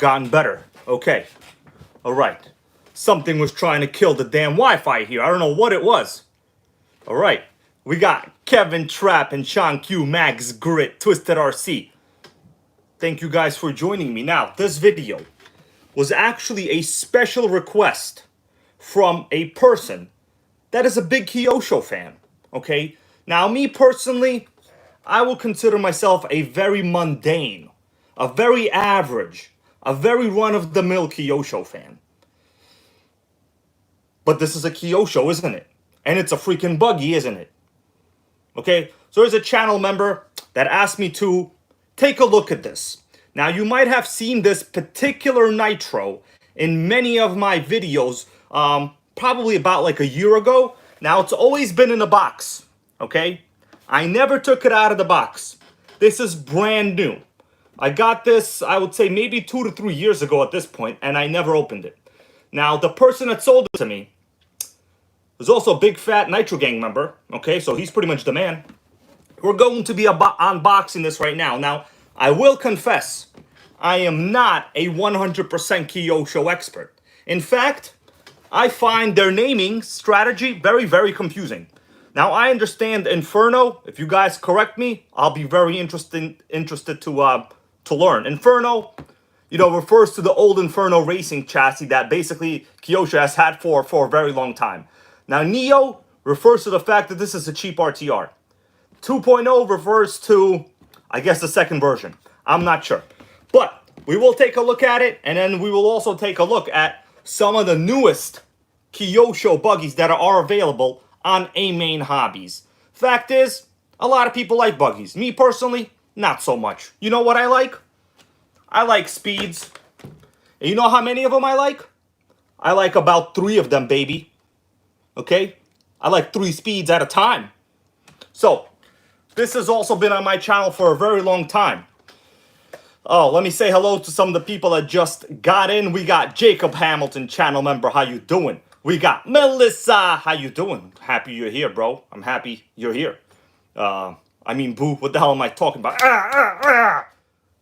Gotten better. Okay. All right. Something was trying to kill the damn Wi-Fi here. I don't know what it was. All right. We got Kevin Trapp and Sean Q, Max Grit, Twisted RC. Thank you guys for joining me. Now, this video was actually a special request from a person that is a big Kyosho fan. Okay. Now, me personally, I will consider myself a very mundane, a very average, a very run-of-the-mill Kyosho fan. But this is a Kyosho, isn't it? And it's a freaking buggy, isn't it? Okay, so there's a channel member that asked me to take a look at this. Now, you might have seen this particular Nitro in many of my videos, probably about like a year ago. Now, it's always been in a box, okay? I never took it out of the box. This is brand new. I got this, I would say, maybe 2 to 3 years ago at this point, and I never opened it. Now, the person that sold it to me was also a big fat NitroGang member, okay? So he's pretty much the man. We're going to be unboxing this right now. Now, I will confess, I am not a 100% Kyosho expert. In fact, I find their naming strategy very, very confusing. Now, I understand Inferno. If you guys correct me, I'll be very interested to learn. Inferno, you know, refers to the old Inferno racing chassis that basically Kyosho has had for a very long time. Now, Neo refers to the fact that this is a cheap RTR. 2.0 refers to, I guess, the second version. I'm not sure. But we will take a look at it, and then we will also take a look at some of the newest Kyosho buggies that are available on A-Main Hobbies. Fact is, a lot of people like buggies. Me personally, not so much. You know what I like? I like speeds. And you know how many of them I like? I like about 3 of them, baby. Okay? I like 3 speeds at a time. So, this has also been on my channel for a very long time. Oh, let me say hello to some of the people that just got in. We got Jacob Hamilton, channel member. How you doing? We got Melissa. How you doing? Happy you're here, bro. I'm happy you're here. I mean, boo. What the hell am I talking about?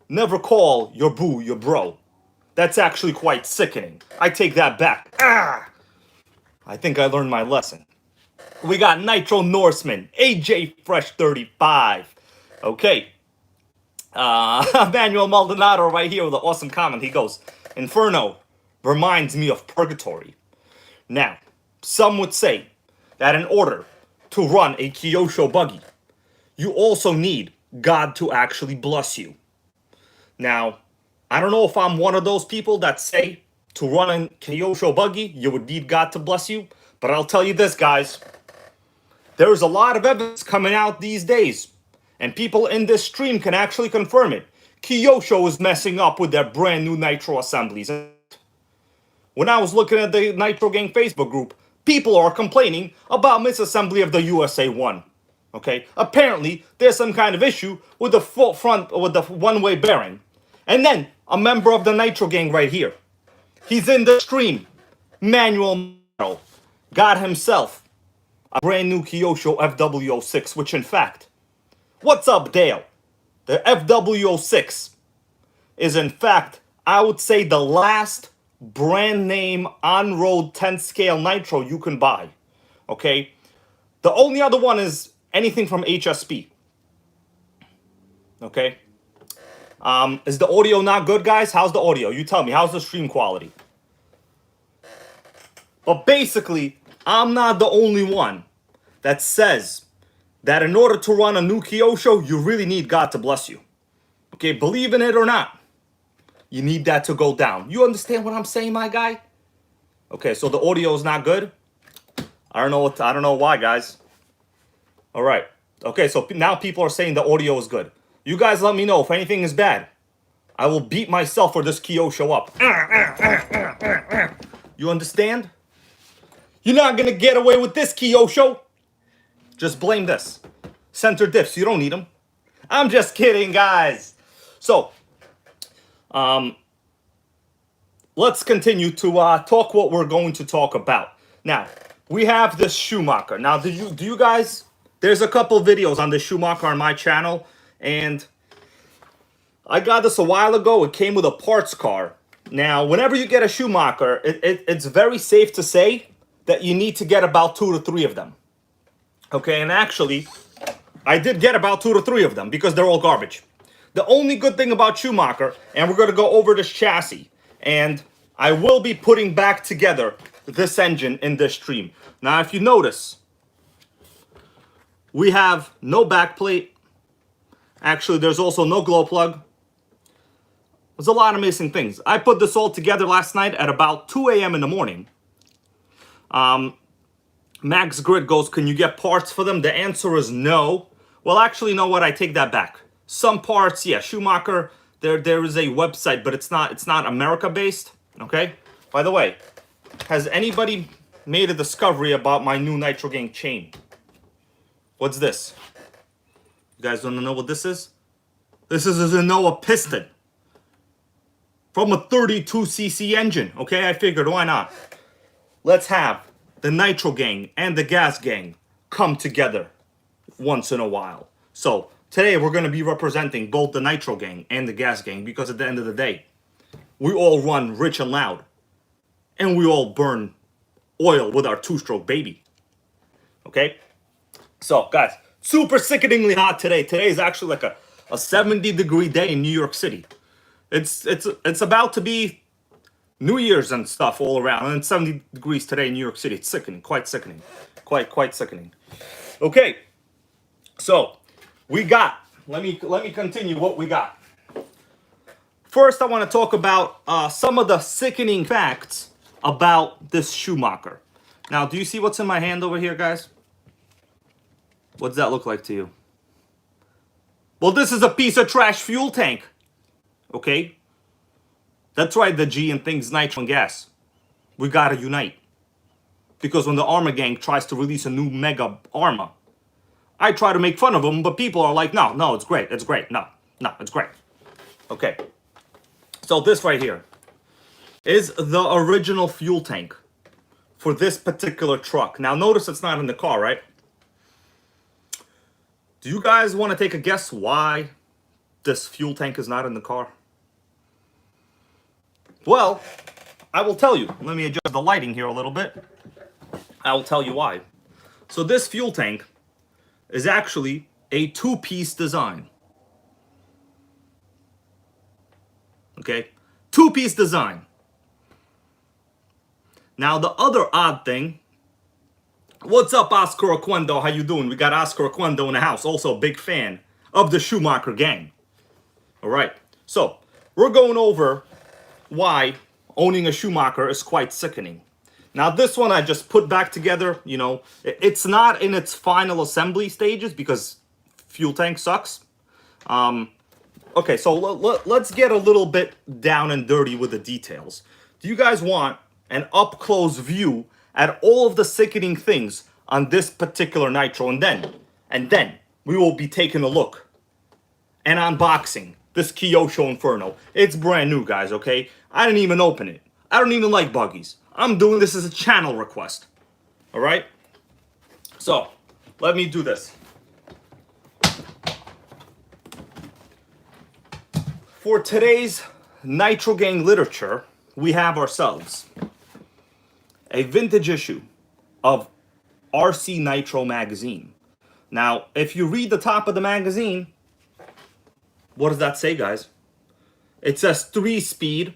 Never call your boo your bro. That's actually quite sickening. I take that back. I think I learned my lesson. We got Nitro Norseman, AJ Fresh 35. Okay. Manuel Maldonado right here with an awesome comment. He goes, Inferno reminds me of purgatory. Now, some would say that in order to run a Kyosho buggy, you also need God to actually bless you. Now, I don't know if I'm one of those people that say to run a Kyosho buggy, you would need God to bless you. But I'll tell you this, guys. There's a lot of evidence coming out these days. And people in this stream can actually confirm it. Kyosho is messing up with their brand new Nitro assemblies. When I was looking at the NitroGang Facebook group, people are complaining about misassembly of the USA 1. Okay? Apparently, there's some kind of issue with the front, with the one-way bearing. And then, a member of the NitroGang right here. He's in the stream. Manuel got himself a brand new Kyosho FW06, which in fact, what's up, Dale? The FW06 is in fact, I would say, the last brand name on-road 10 scale Nitro you can buy. Okay? The only other one is anything from HSP. Okay? Is the audio not good, guys? How's the audio? You tell me. How's the stream quality? But basically, I'm not the only one that says that in order to run a new Kyosho, you really need God to bless you. Okay, believe in it or not, you need that to go down. You understand what I'm saying, my guy? Okay, so the audio is not good. I don't know why, guys. All right. Okay, so now people are saying the audio is good. You guys let me know if anything is bad. I will beat myself for this Kyosho up. You understand? You're not gonna get away with this, Kyosho. Just blame this. Center diffs, you don't need them. I'm just kidding, guys. So, let's continue to talk what we're going to talk about. Now, we have this Schumacher. Now, do you guys, there's a couple videos on the Schumacher on my channel, and I got this a while ago. It came with a parts car, Now, whenever you get a Schumacher, it's very safe to say that you need to get about 2 to 3 of them. Okay, and actually, I did get about 2 to 3 of them because they're all garbage. The only good thing about Schumacher, and we're going to go over this chassis, and I will be putting back together this engine in this stream. Now, if you notice, we have no backplate. Actually, there's also no glow plug. There's a lot of missing things. I put this all together last night at about 2 a.m. in the morning. Max Grid goes, can you get parts for them? The answer is no. Well, actually, you know what? I take that back. Some parts, yeah, Schumacher, there is a website, but it's not America-based, okay? By the way, has anybody made a discovery about my new NitroGang chain? What's this? You guys don't know what this is? This is a Noah piston from a 32cc engine, okay? I figured, why not? Let's have the NitroGang and the Gas Gang come together once in a while. So today we're going to be representing both the NitroGang and the Gas Gang because at the end of the day, we all run rich and loud. And we all burn oil with our two-stroke baby. Okay? So guys, super sickeningly hot today. Today is actually like a 70-degree day in New York City. It's about to be New Year's and stuff all around, and it's 70 degrees today in New York City. It's sickening, quite sickening, quite sickening. Okay, so we got. Let me continue what we got. First, I want to talk about some of the sickening facts about this Schumacher. Now, do you see what's in my hand over here, guys? What does that look like to you? Well, this is a piece of trash fuel tank. Okay. That's right, the G and things, nitro and gas. We gotta unite. Because when the Armor Gang tries to release a new mega armor, I try to make fun of them, but people are like, no, it's great, it's great, no, it's great. Okay. So this right here is the original fuel tank for this particular truck. Now notice it's not in the car, right? Do you guys want to take a guess why this fuel tank is not in the car? Well, I will tell you. Let me adjust the lighting here a little bit. I will tell you why. So this fuel tank is actually a two-piece design. Okay? Two-piece design. Now, the other odd thing. What's up, Oscar Aquendo? How you doing? We got Oscar Aquendo in the house. Also a big fan of the Schumacher gang. All right. So, we're going over why owning a Schumacher is quite sickening. Now this one I just put back together, you know, it's not in its final assembly stages because fuel tank sucks. Okay, so let's get a little bit down and dirty with the details. Do you guys want an up-close view at all of the sickening things on this particular Nitro? And then we will be taking a look and unboxing this Kyosho Inferno. It's brand new, guys, okay? I didn't even open it. I don't even like buggies. I'm doing this as a channel request. All right? So, let me do this. For today's NitroGang literature, we have ourselves a vintage issue of RC Nitro magazine. Now, if you read the top of the magazine, what does that say, guys? It says 3-speed.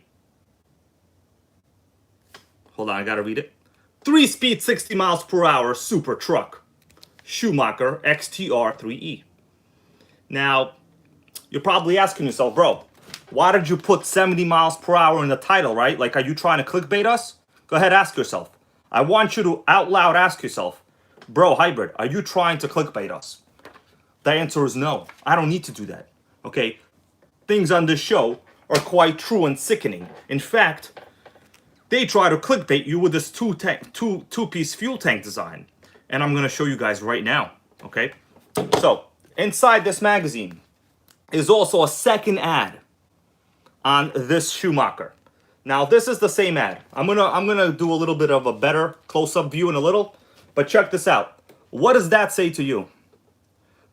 Hold on, I gotta read it. 3-speed, 60 miles per hour super truck. Schumacher XTR3E. Now, you're probably asking yourself, bro, why did you put 70 miles per hour in the title, right? Like, are you trying to clickbait us? Go ahead, ask yourself. I want you to out loud ask yourself, bro, Hybrid, are you trying to clickbait us? The answer is no. I don't need to do that. Okay? Things on this show are quite true and sickening. In fact, they try to clickbait you with this two-piece fuel tank design. And I'm going to show you guys right now. Okay? So, inside this magazine is also a second ad on this Schumacher. Now, this is the same ad. I'm gonna do a little bit of a better close-up view in a little, but check this out. What does that say to you?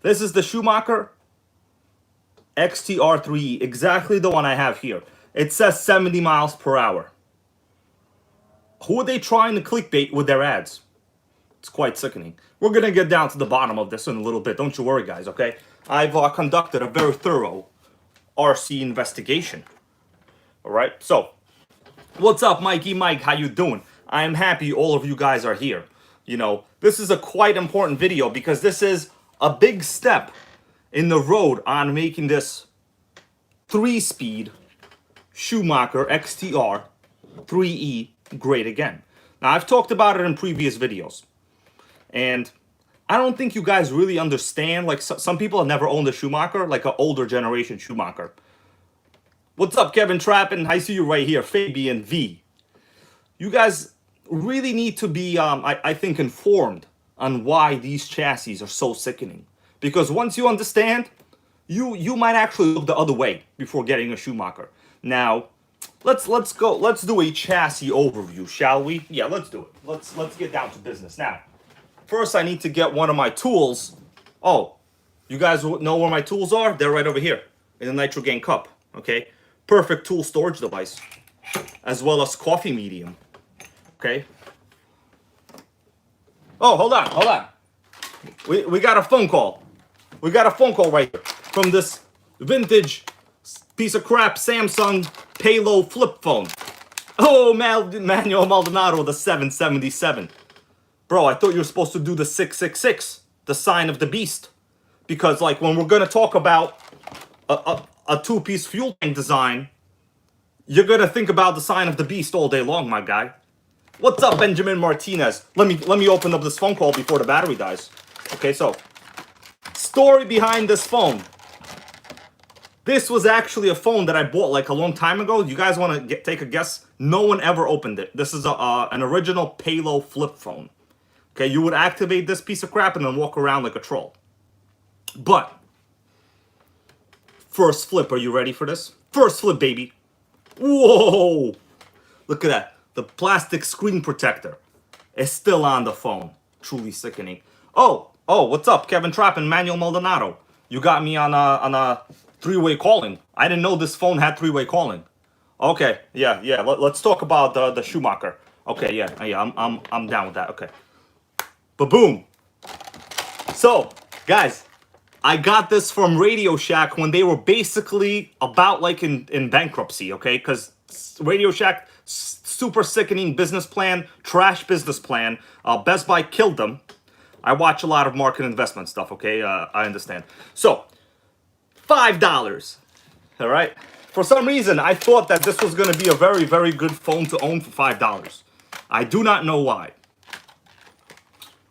This is the Schumacher XTR3E, exactly the one I have here. it says 70 miles per hour. Who are they trying to clickbait with their ads? It's quite sickening. We're going to get down to the bottom of this in a little bit. Don't you worry, guys, okay? I've conducted a very thorough RC investigation. All right? So, what's up, Mikey Mike? How you doing? I am happy all of you guys are here. You know, this is a quite important video because this is a big step in the road on making this 3-speed Schumacher XTR 3E great again. Now, I've talked about it in previous videos. And I don't think you guys really understand. Like, some people have never owned a Schumacher, like an older generation Schumacher. What's up, Kevin Trappin? I see you right here. Fabian V. You guys really need to be, I think, informed on why these chassis are so sickening. Because once you understand, you might actually look the other way before getting a Schumacher. Now, let's do a chassis overview, shall we? Yeah, let's do it. Let's get down to business. Now, first I need to get one of my tools. Oh, you guys know where my tools are? They're right over here in the NitroGang cup, okay? Perfect tool storage device, as well as coffee medium, okay? Oh, hold on. We got a phone call. We got a phone call right here from this vintage piece of crap Samsung Palo flip phone. Oh, Manuel Maldonado, the 777. Bro, I thought you were supposed to do the 666, the sign of the beast. Because, like, when we're going to talk about a two-piece fuel tank design, you're going to think about the sign of the beast all day long, my guy. What's up, Benjamin Martinez? Let me open up this phone call before the battery dies. Okay, so, story behind this phone. This was actually a phone that I bought like a long time ago. You guys want to take a guess? No one ever opened it. This is an original Palo flip phone. Okay, you would activate this piece of crap and then walk around like a troll. But, first flip, are you ready for this? First flip, baby. Whoa! Look at that. The plastic screen protector is still on the phone. Truly sickening. Oh, what's up, Kevin Trapp and Manuel Maldonado? You got me on a three-way calling. I didn't know this phone had three-way calling. Okay, yeah. Let's talk about the Schumacher. Okay, yeah. I'm down with that. Okay. Ba-boom. So, guys, I got this from Radio Shack when they were basically about like in bankruptcy, okay? Because Radio Shack, super sickening business plan, trash business plan. Best Buy killed them. I watch a lot of market investment stuff, okay? I understand. So, $5. All right? For some reason, I thought that this was going to be a very, very good phone to own for $5. I do not know why.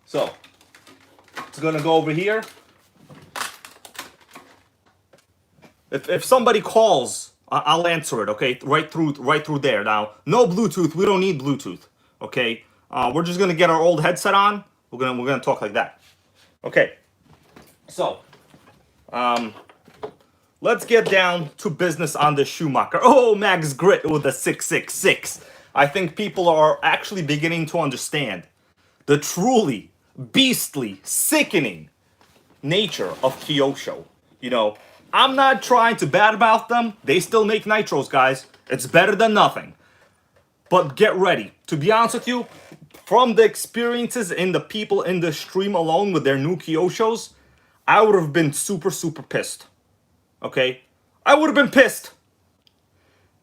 So, it's going to go over here. If somebody calls, I'll answer it, okay? Right through there. Now, no Bluetooth. We don't need Bluetooth, okay? We're just going to get our old headset on. We're gonna talk like that. Okay. So, let's get down to business on the Schumacher. Oh, Max Grit with the 666. I think people are actually beginning to understand the truly beastly, sickening nature of Kyosho. You know, I'm not trying to badmouth them. They still make nitros, guys. It's better than nothing. But get ready. To be honest with you, from the experiences in the people in the stream alone with their new Kyoshos, I would have been super, super pissed. Okay? I would have been pissed.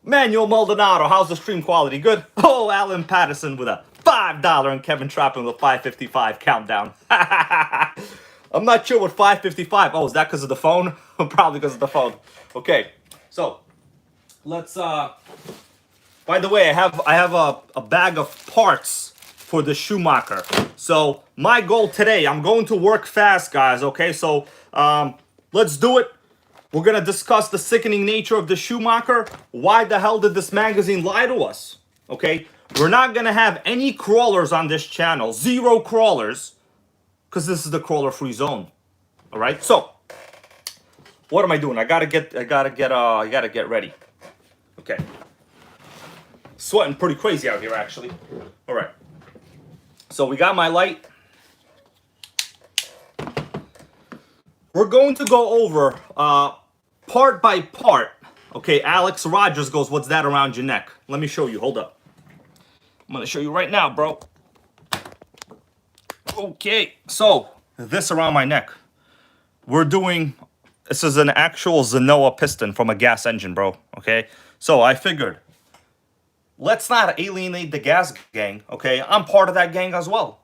Manuel Maldonado, how's the stream quality? Good? Oh, Alan Patterson with a $5 and Kevin Trappin with 555 countdown. I'm not sure what 555. Oh, is that because of the phone? Probably because of the phone. Okay, so let's by the way, I have a bag of parts for the Schumacher. So my goal today, I'm going to work fast, guys, okay? So let's do it. We're going to discuss the sickening nature of the Schumacher. Why the hell did this magazine lie to us? Okay? We're not going to have any crawlers on this channel. 0 crawlers. Because this is the crawler-free zone. All right? So, what am I doing? I gotta get ready. Okay. Sweating pretty crazy out here, actually. All right. So, we got my light. We're going to go over part by part, Okay, Alex Rogers goes, what's that around your neck? Let me show you. Hold up. I'm going to show you right now, bro. Okay, so this around my neck. This is an actual Zenoa piston from a gas engine, bro. Okay, so I figured, let's not alienate the gas gang. Okay, I'm part of that gang as well.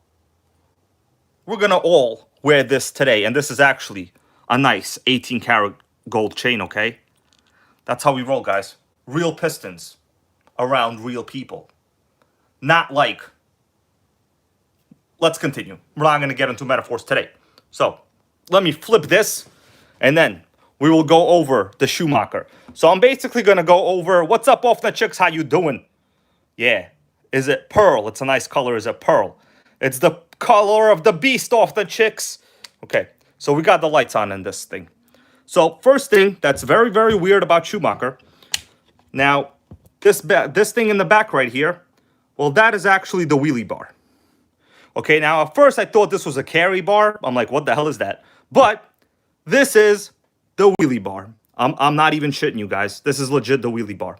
We're going to all wear this today. And this is actually a nice 18 karat gold chain, okay? That's how we roll, guys. Real pistons around real people. Not like... Let's continue. We're not going to get into metaphors today. So, let me flip this, and then we will go over the Schumacher. So, I'm basically going to go over, what's up, off the chicks? How you doing? Yeah. Is it pearl? It's a nice color. Is it pearl? It's the color of the beast, off the chicks. Okay, so we got the lights on in this thing. So, first thing that's very, very weird about Schumacher. Now, this thing in the back right here, well, that is actually the wheelie bar. Okay, now at first I thought this was a carry bar. I'm like, what the hell is that? But this is the wheelie bar. I'm not even shitting you guys. This is legit the wheelie bar.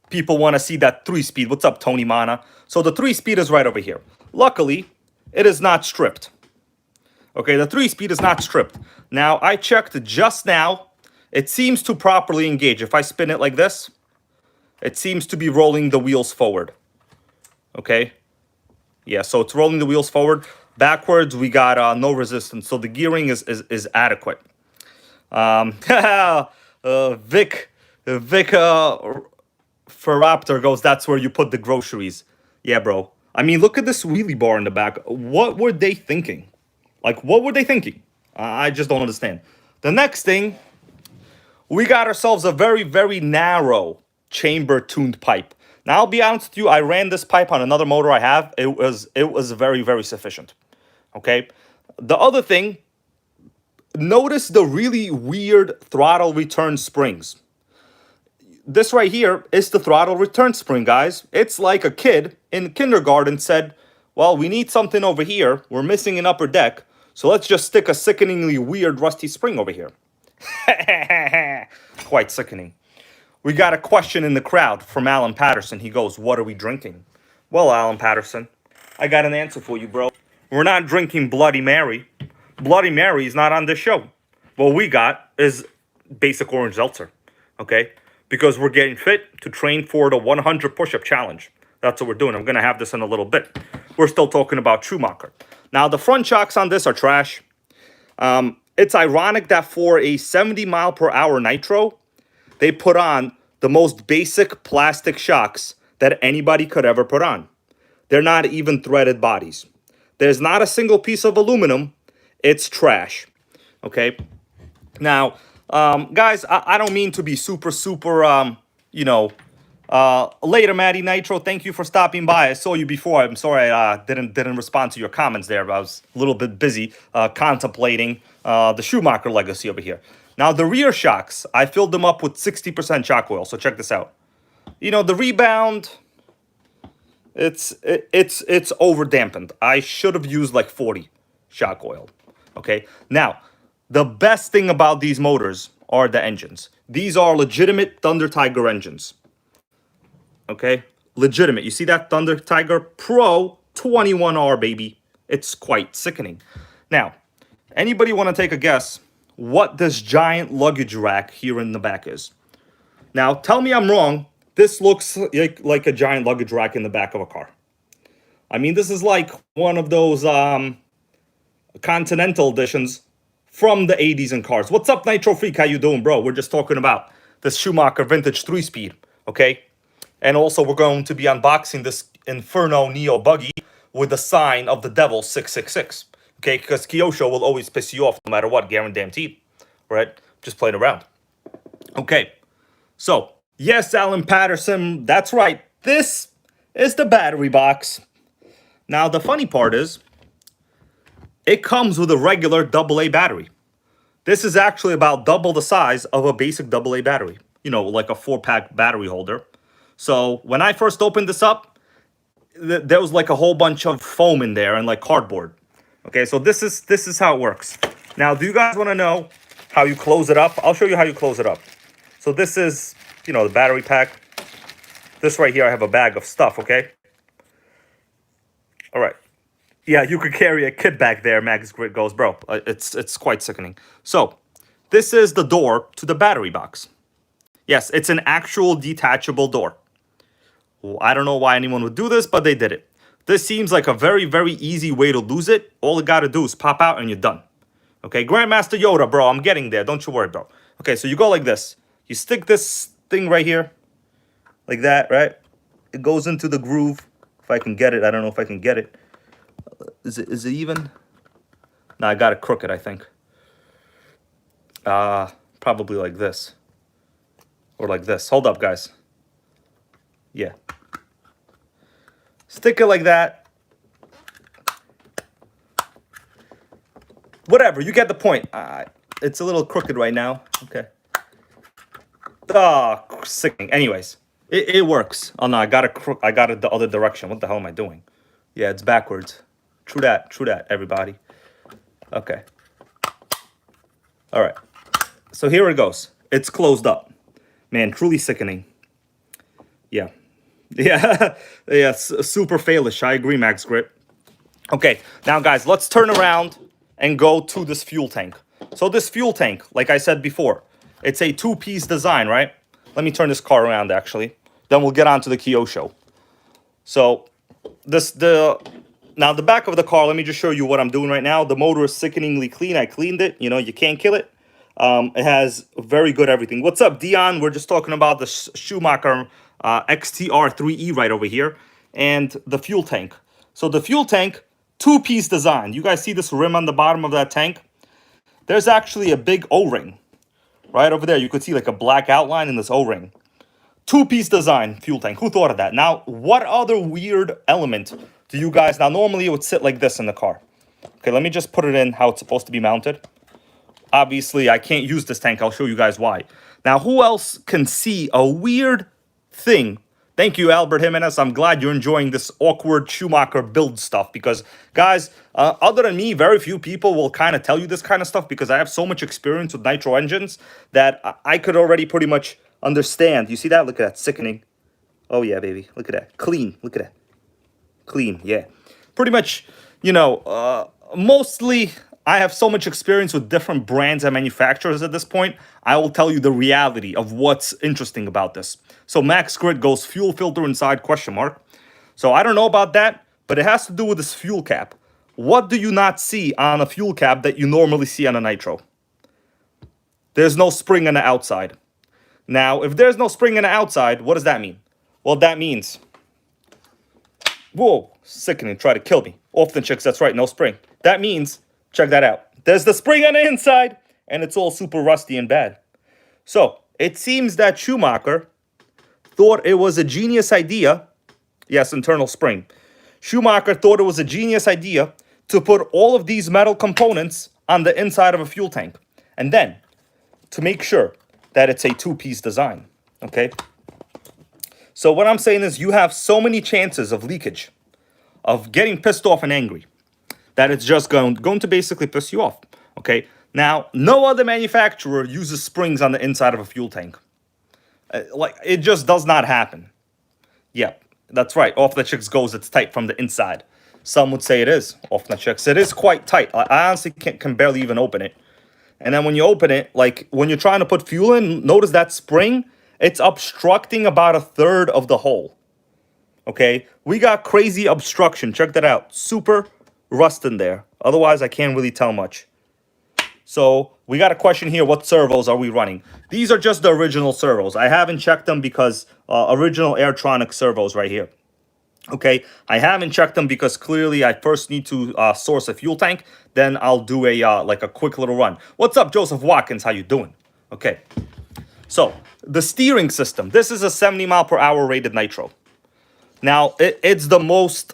People want to see that 3-speed. What's up, Tony Mana? So the 3-speed is right over here. Luckily, it is not stripped. Okay, the 3-speed is not stripped. Now, I checked just now. It seems to properly engage. If I spin it like this, it seems to be rolling the wheels forward. Okay? Yeah, so it's rolling the wheels forward. Backwards, we got no resistance. So the gearing is adequate. Vic Ferraptor goes, that's where you put the groceries. Yeah, bro. I mean, look at this wheelie bar in the back. What were they thinking? Like, what were they thinking? I just don't understand. The next thing, we got ourselves a very, very narrow chamber-tuned pipe. Now, I'll be honest with you, I ran this pipe on another motor I have. It was very, very sufficient. Okay? The other thing, notice the really weird throttle return springs. This right here is the throttle return spring, guys. It's like a kid in kindergarten said, well, we need something over here. We're missing an upper deck. So let's just stick a sickeningly weird rusty spring over here. Quite sickening. We got a question in the crowd from Alan Patterson. He goes, what are we drinking? Well, Alan Patterson, I got an answer for you, bro. We're not drinking Bloody Mary. Bloody Mary is not on this show. What we got is basic orange seltzer, okay? Because we're getting fit to train for the 100 push-up challenge. That's what we're doing. I'm going to have this in a little bit. We're still talking about Schumacher. Now, the front shocks on this are trash. It's ironic that for a 70 mile per hour nitro, they put on the most basic plastic shocks that anybody could ever put on. They're not even threaded bodies. There's not a single piece of aluminum. It's trash. Okay? Now, guys, I don't mean to be super, later, Maddie Nitro, thank you for stopping by. I saw you before. I'm sorry I didn't respond to your comments there. I was a little bit busy contemplating the Schumacher legacy over here. Now, the rear shocks, I filled them up with 60% shock oil. So check this out. You know, the rebound, it's over dampened. I should have used like 40 shock oil. Okay. Now, the best thing about these motors are the engines. These are legitimate Thunder Tiger engines. Okay, legitimate. You see that Thunder Tiger Pro 21R, baby? It's quite sickening. Now, anybody want to take a guess what this giant luggage rack here in the back is? Now, tell me I'm wrong. This looks like a giant luggage rack in the back of a car. I mean, this is like one of those Continental editions from the 80s in cars. What's up, Nitro Freak? How you doing, bro? We're just talking about this Schumacher vintage 3-speed, okay? And also, we're going to be unboxing this Inferno Neo Buggy with the sign of the devil 666. Okay, because Kyosho will always piss you off no matter what, guaranteed. Right? Just playing around. Okay, so, yes, Alan Patterson, that's right. This is the battery box. Now, the funny part is, it comes with a regular AA battery. This is actually about double the size of a basic AA battery. You know, like a 4-pack battery holder. So when I first opened this up, there was like a whole bunch of foam in there and like cardboard. Okay, so this is how it works. Now, do you guys want to know how you close it up. I'll show you how you close it up. So this is, you know, the battery pack. This right here, I have a bag of stuff, okay? All right. Yeah, you could carry a kid back there, Max Grid goes, bro. It's quite sickening. So, this is the door to the battery box. Yes, it's an actual detachable door. Well, I don't know why anyone would do this, but they did it. This seems like a very, very easy way to lose it. All you gotta do is pop out and you're done. Okay, Grandmaster Yoda, bro, I'm getting there. Don't you worry, bro. Okay, so you go like this. You stick this thing right here. Like that, right? It goes into the groove. If I can get it. I don't know if I can get it. Is it even? No, I got it crooked, I think. Probably like this. Or like this. Hold up, guys. Yeah. Stick it like that. Whatever, you get the point. It's a little crooked right now. Okay. Oh, sickening. Anyways, it works. Oh no, I got it the other direction. What the hell am I doing? Yeah, it's backwards. True that, everybody. Okay. All right. So here it goes. It's closed up. Man, truly sickening. Yeah. Yeah. Yeah, super failish. I agree, Max Grip. Okay, now guys, let's turn around and go to this fuel tank. So this fuel tank, like I said before, it's a two-piece design, right? Let me turn this car around, actually. Then we'll get on to the Kyosho. So now the back of the car, let me just show you what I'm doing right now. The motor is sickeningly clean. I cleaned it. You know, you can't kill it. It has very good everything. What's up, Dion? We're just talking about the Schumacher XTR3E right over here. And the fuel tank. So the fuel tank, two-piece design. You guys see this rim on the bottom of that tank? There's actually a big O-ring. Right over there, you could see like a black outline in this O-ring. Two-piece design fuel tank. Who thought of that? Now, what other weird element do you guys... Now, normally it would sit like this in the car. Okay, let me just put it in how it's supposed to be mounted. Obviously, I can't use this tank. I'll show you guys why. Now, who else can see a weird thing? Thank you, Albert Jimenez. I'm glad you're enjoying this awkward Schumacher build stuff because, guys, other than me, very few people will kind of tell you this kind of stuff because I have so much experience with nitro engines that I could already pretty much understand. You see that? Look at that. Sickening. Oh, yeah, baby. Look at that. Clean. Look at that. Clean. Yeah. Pretty much, you know, mostly... I have so much experience with different brands and manufacturers at this point. I will tell you the reality of what's interesting about this. So Max Grid goes fuel filter inside, question mark. So I don't know about that, but it has to do with this fuel cap. What do you not see on a fuel cap that you normally see on a nitro? There's no spring on the outside. Now, if there's no spring on the outside, what does that mean? Well, that means... Whoa, sickening, try to kill me. Often chicks, that's right, no spring. That means... Check that out. There's the spring on the inside, and it's all super rusty and bad. So, it seems that Schumacher thought it was a genius idea. Yes, internal spring. Schumacher thought it was a genius idea to put all of these metal components on the inside of a fuel tank. And then, to make sure that it's a two-piece design. Okay? So, what I'm saying is you have so many chances of leakage, of getting pissed off and angry, that it's just going to basically piss you off, okay? Now, no other manufacturer uses springs on the inside of a fuel tank. Like, it just does not happen. Yeah, that's right. Off the chicks goes, it's tight from the inside. Some would say it is, off the chicks. It is quite tight. I honestly can barely even open it. And then when you open it, like, when you're trying to put fuel in, notice that spring, it's obstructing about a third of the hole. Okay? We got crazy obstruction. Check that out. Super rust in there. Otherwise, I can't really tell much. So, we got a question here. What servos are we running? These are just the original servos. I haven't checked them because original Airtronic servos right here. Okay, I haven't checked them because clearly I first need to source a fuel tank. Then I'll do a like a quick little run. What's up, Joseph Watkins? How you doing? Okay, so the steering system. This is a 70 mile per hour rated nitro. Now, it's the most,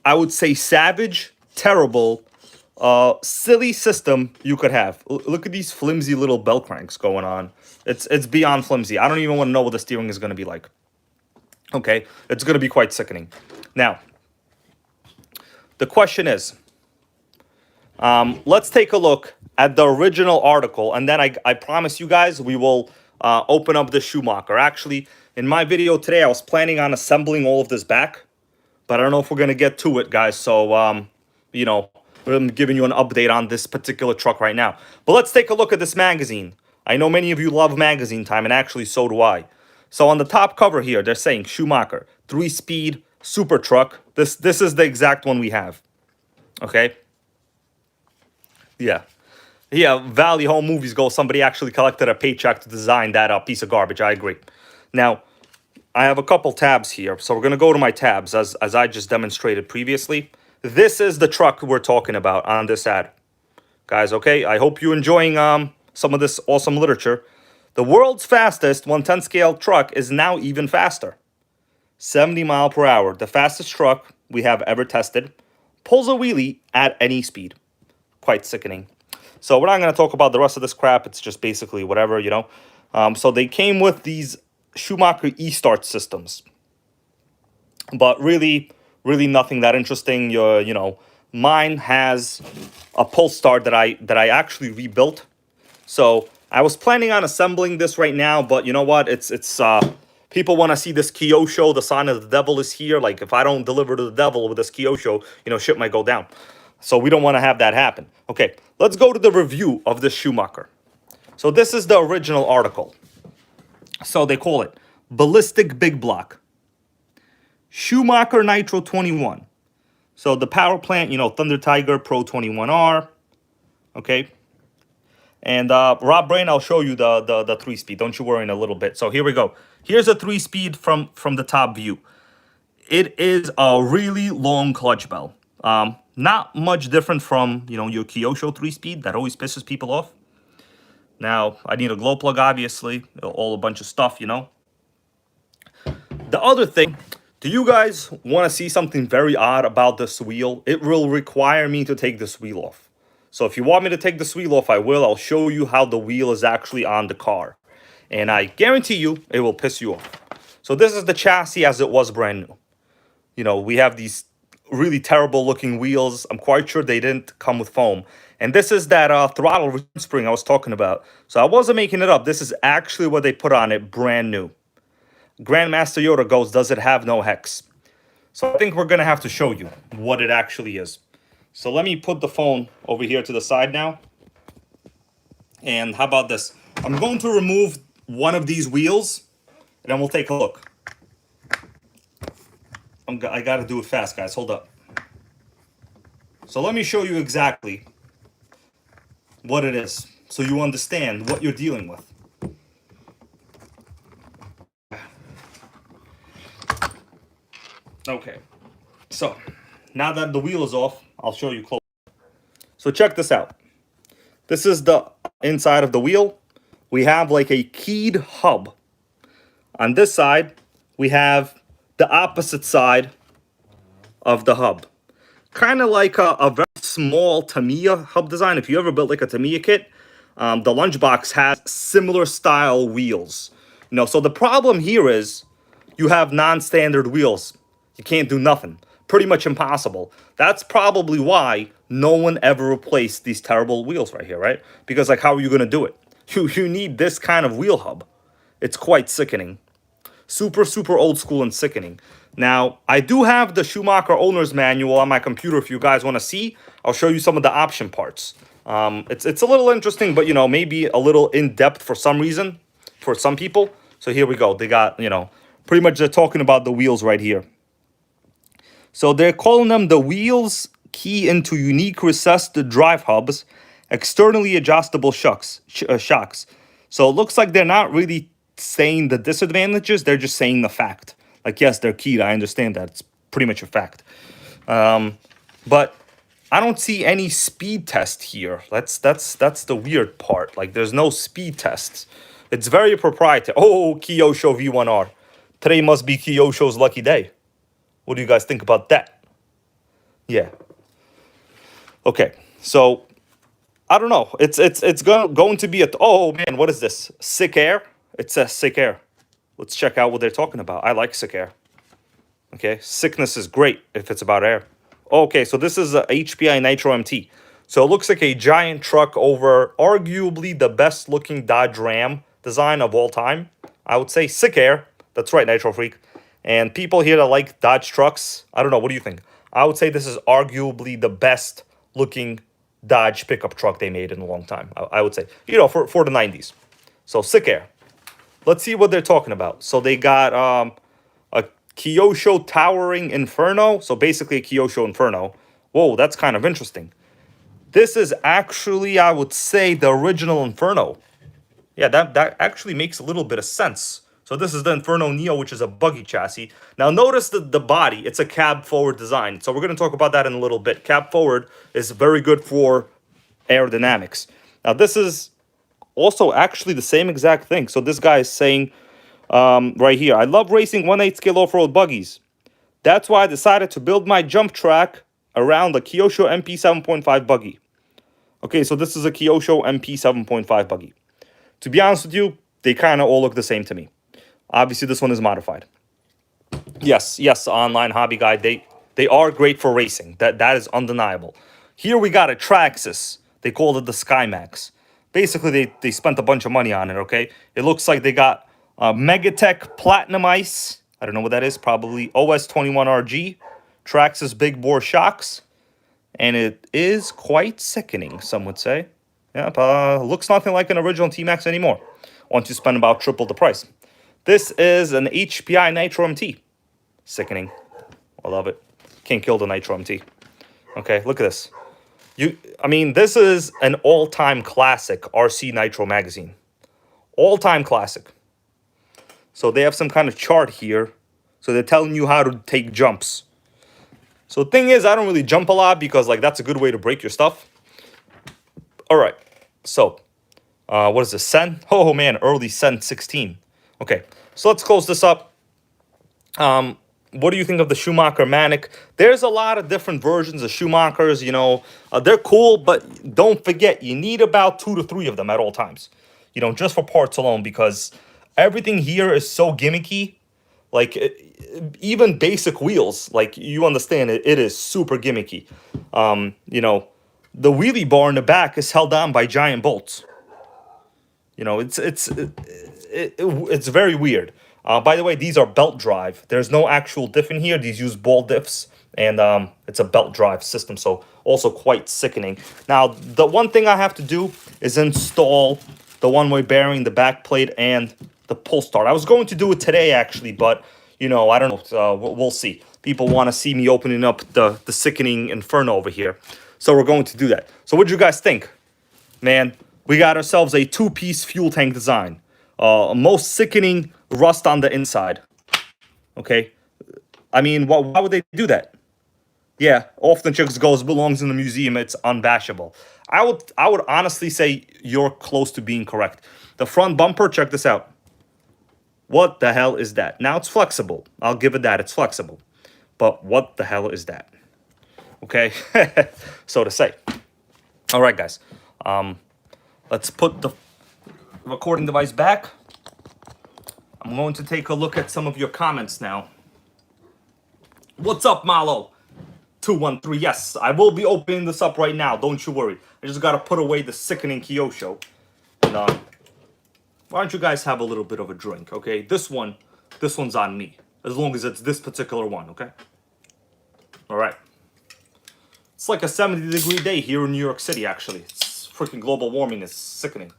I would say, savage, terrible, silly system you could have. Look at these flimsy little bell cranks going on. It's beyond flimsy. I don't even want to know what the steering is going to be like. Okay, it's going to be quite sickening. Now, the question is, Let's take a look at the original article, and then I promise you guys we will open up the Schumacher. Actually, in my video today, I was planning on assembling all of this back, but I don't know if we're going to get to it, guys. So, you know, I'm giving you an update on this particular truck right now. But let's take a look at this magazine. I know many of you love magazine time, and actually so do I. So on the top cover here, they're saying Schumacher, 3-speed super truck. This is the exact one we have. Okay? Yeah. Yeah, Valley Home Movies go, somebody actually collected a paycheck to design that piece of garbage. I agree. Now, I have a couple tabs here. So we're going to go to my tabs as I just demonstrated previously. This is the truck we're talking about on this ad. Guys, okay? I hope you're enjoying some of this awesome literature. The world's fastest 110 scale truck is now even faster. 70 mile per hour. The fastest truck we have ever tested. Pulls a wheelie at any speed. Quite sickening. So we're not going to talk about the rest of this crap. It's just basically whatever, you know. So they came with these Schumacher e-start systems. But really nothing that interesting. You know, mine has a pull start that I actually rebuilt. So I was planning on assembling this right now, but you know what? It's people want to see this Kyosho, the sign of the devil is here. Like if I don't deliver to the devil with this Kyosho, you know, shit might go down. So we don't want to have that happen. Okay, let's go to the review of this Schumacher. So this is the original article. So they call it Ballistic Big Block. Schumacher Nitro 21. So the power plant, you know, Thunder Tiger Pro 21R. Okay. And Rob Brain, I'll show you the 3-speed. Don't you worry in a little bit. So here we go. Here's a 3-speed from the top view. It is a really long clutch bell. Not much different from, you know, your Kyosho 3-speed. That always pisses people off. Now, I need a glow plug, obviously. All a bunch of stuff, you know. The other thing, do you guys want to see something very odd about this wheel? It will require me to take this wheel off. So if you want me to take this wheel off, I will. I'll show you how the wheel is actually on the car. And I guarantee you, it will piss you off. So this is the chassis as it was brand new. You know, we have these really terrible looking wheels. I'm quite sure they didn't come with foam. And this is that throttle spring I was talking about. So I wasn't making it up. This is actually what they put on it, brand new. Grandmaster Yoda goes, does it have no hex? So I think we're going to have to show you what it actually is. So let me put the phone over here to the side now. And how about this? I'm going to remove one of these wheels, and then we'll take a look. I got to do it fast, guys. Hold up. So let me show you exactly what it is, so you understand what you're dealing with. Okay. So now that the wheel is off, I'll show you close. So check this out. This is the inside of the wheel. We have like a keyed hub. On this side, we have the opposite side of the hub. Kind of like a very small Tamiya hub design. If you ever built like a Tamiya kit, the lunchbox has similar style wheels. You know, so the problem here is you have non-standard wheels. You can't do nothing. Pretty much impossible. That's probably why no one ever replaced these terrible wheels right here, right? Because like, how are you going to do it? You need this kind of wheel hub. It's quite sickening. Super old school and sickening. Now, I do have the Schumacher owner's manual on my computer if you guys want to see. I'll show you some of the option parts. It's a little interesting, but, you know, maybe a little in-depth for some reason, for some people. So here we go. They got, you know, pretty much they're talking about the wheels right here. So they're calling them the wheels key into unique recessed drive hubs, externally adjustable shocks. So it looks like they're not really saying the disadvantages. They're just saying the fact. Like, yes, they're keyed. I understand that. It's pretty much a fact. But I don't see any speed test here. That's the weird part. Like, there's no speed tests. It's very proprietary. Oh, Kyosho V1R. Today must be Kyosho's lucky day. What do you guys think about that? Yeah. Okay, so I don't know. It's going to be oh man, what is this? Sick air? It says sick air. Let's check out what they're talking about. I like sick air. Okay, sickness is great if it's about air. Okay, so this is a HPI Nitro MT. So it looks like a giant truck over arguably the best looking Dodge Ram design of all time. I would say sick air. That's right, Nitro Freak. And people here that like Dodge trucks, I don't know, what do you think? I would say this is arguably the best looking Dodge pickup truck they made in a long time. I would say, you know, for the 90s. So sick air. Let's see what they're talking about. So they got a Kyosho Towering Inferno. So basically a Kyosho Inferno. Whoa, that's kind of interesting. This is actually, I would say, the original Inferno. Yeah, that actually makes a little bit of sense. So this is the Inferno Neo, which is a buggy chassis. Now notice the body. It's a cab forward design. So we're going to talk about that in a little bit. Cab forward is very good for aerodynamics. Now this is also actually the same exact thing. So this guy is saying right here, I love racing 1/8 scale off-road buggies. That's why I decided to build my jump track around the Kyosho MP 7.5 buggy. Okay, so this is a Kyosho MP 7.5 buggy. To be honest with you, they kind of all look the same to me. Obviously, this one is modified. Yes, online hobby guy, they are great for racing. That is undeniable. Here we got a Traxxas. They called it the SkyMax. Basically, they spent a bunch of money on it, okay? It looks like they got Megatech Platinum Ice. I don't know what that is. Probably OS21RG. Traxxas big bore shocks. And it is quite sickening, some would say. Yep, looks nothing like an original T-Max anymore. Once you spend about triple the price. This is an HPI Nitro MT. Sickening. I love it. Can't kill the Nitro MT. Okay, look at this. I mean, this is an all-time classic RC Nitro magazine. All-time classic. So they have some kind of chart here. So they're telling you how to take jumps. So the thing is, I don't really jump a lot because, like, that's a good way to break your stuff. All right. So, what is this? Sen? Oh, man. Early Sen 16. Okay. So let's close this up. What do you think of the Schumacher Manic? There's a lot of different versions of Schumachers, you know. They're cool, but don't forget, you need about 2 to 3 of them at all times. You know, just for parts alone, because everything here is so gimmicky. Like, even basic wheels, like, you understand, it is super gimmicky. You know, the wheelie bar in the back is held down by giant bolts. You know, it's very weird. By the way, these are belt drive. There's no actual diff in here. These use ball diffs, and it's a belt drive system, so also quite sickening. Now, the one thing I have to do is install the one-way bearing, the back plate, and the pull start. I was going to do it today, actually, but, you know, I don't know. We'll see. People want to see me opening up the sickening Inferno over here, so we're going to do that. So what do you guys think? Man, we got ourselves a 2-piece fuel tank design. Most sickening rust on the inside. Okay? I mean, why would they do that? Yeah, off the chicks goes belongs in the museum. It's unbashable. I would honestly say you're close to being correct. The front bumper, check this out. What the hell is that? Now it's flexible. I'll give it that. It's flexible. But what the hell is that? Okay? So to say. All right, guys. Let's put the recording device back. I'm going to take a look at some of your comments now. What's up, Malo? 213. Yes, I will be opening this up right now. Don't you worry. I just got to put away the sickening Kyosho. And why don't you guys have a little bit of a drink, okay? This one's on me. As long as it's this particular one, okay? All right. It's like a 70-degree day here in New York City, actually. It's freaking global warming is sickening.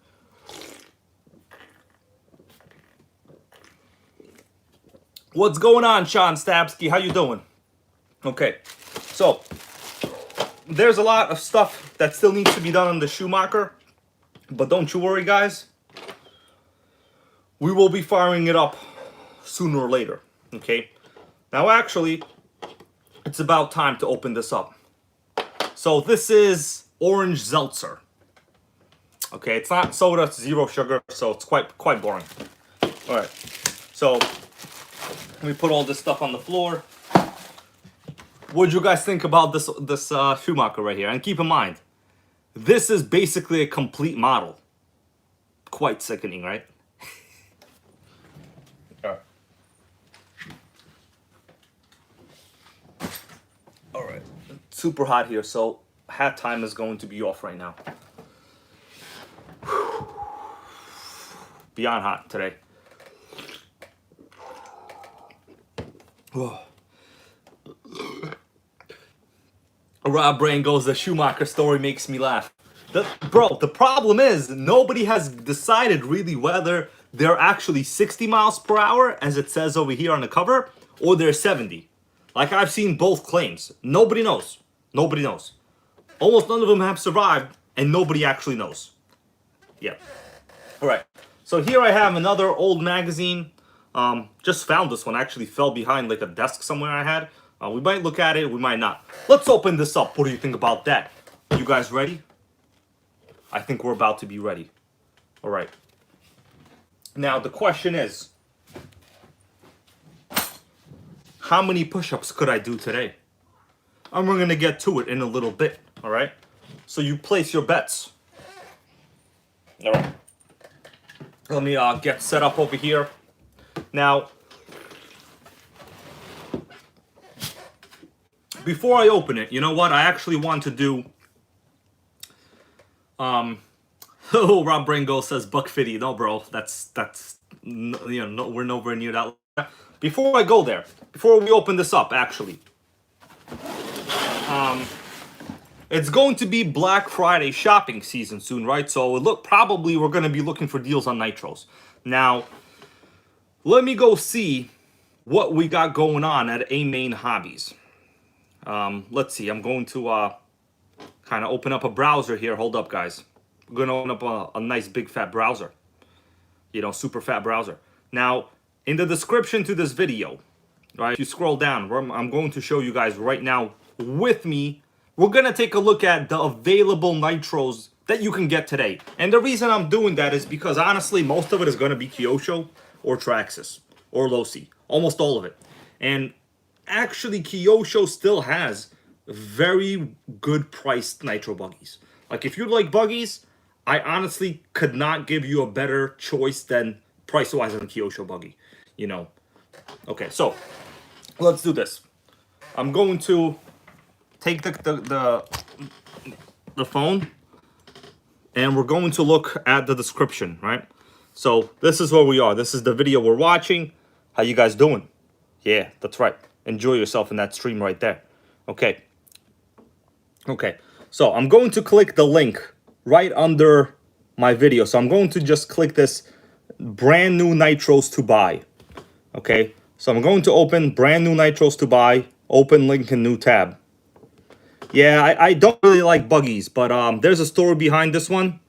What's going on, Sean Stabsky? How you doing? Okay, so there's a lot of stuff that still needs to be done on the Schumacher, but don't you worry, guys. We will be firing it up sooner or later, okay? Now, actually, it's about time to open this up. So this is orange seltzer. Okay, it's not soda, it's 0 sugar, so it's quite boring. All right, so let me put all this stuff on the floor. What do you guys think about this Schumacher right here? And keep in mind, this is basically a complete model. Quite sickening, right? All right. Super hot here, so hat time is going to be off right now. Beyond hot today. Rob Brain goes, the Schumacher story makes me laugh. Bro, the problem is nobody has decided really whether they're actually 60 miles per hour, as it says over here on the cover, or they're 70. Like, I've seen both claims. Nobody knows. Nobody knows. Almost none of them have survived, and nobody actually knows. Yeah. All right. So here I have another old magazine. Just found this one. Actually fell behind like a desk somewhere I had. We might look at it. We might not. Let's open this up. What do you think about that? You guys ready? I think we're about to be ready. All right. Now, the question is, how many push-ups could I do today? And we're going to get to it in a little bit. All right. So you place your bets. All right. Let me get set up over here. Now, before I open it, you know what? I actually want to do... Oh, Rob Bringo says $150. No, bro. That's you know, we're nowhere near that. Before I go there, before we open this up, actually, it's going to be Black Friday shopping season soon, right? So probably we're going to be looking for deals on nitros. Now, let me go see what we got going on at A Main Hobbies. Let's see. I'm going to kind of open up a browser here. Hold up, guys. I'm going to open up a nice big fat browser. You know, super fat browser. Now, in the description to this video, right, if you scroll down, I'm going to show you guys right now with me. We're going to take a look at the available nitros that you can get today. And the reason I'm doing that is because, honestly, most of it is going to be Kyosho or Traxxas or Losi. Almost all of it. And actually, Kyosho still has very good priced nitro buggies. Like, if you like buggies, I honestly could not give you a better choice than price-wise than a Kyosho buggy. You know. Okay, so let's do this. I'm going to take the phone, and we're going to look at the description, right? So this is where we are. This is the video we're watching. How you guys doing? Yeah, that's right. Enjoy yourself in that stream right there. Okay. Okay. So I'm going to click the link right under my video. So I'm going to just click this brand new nitros to buy. Okay. So I'm going to open brand new nitros to buy. Open link in new tab. Yeah, I don't really like buggies, but there's a story behind this one.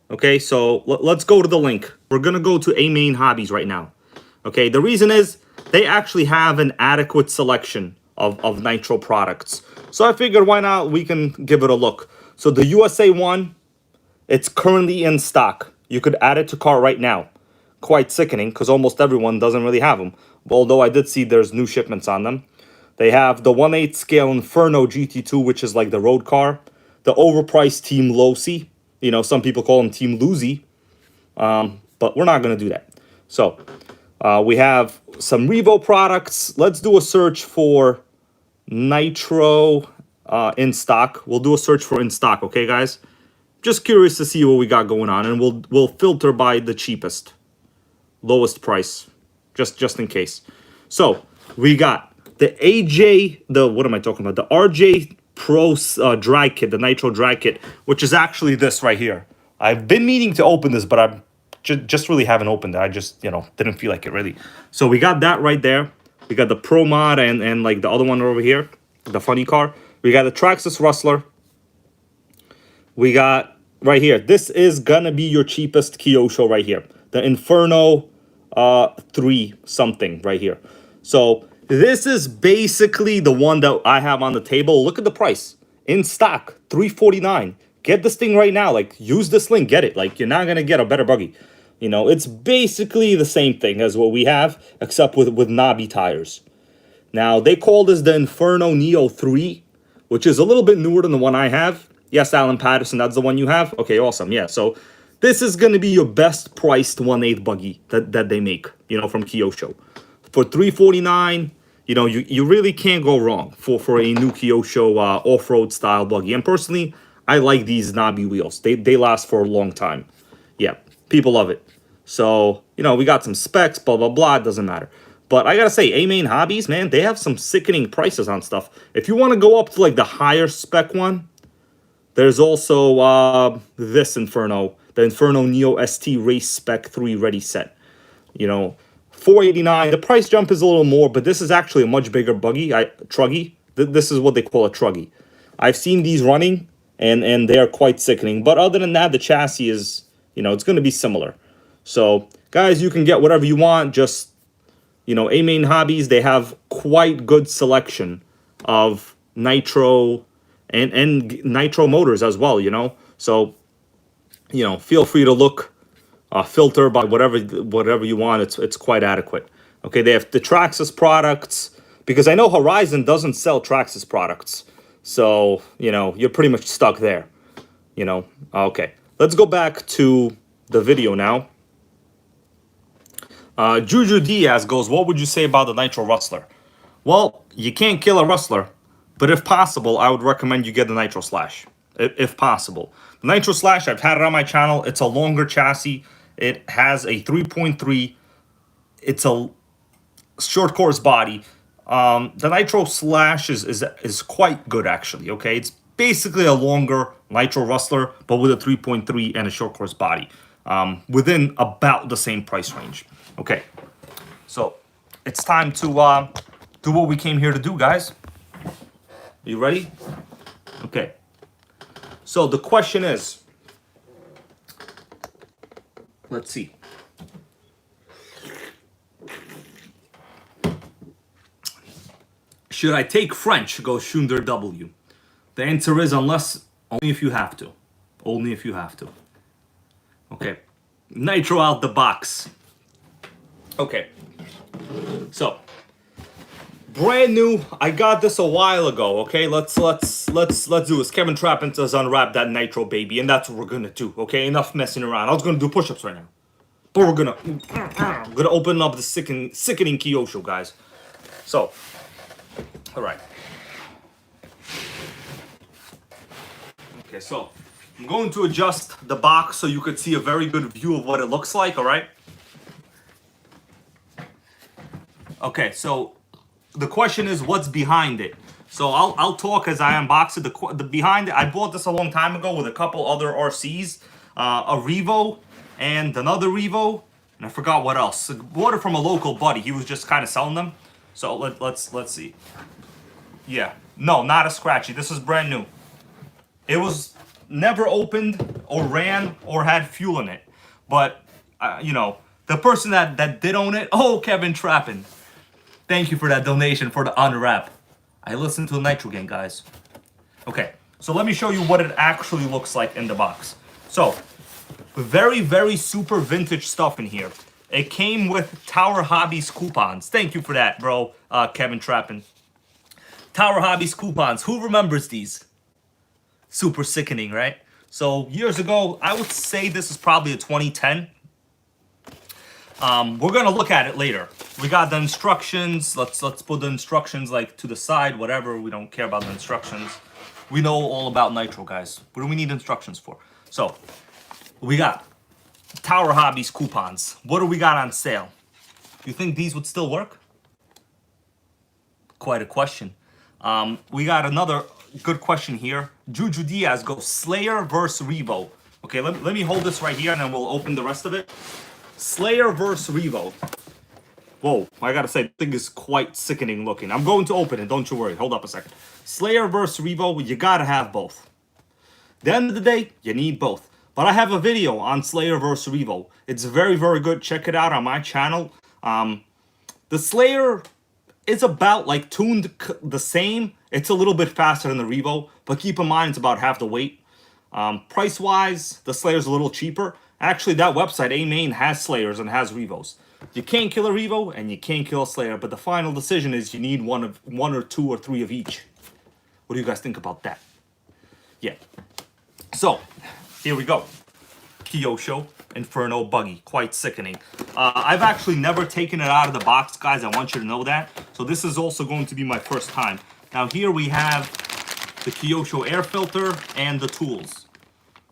Okay, so let's go to the link. We're going to go to A Main Hobbies right now. Okay, the reason is they actually have an adequate selection of nitro products. So I figured why not we can give it a look. So the USA one, it's currently in stock. You could add it to cart right now. Quite sickening because almost everyone doesn't really have them. Although I did see there's new shipments on them. They have the 1/8 scale Inferno GT2, which is like the road car. The overpriced Team Losi. You know, some people call them Team Luzi. But we're not going to do that. So, we have some Revo products. Let's do a search for Nitro in stock. We'll do a search for in stock, okay, guys? Just curious to see what we got going on. And we'll filter by the cheapest. Lowest price. Just in case. So, we got the AJ, what am I talking about? The RJ Pro drag kit, the Nitro drag kit, which is actually this right here. I've been meaning to open this, but I just really haven't opened it. I just, you know, didn't feel like it really. So we got that right there. We got the Pro Mod and like the other one over here, the funny car. We got the Traxxas Rustler. We got right here. This is gonna be your cheapest Kyosho right here. The Inferno 3 something right here. So this is basically the one that I have on the table. Look at the price. In stock, $349. Get this thing right now. Like, use this link, get it. Like, you're not going to get a better buggy. You know, it's basically the same thing as what we have, except with knobby tires. Now, they call this the Inferno Neo 3, which is a little bit newer than the one I have. Yes, Alan Patterson, that's the one you have? Okay, awesome. Yeah, so this is going to be your best priced 1/8 buggy that they make, you know, from Kyosho. For $349, you know, you really can't go wrong for a new Kyosho off-road style buggy. And personally, I like these knobby wheels. They last for a long time. Yeah, people love it. So, you know, we got some specs, blah, blah, blah. It doesn't matter. But I gotta say, A-Main Hobbies, man, they have some sickening prices on stuff. If you want to go up to, like, the higher spec one, there's also this Inferno, the Inferno Neo ST Race Spec 3 Ready Set. You know, $489. The price jump is a little more, but this is actually a much bigger buggy. Truggy. This is what they call a truggy. I've seen these running, and they are quite sickening. But other than that, the chassis is, you know, it's going to be similar. So, guys, you can get whatever you want. Just, you know, A-Main Hobbies, they have quite good selection of nitro and nitro motors as well, you know. So, you know, feel free to look, filter by whatever you want. It's quite adequate. Okay, they have the Traxxas products, because I know Horizon doesn't sell Traxxas products. So, you know, you're pretty much stuck there, you know. Okay, let's go back to the video now. Juju Diaz goes, what would you say about the Nitro Rustler? Well, you can't kill a Rustler, but if possible, I would recommend you get the Nitro Slash, if possible. The Nitro Slash, I've had it on my channel. It's a longer chassis. It has a 3.3. It's a short course body. The Nitro Slash is quite good, actually, okay? It's basically a longer Nitro Rustler, but with a 3.3 and a short course body, within about the same price range. Okay, so it's time to do what we came here to do, guys. You ready? Okay. So the question is, let's see. Should I take French? Goes Schunder W. The answer is unless, only if you have to. Only if you have to. Okay. Nitro out the box. Okay. So, brand new. I got this a while ago. Okay, let's do this. Kevin Trappin says unwrap that Nitro baby, and that's what we're gonna do. Okay, enough messing around. I was gonna do push-ups right now, but we're gonna open up the sickening Kyosho, guys. So, all right. Okay, so I'm going to adjust the box so you could see a very good view of what it looks like. All right. Okay, so the question is, what's behind it? So I'll talk as I unbox it. The behind it, I bought this a long time ago with a couple other RCs, a Revo and another Revo, and I forgot what else. I bought it from a local buddy. He was just kind of selling them. So let's see. Yeah, no, not a scratchy. This is brand new. It was never opened or ran or had fuel in it, but you know, the person that did own it. Oh, Kevin Trappin. Thank you for that donation for the unwrap. I listened to the NitroGang, guys. Okay, so let me show you what it actually looks like in the box. So, very, very super vintage stuff in here. It came with Tower Hobbies coupons. Thank you for that, bro, Kevin Trappin. Tower Hobbies coupons. Who remembers these? Super sickening, right? So, years ago, I would say this is probably a 2010. We're gonna look at it later. We got the instructions. Let's put the instructions like to the side, whatever. We don't care about the instructions. We know all about Nitro, guys. What do we need instructions for? So we got Tower Hobbies coupons. What do we got on sale? You think these would still work? Quite a question. We got another good question here. Juju Diaz goes Slayer versus Revo. Okay, let me hold this right here and then we'll open the rest of it. Slayer versus Revo. Whoa, I gotta say, the thing is quite sickening looking. I'm going to open it, don't you worry. Hold up a second. Slayer versus Revo, you gotta have both. At the end of the day, you need both. But I have a video on Slayer versus Revo. It's very, very good. Check it out on my channel. The Slayer is about like tuned the same. It's a little bit faster than the Revo, but keep in mind it's about half the weight. Price-wise, the Slayer's a little cheaper. Actually, that website, A-Main, has Slayers and has Revos. You can't kill a Revo and you can't kill a Slayer, but the final decision is you need one or two or three of each. What do you guys think about that? Yeah. So, here we go. Kyosho. Inferno buggy. Quite sickening. I've actually never taken it out of the box, guys. I want you to know that. So this is also going to be my first time. Now here we have the Kyosho air filter and the tools.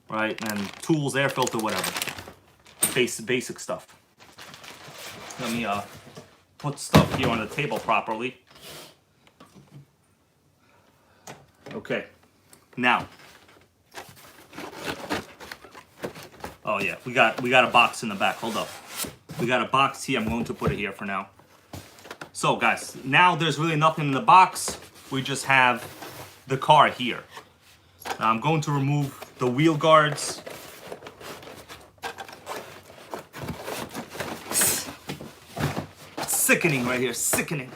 Right? And tools, air filter, whatever. Basic stuff. Let me put stuff here on the table properly. Okay. Now. Oh yeah, we got a box in the back. Hold up. We got a box here. I'm going to put it here for now. So guys, now there's really nothing in the box. We just have the car here. Now I'm going to remove the wheel guards. Sickening right here, sickening.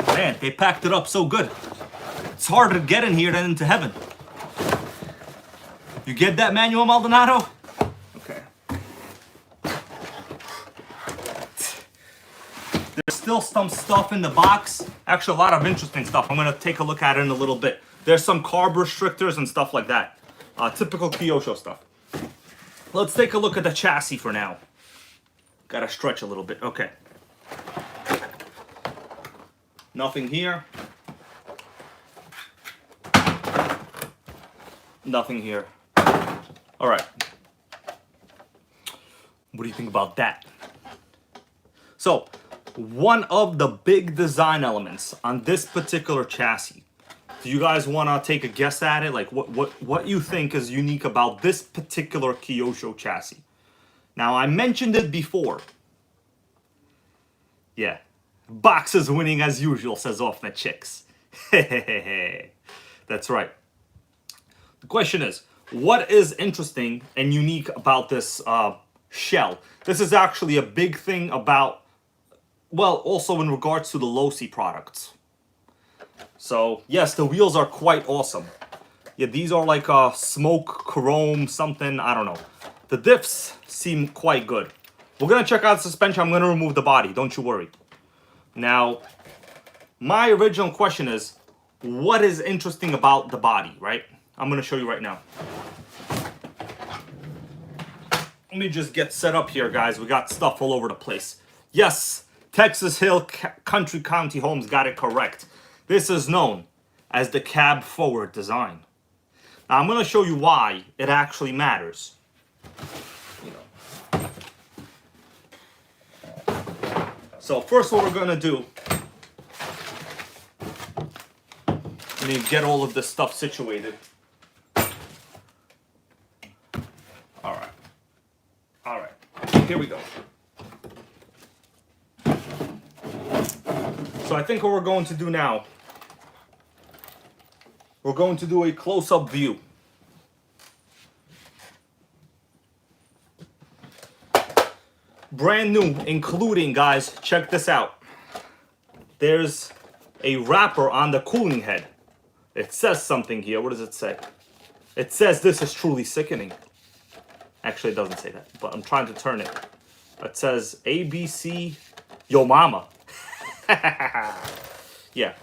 Man, they packed it up so good. It's harder to get in here than into heaven. You get that, Manuel Maldonado? Okay. There's still some stuff in the box. Actually, a lot of interesting stuff. I'm going to take a look at it in a little bit. There's some carb restrictors and stuff like that. Typical Kyosho stuff. Let's take a look at the chassis for now. Gotta stretch a little bit. Okay. Nothing here. Nothing here. All right. What do you think about that? So, one of the big design elements on this particular chassis. Do you guys want to take a guess at it? Like what you think is unique about this particular Kyosho chassis? Now, I mentioned it before. Yeah. Box is winning as usual, says Off the Chicks. That's right. The question is, what is interesting and unique about this shell? This is actually a big thing about, well, also in regards to the Losi products. So, yes, the wheels are quite awesome. Yeah, these are like smoke, chrome, something, I don't know. The diffs seem quite good. We're going to check out the suspension. I'm going to remove the body, don't you worry. Now, my original question is, what is interesting about the body, right? I'm going to show you right now. Let me just get set up here, guys. We got stuff all over the place. Yes, Texas Hill Country County Homes got it correct. This is known as the cab forward design. Now, I'm going to show you why it actually matters. So first what we're going to do, let me get all of this stuff situated. All right, here we go. So I think what we're going to do now, we're going to do a close-up view. Brand new, including, guys, check this out. There's a wrapper on the cooling head. It says something here. What does it say? It says this is truly sickening. Actually, it doesn't say that, but I'm trying to turn it. It says ABC Yo Mama. Yeah.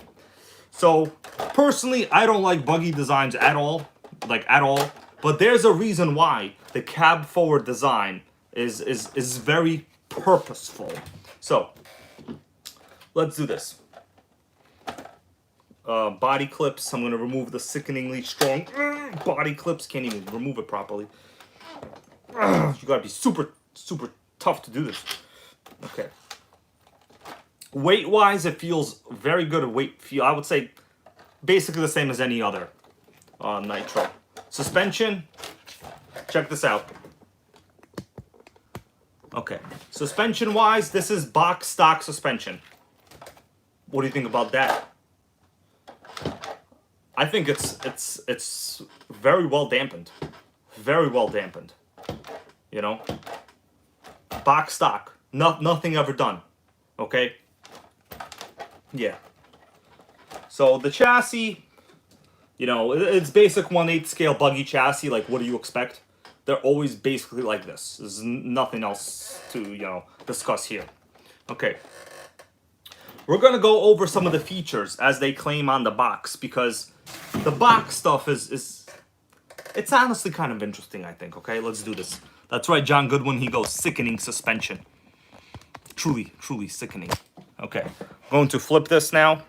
So, personally, I don't like buggy designs at all. Like, at all. But there's a reason why the cab forward design is very purposeful. So, let's do this. Body clips. I'm going to remove the sickeningly strong body clips. Can't even remove it properly. You got to be super tough to do this. Okay. Weight-wise, it feels very good at weight feel. I would say basically the same as any other Nitro. Suspension, check this out. Okay, suspension-wise, this is box stock suspension. What do you think about that? I think it's very well dampened. Very well dampened. You know? Box stock. Nothing ever done. Okay? Yeah. So the chassis, you know, it's basic 1/8 scale buggy chassis. Like, what do you expect? They're always basically like this. There's nothing else to, you know, discuss here. Okay. We're going to go over some of the features as they claim on the box, because the box stuff is it's honestly kind of interesting, I think. Okay, let's do this. That's right, John Goodwin. He goes sickening suspension. Truly, truly sickening. Okay, going to flip this now,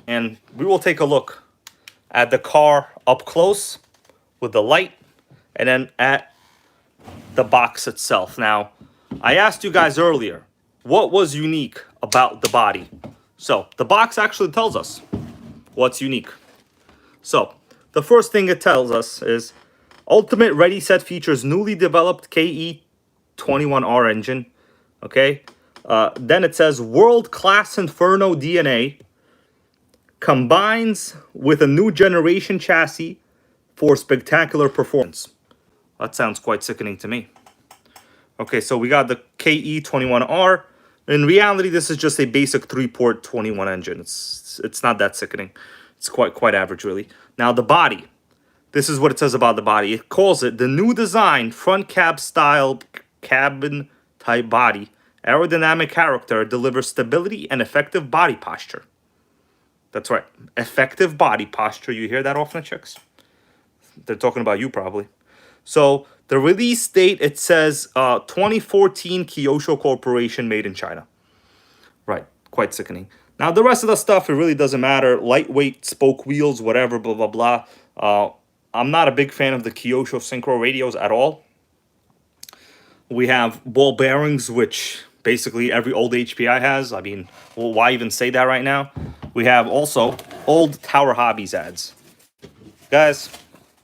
and we will take a look at the car up close with the light, and then at the box itself. Now, I asked you guys earlier, what was unique about the body? So, the box actually tells us what's unique. So, the first thing it tells us is Ultimate Ready Set features newly developed KE21R engine. Okay. Then it says world-class Inferno DNA combines with a new generation chassis for spectacular performance. That sounds quite sickening to me. Okay, so we got the KE21R. In reality, this is just a basic 3-port 21 engine. It's not that sickening. It's quite average, really. Now, the body. This is what it says about the body. It calls it the new design, front cab style, cabin type body. Aerodynamic character delivers stability and effective body posture. That's right. Effective body posture. You hear that often, chicks? They're talking about you, probably. So, the release date, it says 2014 Kyosho Corporation, made in China. Right. Quite sickening. Now, the rest of the stuff, it really doesn't matter. Lightweight, spoke wheels, whatever, blah, blah, blah. I'm not a big fan of the Kyosho synchro radios at all. We have ball bearings, which basically every old HPI has. I mean, well, why even say that right now? We have also old Tower Hobbies ads. Guys,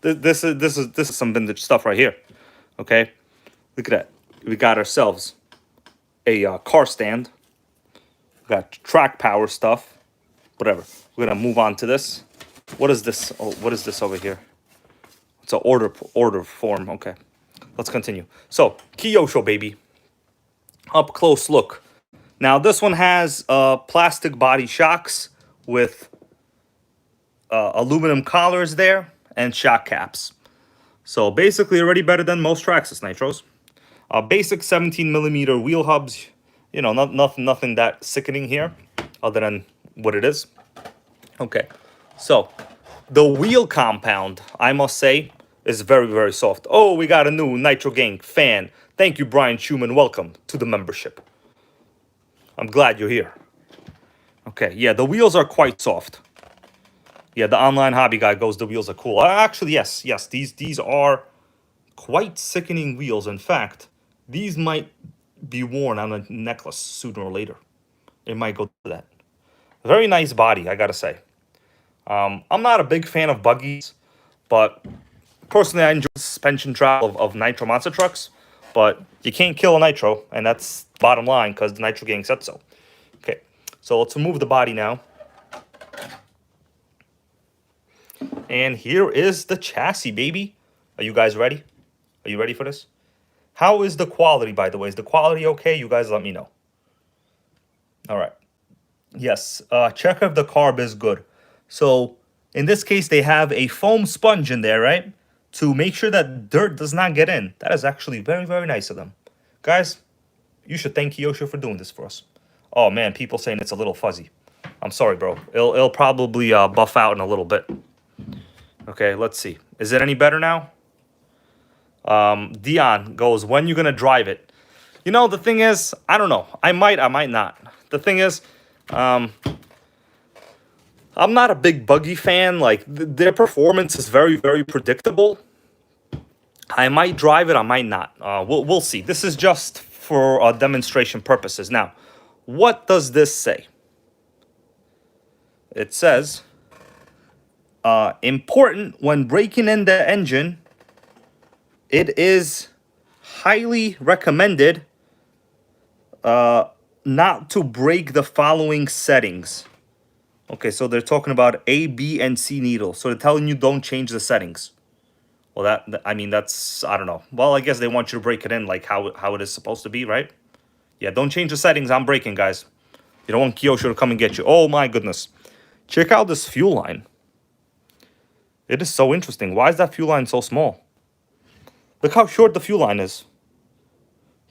this is some vintage stuff right here. Okay, look at that. We got ourselves a car stand. We got track power stuff. Whatever. We're gonna move on to this. What is this? Oh, what is this over here? It's an order form. Okay, let's continue. So Kyosho, baby. Up close look. Now this one has plastic body shocks with aluminum collars there and shock caps. So basically already better than most Traxxas Nitros. Basic 17mm wheel hubs. You know, nothing that sickening here other than what it is. Okay, so the wheel compound, I must say, is very, very soft. Oh, we got a new NitroGang fan. Thank you, Brian Schumann. Welcome to the membership. I'm glad you're here. Okay, yeah, the wheels are quite soft. Yeah, the online hobby guy goes, the wheels are cool. Actually, yes, these are quite sickening wheels. In fact, these might be worn on a necklace sooner or later. It might go to that. Very nice body, I gotta say. I'm not a big fan of buggies, but personally, I enjoy the suspension travel of Nitro monster trucks. But you can't kill a Nitro, and that's bottom line, because the NitroGang said so. Okay, so let's remove the body now. And here is the chassis, baby. Are you guys ready? Are you ready for this? How is the quality, by the way? Is the quality okay? You guys let me know. All right. Yes, check if the carb is good. So, in this case, they have a foam sponge in there, right? To make sure that dirt does not get in. That is actually very, very nice of them. Guys, you should thank Kyosho for doing this for us. Oh, man, people saying it's a little fuzzy. I'm sorry, bro. It'll probably buff out in a little bit. Okay, let's see. Is it any better now? Dion goes, when you gonna drive it? You know, the thing is, I don't know. I might not. The thing is, I'm not a big buggy fan. Like, their performance is very, very predictable. I might drive it, I might not. We'll see. This is just for demonstration purposes. Now, what does this say? It says, important when breaking in the engine, it is highly recommended not to break the following settings. Okay, so they're talking about A, B, and C needles. So they're telling you don't change the settings. Well, I mean, that's, I don't know. Well, I guess they want you to break it in like how it is supposed to be, right? Yeah, don't change the settings. I'm breaking, guys. You don't want Kyosho to come and get you. Oh, my goodness. Check out this fuel line. It is so interesting. Why is that fuel line so small? Look how short the fuel line is.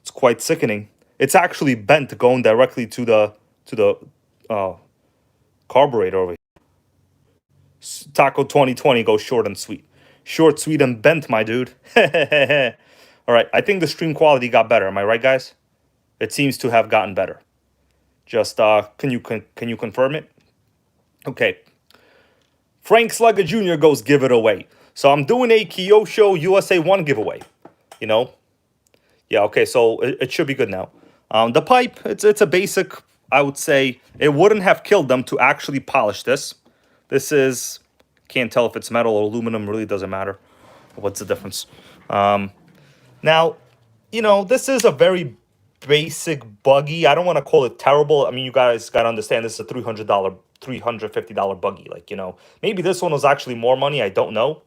It's quite sickening. It's actually bent going directly to the carburetor over here. Taco 2020 goes short and sweet. Short, sweet, and bent, my dude. All right, I think the stream quality got better. Am I right, guys? It seems to have gotten better. Just can you confirm it? Okay. Frank Slugger Jr. goes give it away. So I'm doing a Kyosho USA 1 giveaway. You know? Yeah, okay, so it should be good now. The pipe, it's a basic, I would say. It wouldn't have killed them to actually polish this. This is, can't tell if it's metal or aluminum, really doesn't matter. What's the difference? Now, you know, this is a very basic buggy. I don't want to call it terrible. I mean, you guys got to understand this is a $300, $350 buggy. Like, you know, maybe this one was actually more money. I don't know.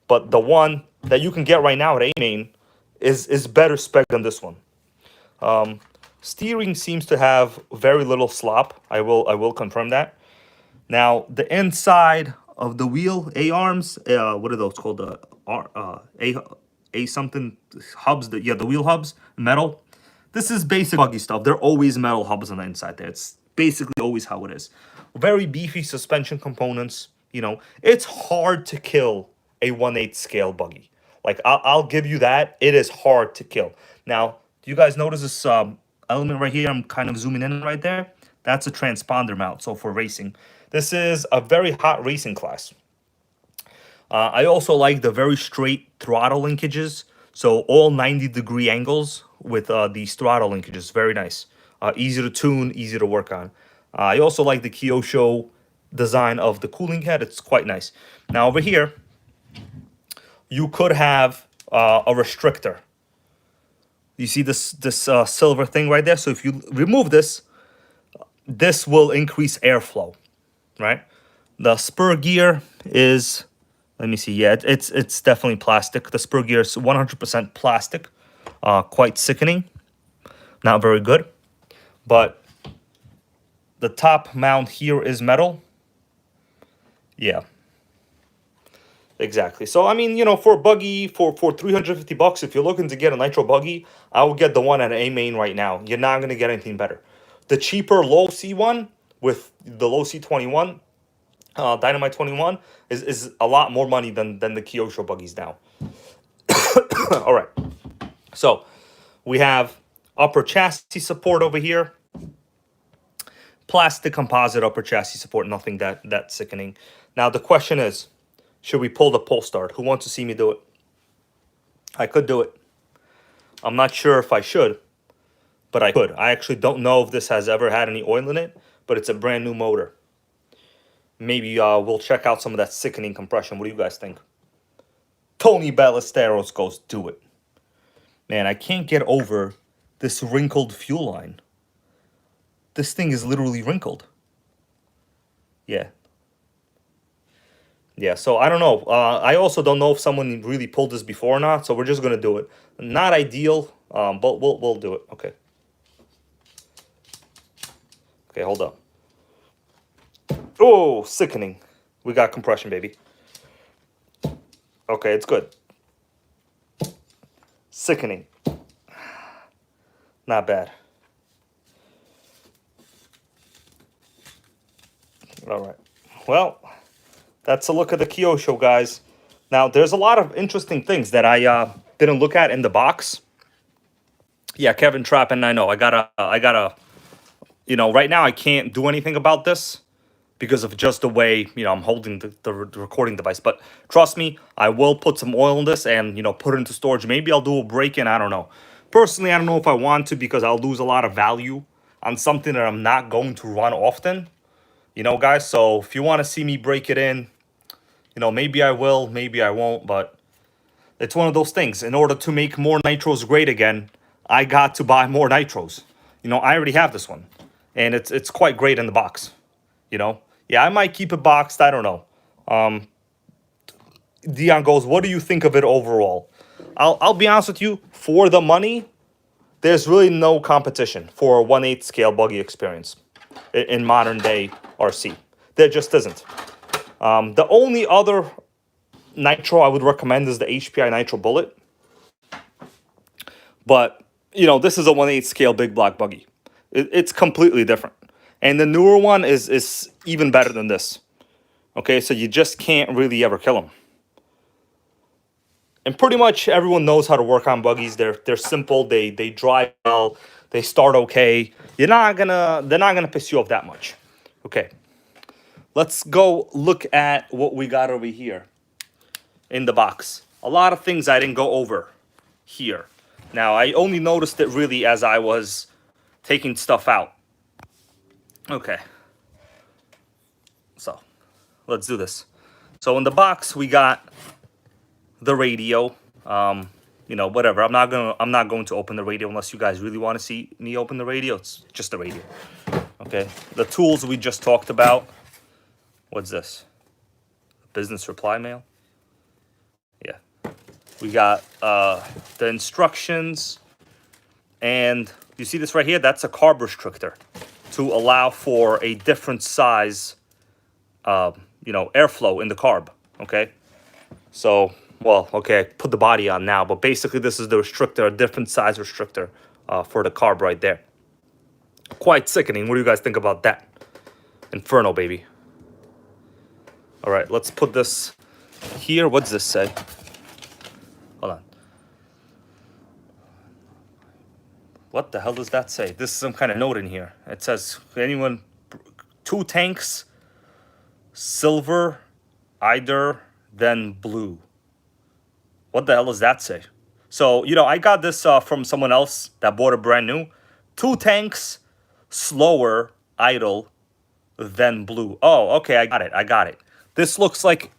But the one that you can get right now at A-Main is better spec than this one. Steering seems to have very little slop. I will confirm that. Now, the inside of the wheel, A-arms, what are those called? A something hubs, the wheel hubs, metal. This is basic buggy stuff. They're always metal hubs on the inside there. It's basically always how it is. Very beefy suspension components. You know, it's hard to kill a 1/8 scale buggy. Like, I'll give you that. It is hard to kill. Now, do you guys notice this element right here? I'm kind of zooming in right there. That's a transponder mount, so for racing. This is a very hot racing class. I also like the very straight throttle linkages. So all 90-degree angles with these throttle linkages. Very nice. Easy to tune, easy to work on. I also like the Kyosho design of the cooling head. It's quite nice. Now over here, you could have a restrictor. You see this silver thing right there? So if you remove this, this will increase airflow, right? The spur gear is, let me see, yeah, it's definitely plastic. The spur gear is 100% plastic. Quite sickening. Not very good. But the top mount here is metal. Yeah. Exactly. So, I mean, you know, for a buggy, for $350, if you're looking to get a Nitro Buggy, I would get the one at A-Main right now. You're not going to get anything better. The cheaper low C one with the low C21, Dynamite 21, is a lot more money than the Kyosho buggies now. All right. So, we have upper chassis support over here. Plastic composite upper chassis support, nothing that sickening. Now, the question is, should we pull the pull start? Who wants to see me do it? I could do it. I'm not sure if I should, but I could. I actually don't know if this has ever had any oil in it, but it's a brand new motor. Maybe we'll check out some of that sickening compression. What do you guys think? Tony Ballesteros goes, do it. Man, I can't get over this wrinkled fuel line. This thing is literally wrinkled. Yeah. Yeah, so I don't know. I also don't know if someone really pulled this before or not, so we're just going to do it. Not ideal, but we'll do it. Okay. Okay, hold up. Oh, sickening. We got compression, baby. Okay, it's good. Sickening. Not bad. All right. Well, that's a look at the Kyosho, guys. Now, there's a lot of interesting things that I didn't look at in the box. Yeah, Kevin Trappin, I know. I gotta, you know, right now I can't do anything about this because of just the way, you know, I'm holding the recording device. But trust me, I will put some oil in this and, you know, put it into storage. Maybe I'll do a break-in, I don't know. Personally, I don't know if I want to because I'll lose a lot of value on something that I'm not going to run often. You know, guys, so if you want to see me break it in, you know, maybe I will, maybe I won't, but it's one of those things. In order to make more nitros great again, I got to buy more nitros. You know, I already have this one, and it's quite great in the box. You know, yeah, I might keep it boxed. I don't know. Dion goes, what do you think of it overall? I'll be honest with you. For the money, there's really no competition for a 1/8 scale buggy experience in modern day RC. There just isn't. The only other nitro I would recommend is the HPI Nitro Bullet. But, you know, this is a 1/8 scale big block buggy. It's completely different. And the newer one is even better than this. Okay, so you just can't really ever kill them. And pretty much everyone knows how to work on buggies. They're simple. They drive well. They start okay. They're not gonna piss you off that much. Okay. Let's go look at what we got over here in the box. A lot of things I didn't go over here. Now, I only noticed it really as I was taking stuff out. Okay. So, let's do this. So in the box we got the radio. You know, whatever. I'm not going to open the radio unless you guys really want to see me open the radio. It's just the radio. Okay. The tools we just talked about. What's this? Business reply mail. Yeah. We got the instructions, and you see this right here? That's a carb restrictor to allow for a different size, you know, airflow in the carb. Okay. So, well, okay, I put the body on now, but basically this is the restrictor, a different size restrictor for the carb right there. Quite sickening. What do you guys think about that? Inferno, baby. All right, let's put this here. What does this say? Hold on. What the hell does that say? This is some kind of note in here. It says, anyone, 2 tanks, silver, either, then blue. What the hell does that say? So, you know, I got this from someone else that bought it brand new. 2 tanks, slower, idle, then blue. Oh, okay, I got it. This looks like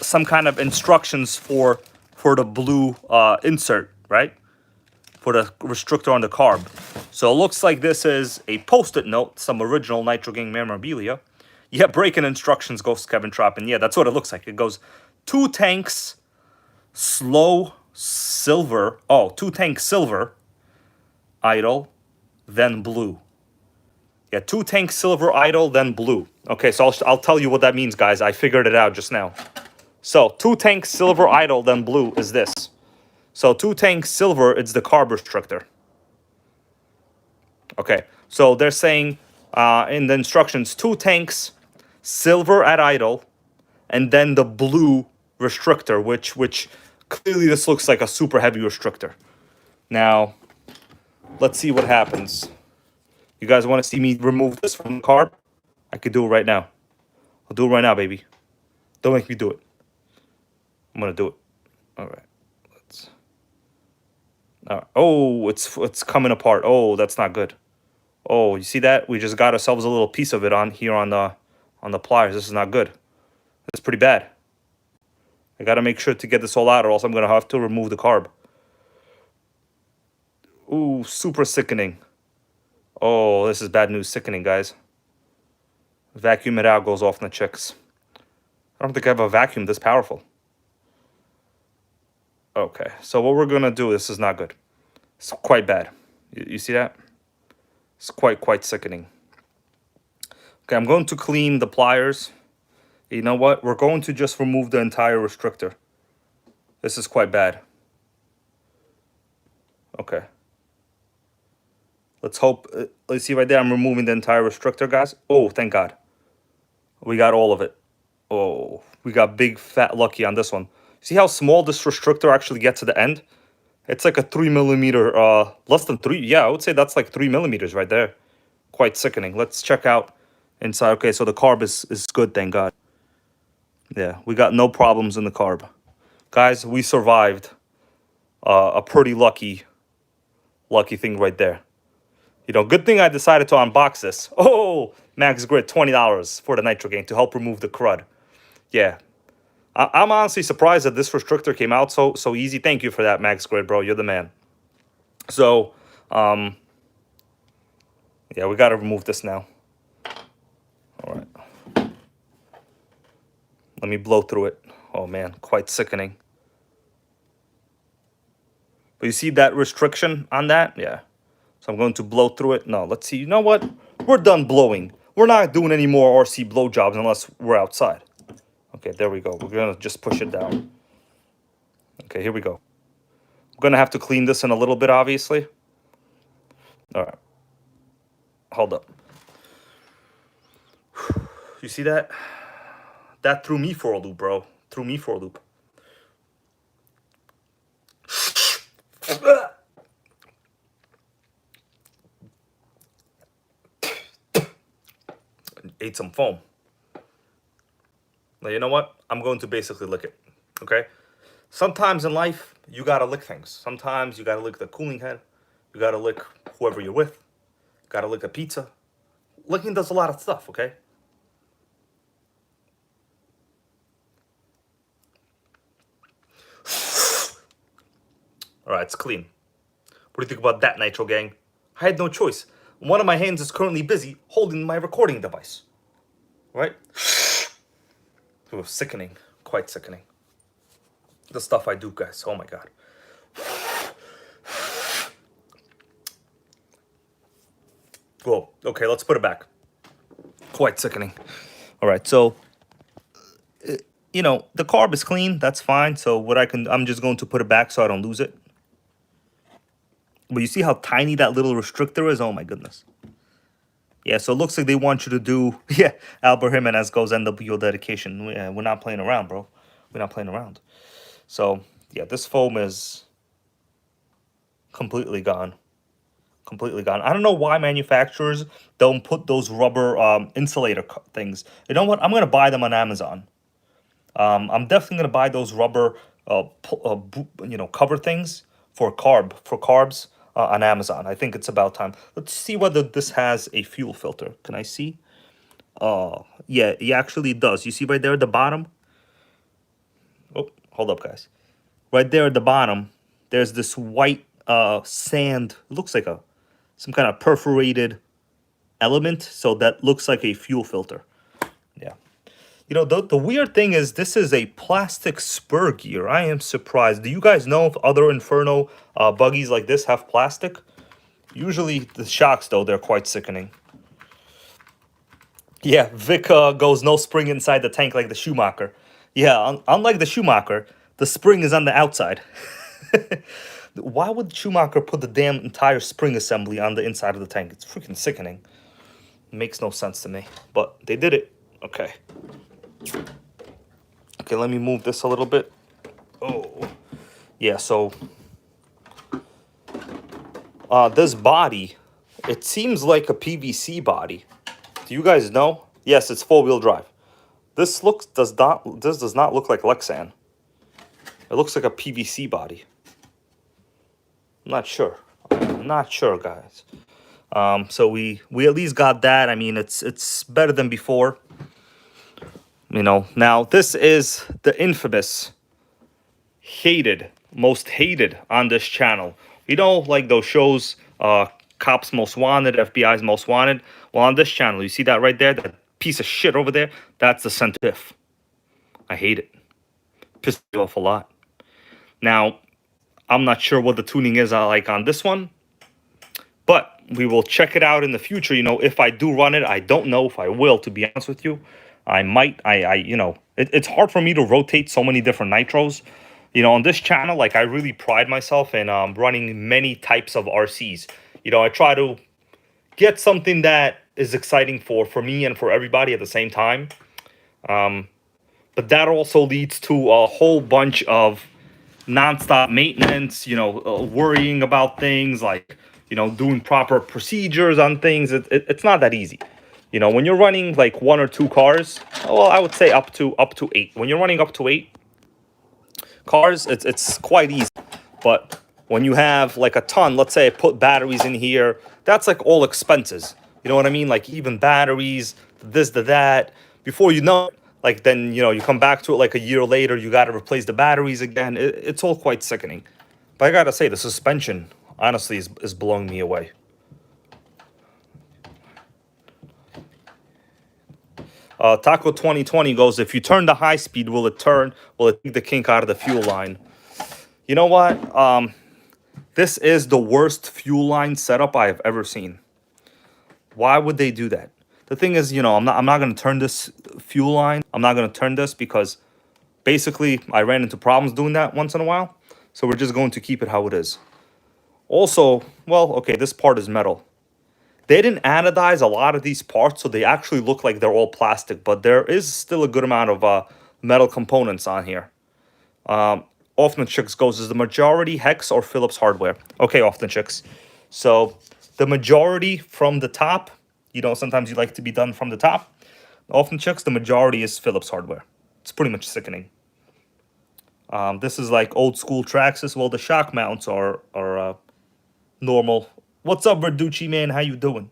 some kind of instructions for the blue insert, right? For the restrictor on the carb. So it looks like this is a post-it note, some original NitroGang memorabilia. Yeah, breaking instructions, Ghost Kevin Troppin. Yeah, that's what it looks like. It goes 2 tanks, slow, silver. Oh, 2 tanks silver, idle, then blue. Yeah, 2 tanks silver, idle, then blue. Okay, so I'll tell you what that means, guys. I figured it out just now. So 2 tanks silver, idle, then blue is this. So 2 tanks silver, it's the carb restrictor. Okay, so they're saying in the instructions, 2 tanks silver at idle, and then the blue restrictor, which clearly this looks like a super heavy restrictor. Now, let's see what happens. You guys want to see me remove this from the carb? I could do it right now. I'll do it right now, baby. Don't make me do it. I'm gonna do it. All right. Let's. All right. Oh, it's coming apart. Oh, that's not good. Oh, you see that? We just got ourselves a little piece of it on here on the pliers. This is not good. It's pretty bad. I gotta make sure to get this all out, or else I'm gonna have to remove the carb. Ooh, super sickening. Oh, this is bad news. Sickening, guys. Vacuum it out, goes off in the chicks. I don't think I have a vacuum this powerful. Okay, so what we're gonna do, this is not good. It's quite bad. You see that? It's quite sickening. Okay, I'm going to clean the pliers. You know what? We're going to just remove the entire restrictor. This is quite bad. Okay. Let's hope. Let's see right there. I'm removing the entire restrictor, guys. Oh, thank God. We got all of it. Oh, we got big fat lucky on this one. See how small this restrictor actually gets to the end? It's like a 3 millimeter, less than 3. Yeah, I would say that's like 3 millimeters right there. Quite sickening. Let's check out inside. Okay, so the carb is good, thank God. Yeah, we got no problems in the carb. Guys, we survived a pretty lucky thing right there. You know, good thing I decided to unbox this. Oh, Max Grid, $20 for the NitroGang to help remove the crud. Yeah. I'm honestly surprised that this restrictor came out so easy. Thank you for that, Max Grid, bro. You're the man. So, yeah, we got to remove this now. All right. Let me blow through it. Oh, man, quite sickening. But you see that restriction on that? Yeah. So I'm going to blow through it. No, let's see. You know what? We're done blowing. We're not doing any more RC blow jobs unless we're outside. Okay, there we go. We're going to just push it down. Okay, here we go. I'm going to have to clean this in a little bit, obviously. All right. Hold up. You see that? That threw me for a loop, bro. Threw me for a loop. Ate some foam. Now, you know what? I'm going to basically lick it. Okay? Sometimes in life, you gotta lick things. Sometimes you gotta lick the cooling head. You gotta lick whoever you're with. Gotta lick a pizza. Licking does a lot of stuff, okay? Alright, it's clean. What do you think about that, Nitro Gang? I had no choice. One of my hands is currently busy holding my recording device. Right? It was sickening. Quite sickening. The stuff I do, guys. Oh my god. Whoa. Okay, let's put it back. Quite sickening. Alright, so you know, the carb is clean, that's fine. So what I'm just going to put it back so I don't lose it. But you see how tiny that little restrictor is? Oh my goodness. Yeah, so it looks like they want you to do, yeah, Albert Jimenez goes NWO dedication. We're not playing around, bro. We're not playing around. So, yeah, this foam is completely gone. Completely gone. I don't know why manufacturers don't put those rubber insulator things. You know what? I'm going to buy them on Amazon. I'm definitely going to buy those rubber, cover things for carbs on Amazon. I think it's about time. Let's see whether this has a fuel filter. Can I see? Oh, yeah, it actually does. You see right there at the bottom? Oh, hold up, guys. Right there at the bottom, there's this white sand. It looks like some kind of perforated element. So that looks like a fuel filter. Yeah. You know, the weird thing is this is a plastic spur gear. I am surprised. Do you guys know if other Inferno buggies like this have plastic? Usually the shocks, though, they're quite sickening. Yeah, Vic goes no spring inside the tank like the Schumacher. Yeah, unlike the Schumacher, the spring is on the outside. Why would Schumacher put the damn entire spring assembly on the inside of the tank? It's freaking sickening. It makes no sense to me, but they did it. Okay. Okay, let me move this a little bit. Oh, yeah, so this body, it seems like a PVC body. Do you guys know? Yes, it's four-wheel drive. This does not look like Lexan. It looks like a PVC body. I'm not sure. I'm not sure, guys. So we at least got that. I mean, it's better than before. You know, now this is the infamous most hated on this channel. You know, like those shows, Cops Most Wanted, FBI's Most Wanted. Well, on this channel, you see that right there, that piece of shit over there? That's the Sentif. I hate it. Pisses me off a lot. Now, I'm not sure what the tuning is like on this one, but we will check it out in the future. You know, if I do run it, I don't know if I will, to be honest with you. I might, you know, it's hard for me to rotate so many different nitros. You know, on this channel, like, I really pride myself in running many types of RCs. You know, I try to get something that is exciting for me and for everybody at the same time. But that also leads to a whole bunch of nonstop maintenance, you know, worrying about things like, you know, doing proper procedures on things. It's not that easy. You know, when you're running like 1 or 2 cars, well, I would say up to 8. When you're running up to 8 cars, it's quite easy. But when you have like a ton, let's say I put batteries in here, that's like all expenses. You know what I mean? Like even batteries, this, that. Before you know it, like then, you know, you come back to it like a year later, you got to replace the batteries again. It's all quite sickening. But I got to say, the suspension, honestly, is blowing me away. Taco 2020 goes, if you turn the high speed, will it take the kink out of the fuel line? You know what? This is the worst fuel line setup I have ever seen. Why would they do that? The thing is, you know, I'm not going to turn this fuel line. I'm not going to turn this because basically I ran into problems doing that once in a while. So we're just going to keep it how it is. Also, well, okay, this part is metal. They didn't anodize a lot of these parts, so they actually look like they're all plastic. But there is still a good amount of metal components on here. Often Chicks goes, is the majority Hex or Phillips hardware? Okay, Often Chicks. So the majority from the top, you know, sometimes you like to be done from the top. Often Chicks, the majority is Phillips hardware. It's pretty much sickening. This is like old school Traxxas. Well, the shock mounts are normal. What's up, Verducci, man? How you doing?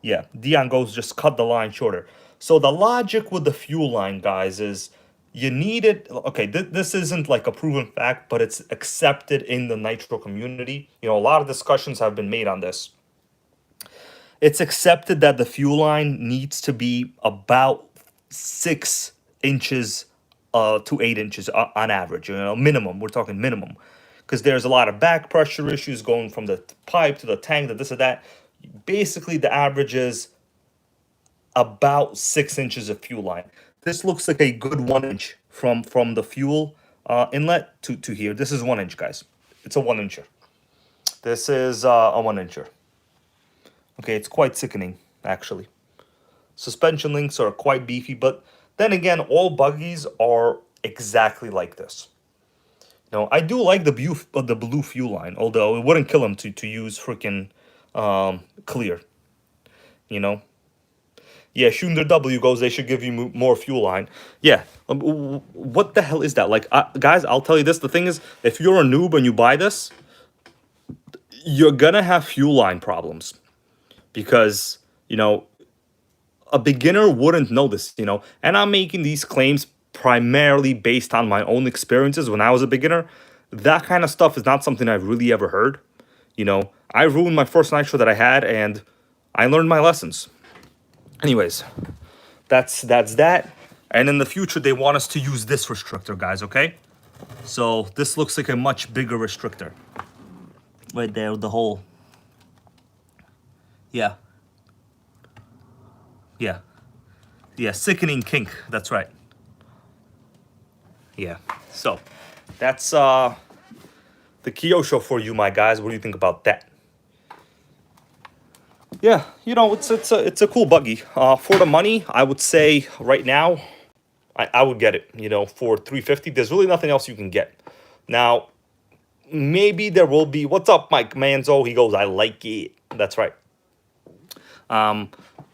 Yeah, Dion goes, just cut the line shorter. So the logic with the fuel line, guys, is you need it. Okay, this isn't like a proven fact, but it's accepted in the Nitro community. You know, a lot of discussions have been made on this. It's accepted that the fuel line needs to be about 6 inches to 8 inches on average. You know, minimum. We're talking minimum, because there's a lot of back pressure issues going from the pipe to the tank, to this or that. Basically, the average is about 6 inches of fuel line. This looks like a good 1 inch from the fuel inlet to here. This is 1 inch, guys. It's a 1 incher. This is a 1 incher. Okay, it's quite sickening, actually. Suspension links are quite beefy, but then again, all buggies are exactly like this. You know, I do like the blue fuel line, although it wouldn't kill him to use freaking clear. You know. Yeah, Schumacher W goes, they should give you more fuel line. Yeah, what the hell is that? Like, guys, I'll tell you this. The thing is, if you're a noob and you buy this, you're gonna have fuel line problems. Because, you know, a beginner wouldn't know this, you know. And I'm making these claims primarily based on my own experiences when I was a beginner. That kind of stuff is not something I've really ever heard. You know, I ruined my first Nitro that I had, and I learned my lessons. Anyways, that's that. And in the future, they want us to use this restrictor, guys, okay? So this looks like a much bigger restrictor. Right there, the hole. Yeah. Yeah. Yeah, sickening kink. That's right. Yeah. So, that's the Kyosho for you, my guys. What do you think about that? Yeah, you know, it's a cool buggy. For the money, I would say right now, I would get it. You know, for $350, there's really nothing else you can get. Now, maybe there will be. What's up, Mike Manzo? He goes, I like it. That's right.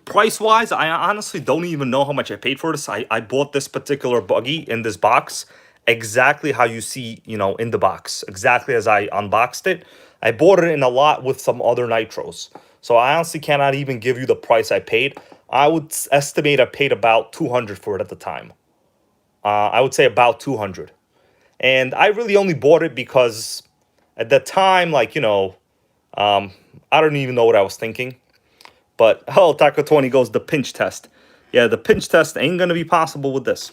Price wise, I honestly don't even know how much I paid for this. I bought this particular buggy in this box exactly how you see, you know, in the box, exactly as I unboxed it. I bought it in a lot with some other Nitros. So I honestly cannot even give you the price I paid. I would estimate I paid about $200 for it at the time. I would say about $200. And I really only bought it because at the time, like, you know, I don't even know what I was thinking. But, oh, Taco 20 goes, the pinch test. Yeah, the pinch test ain't going to be possible with this.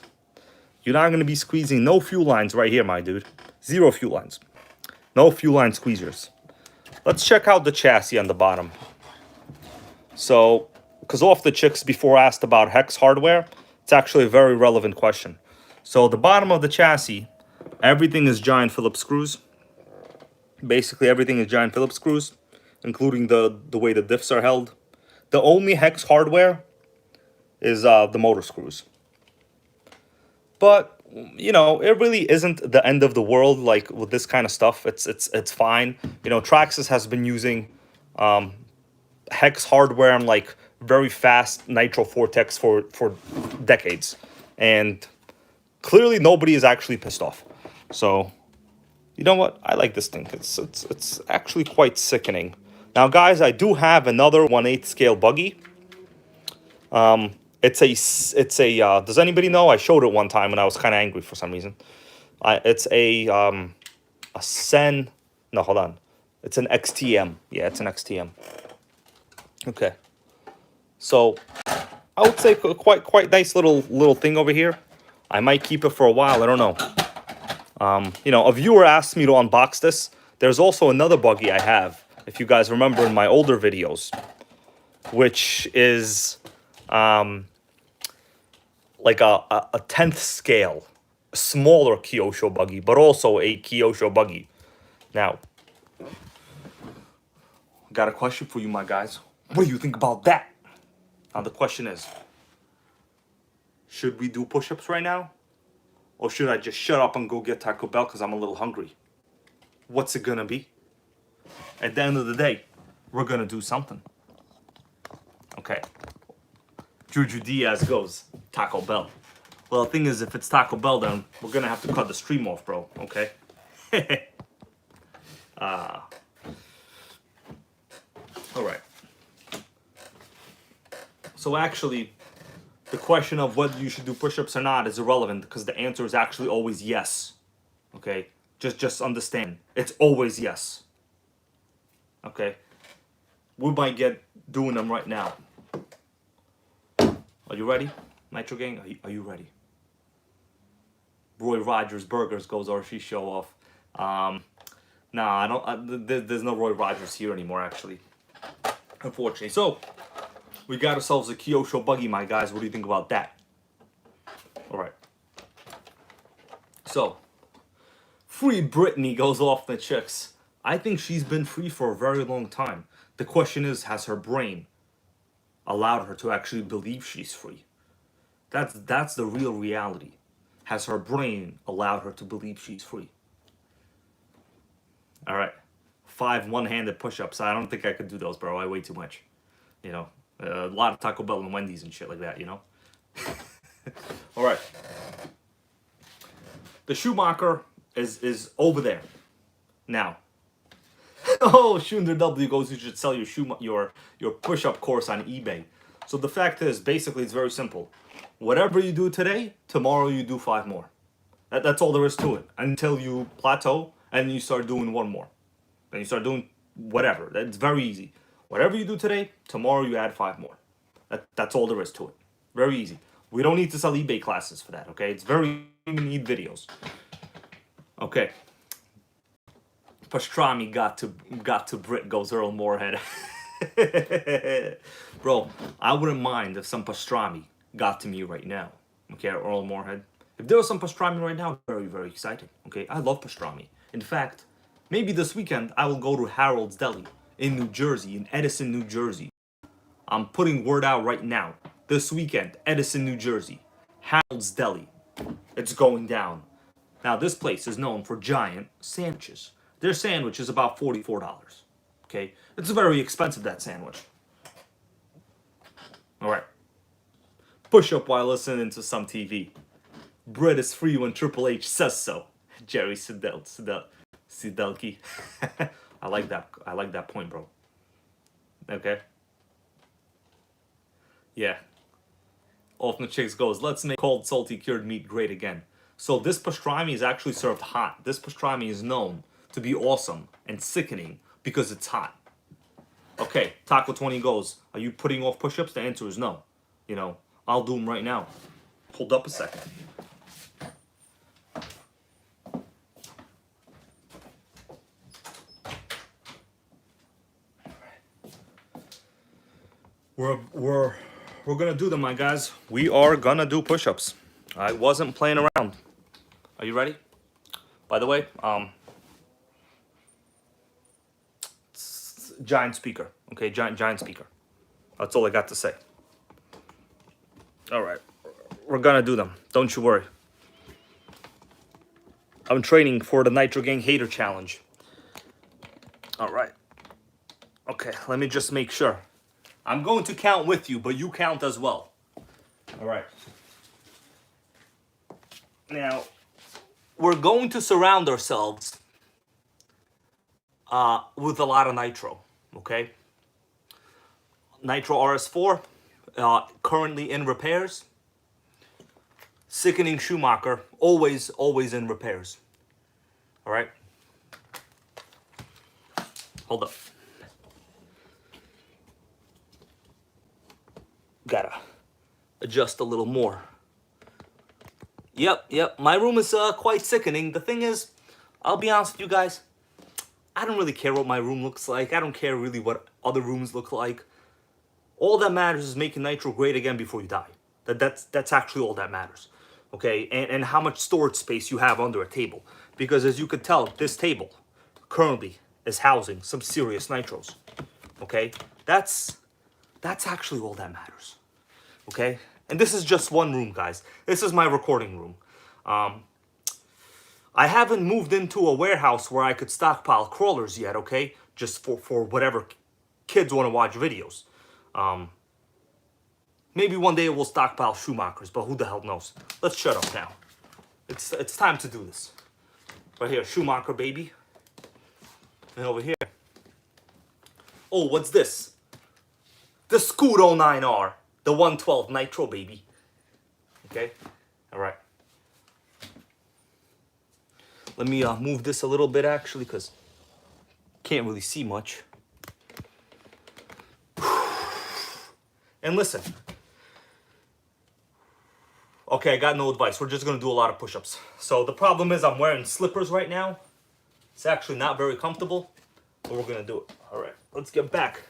You're not going to be squeezing no fuel lines right here, my dude. Zero fuel lines. No fuel line squeezers. Let's check out the chassis on the bottom. So, because Off the Chicks before asked about Hex hardware, it's actually a very relevant question. So, the bottom of the chassis, everything is giant Phillips screws. Basically, everything is giant Phillips screws, including the way the diffs are held. The only Hex hardware is the motor screws. But, you know, it really isn't the end of the world, like, with this kind of stuff. It's fine. You know, Traxxas has been using Hex hardware and, like, very fast Nitro Vortex for decades. And clearly nobody is actually pissed off. So, you know what? I like this thing. It's actually quite sickening. Now, guys, I do have another 1/8 scale buggy. It's a does anybody know? I showed it one time and I was kind of angry for some reason. It's a Sen. No, hold on. It's an XTM. Yeah, it's an XTM. Okay. So I would say quite nice little thing over here. I might keep it for a while. I don't know. You know, a viewer asked me to unbox this. There's also another buggy I have, if you guys remember in my older videos, which is like a 10th scale, smaller Kyosho buggy, but also a Kyosho buggy. Now, got a question for you, my guys. What do you think about that? Now, the question is, should we do push-ups right now? Or should I just shut up and go get Taco Bell because I'm a little hungry? What's it gonna be? At the end of the day, we're gonna do something. Okay. Juju Diaz goes, Taco Bell. Well, the thing is, if it's Taco Bell, then we're gonna have to cut the stream off, bro. Okay? Alright. So actually, the question of whether you should do push-ups or not is irrelevant because the answer is actually always yes. Okay? Just understand. It's always yes. Okay? We might get doing them right now. Are you ready? NitroGang, are you ready? Roy Rogers Burgers goes RC show off. Nah, I don't. There's no Roy Rogers here anymore, actually. Unfortunately. So, we got ourselves a Kyosho Buggy, my guys. What do you think about that? Alright. So, Free Britney goes off the chicks. I think she's been free for a very long time. The question is, has her brain allowed her to actually believe she's free? That's the real reality. Has her brain allowed her to believe she's free? All right. 5 one-handed push-ups. I don't think I could do those, bro. I weigh too much. You know, a lot of Taco Bell and Wendy's and shit like that, you know? All right. The Schumacher is over there. Now. Oh, Schunder W goes, you should sell your push-up course on eBay. So the fact is, basically, it's very simple. Whatever you do today, tomorrow you do 5 more. That's all there is to it. Until you plateau and you start doing 1 more. Then you start doing whatever. That's very easy. Whatever you do today, tomorrow you add 5 more. That's all there is to it. Very easy. We don't need to sell eBay classes for that, okay? It's very, we need videos. Okay. Pastrami got to Brit, goes Earl Moorhead. Bro, I wouldn't mind if some pastrami got to me right now. Okay, Earl Moorhead. If there was some pastrami right now, very, very exciting. Okay, I love pastrami. In fact, maybe this weekend I will go to Harold's Deli in New Jersey, in Edison, New Jersey. I'm putting word out right now. This weekend, Edison, New Jersey. Harold's Deli. It's going down. Now, this place is known for giant sandwiches. Their sandwich is about $44. Okay? It's very expensive, that sandwich. Alright. Push up while listening to some TV. Bread is free when Triple H says so. Jerry Sidelki. I like that point, bro. Okay? Yeah. Off the chicks goes, let's make cold, salty, cured meat great again. So this pastrami is actually served hot. This pastrami is known to be awesome and sickening because it's hot. Okay, Taco 20 goes, are you putting off push-ups? The answer is no. You know, I'll do them right now. Hold up a second. We're gonna do them, my guys. We are gonna do push-ups. I wasn't playing around. Are you ready? By the way, giant speaker. Okay, giant speaker. That's all I got to say. All right, we're gonna do them. Don't you worry. I'm training for the NitroGang Hater Challenge. All right. Okay, let me just make sure. I'm going to count with you, but you count as well. All right. Now, we're going to surround ourselves with a lot of nitro, okay? Nitro RS4, currently in repairs. Sickening Schumacher, always in repairs. All right? Hold up. Gotta adjust a little more. Yep, my room is quite sickening. The thing is, I'll be honest with you guys, I don't really care what my room looks like. I don't care really what other rooms look like. All that matters is making Nitro great again before you die. That's actually all that matters. Okay, and how much storage space you have under a table. Because as you could tell, this table currently is housing some serious nitros. Okay, that's actually all that matters. Okay, and this is just one room, guys. This is my recording room. I haven't moved into a warehouse where I could stockpile crawlers yet, okay? Just for whatever kids want to watch videos. Maybe one day we'll stockpile Schumachers, but who the hell knows? Let's shut up now. It's time to do this. Right here, Schumacher, baby. And over here. Oh, what's this? The Scoot 09R. The 112 Nitro, baby. Okay? Alright. Let me move this a little bit, actually, because can't really see much. And listen. Okay, I got no advice. We're just going to do a lot of push-ups. So the problem is I'm wearing slippers right now. It's actually not very comfortable, but we're going to do it. All right, let's get back.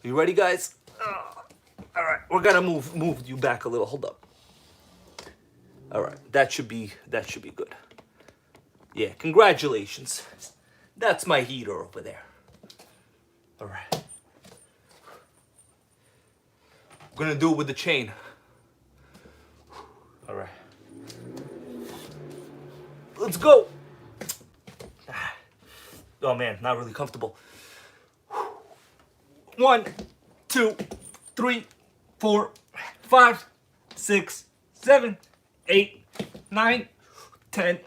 You ready, guys? All right, we're going to move you back a little. Hold up. All right, that should be good. Yeah, congratulations. That's my heater over there. All right. We're going to do it with the chain. All right. Let's go. Oh man, not really comfortable. 1, 2, 3, 4, 5, 6, 7, 8, 9, 10,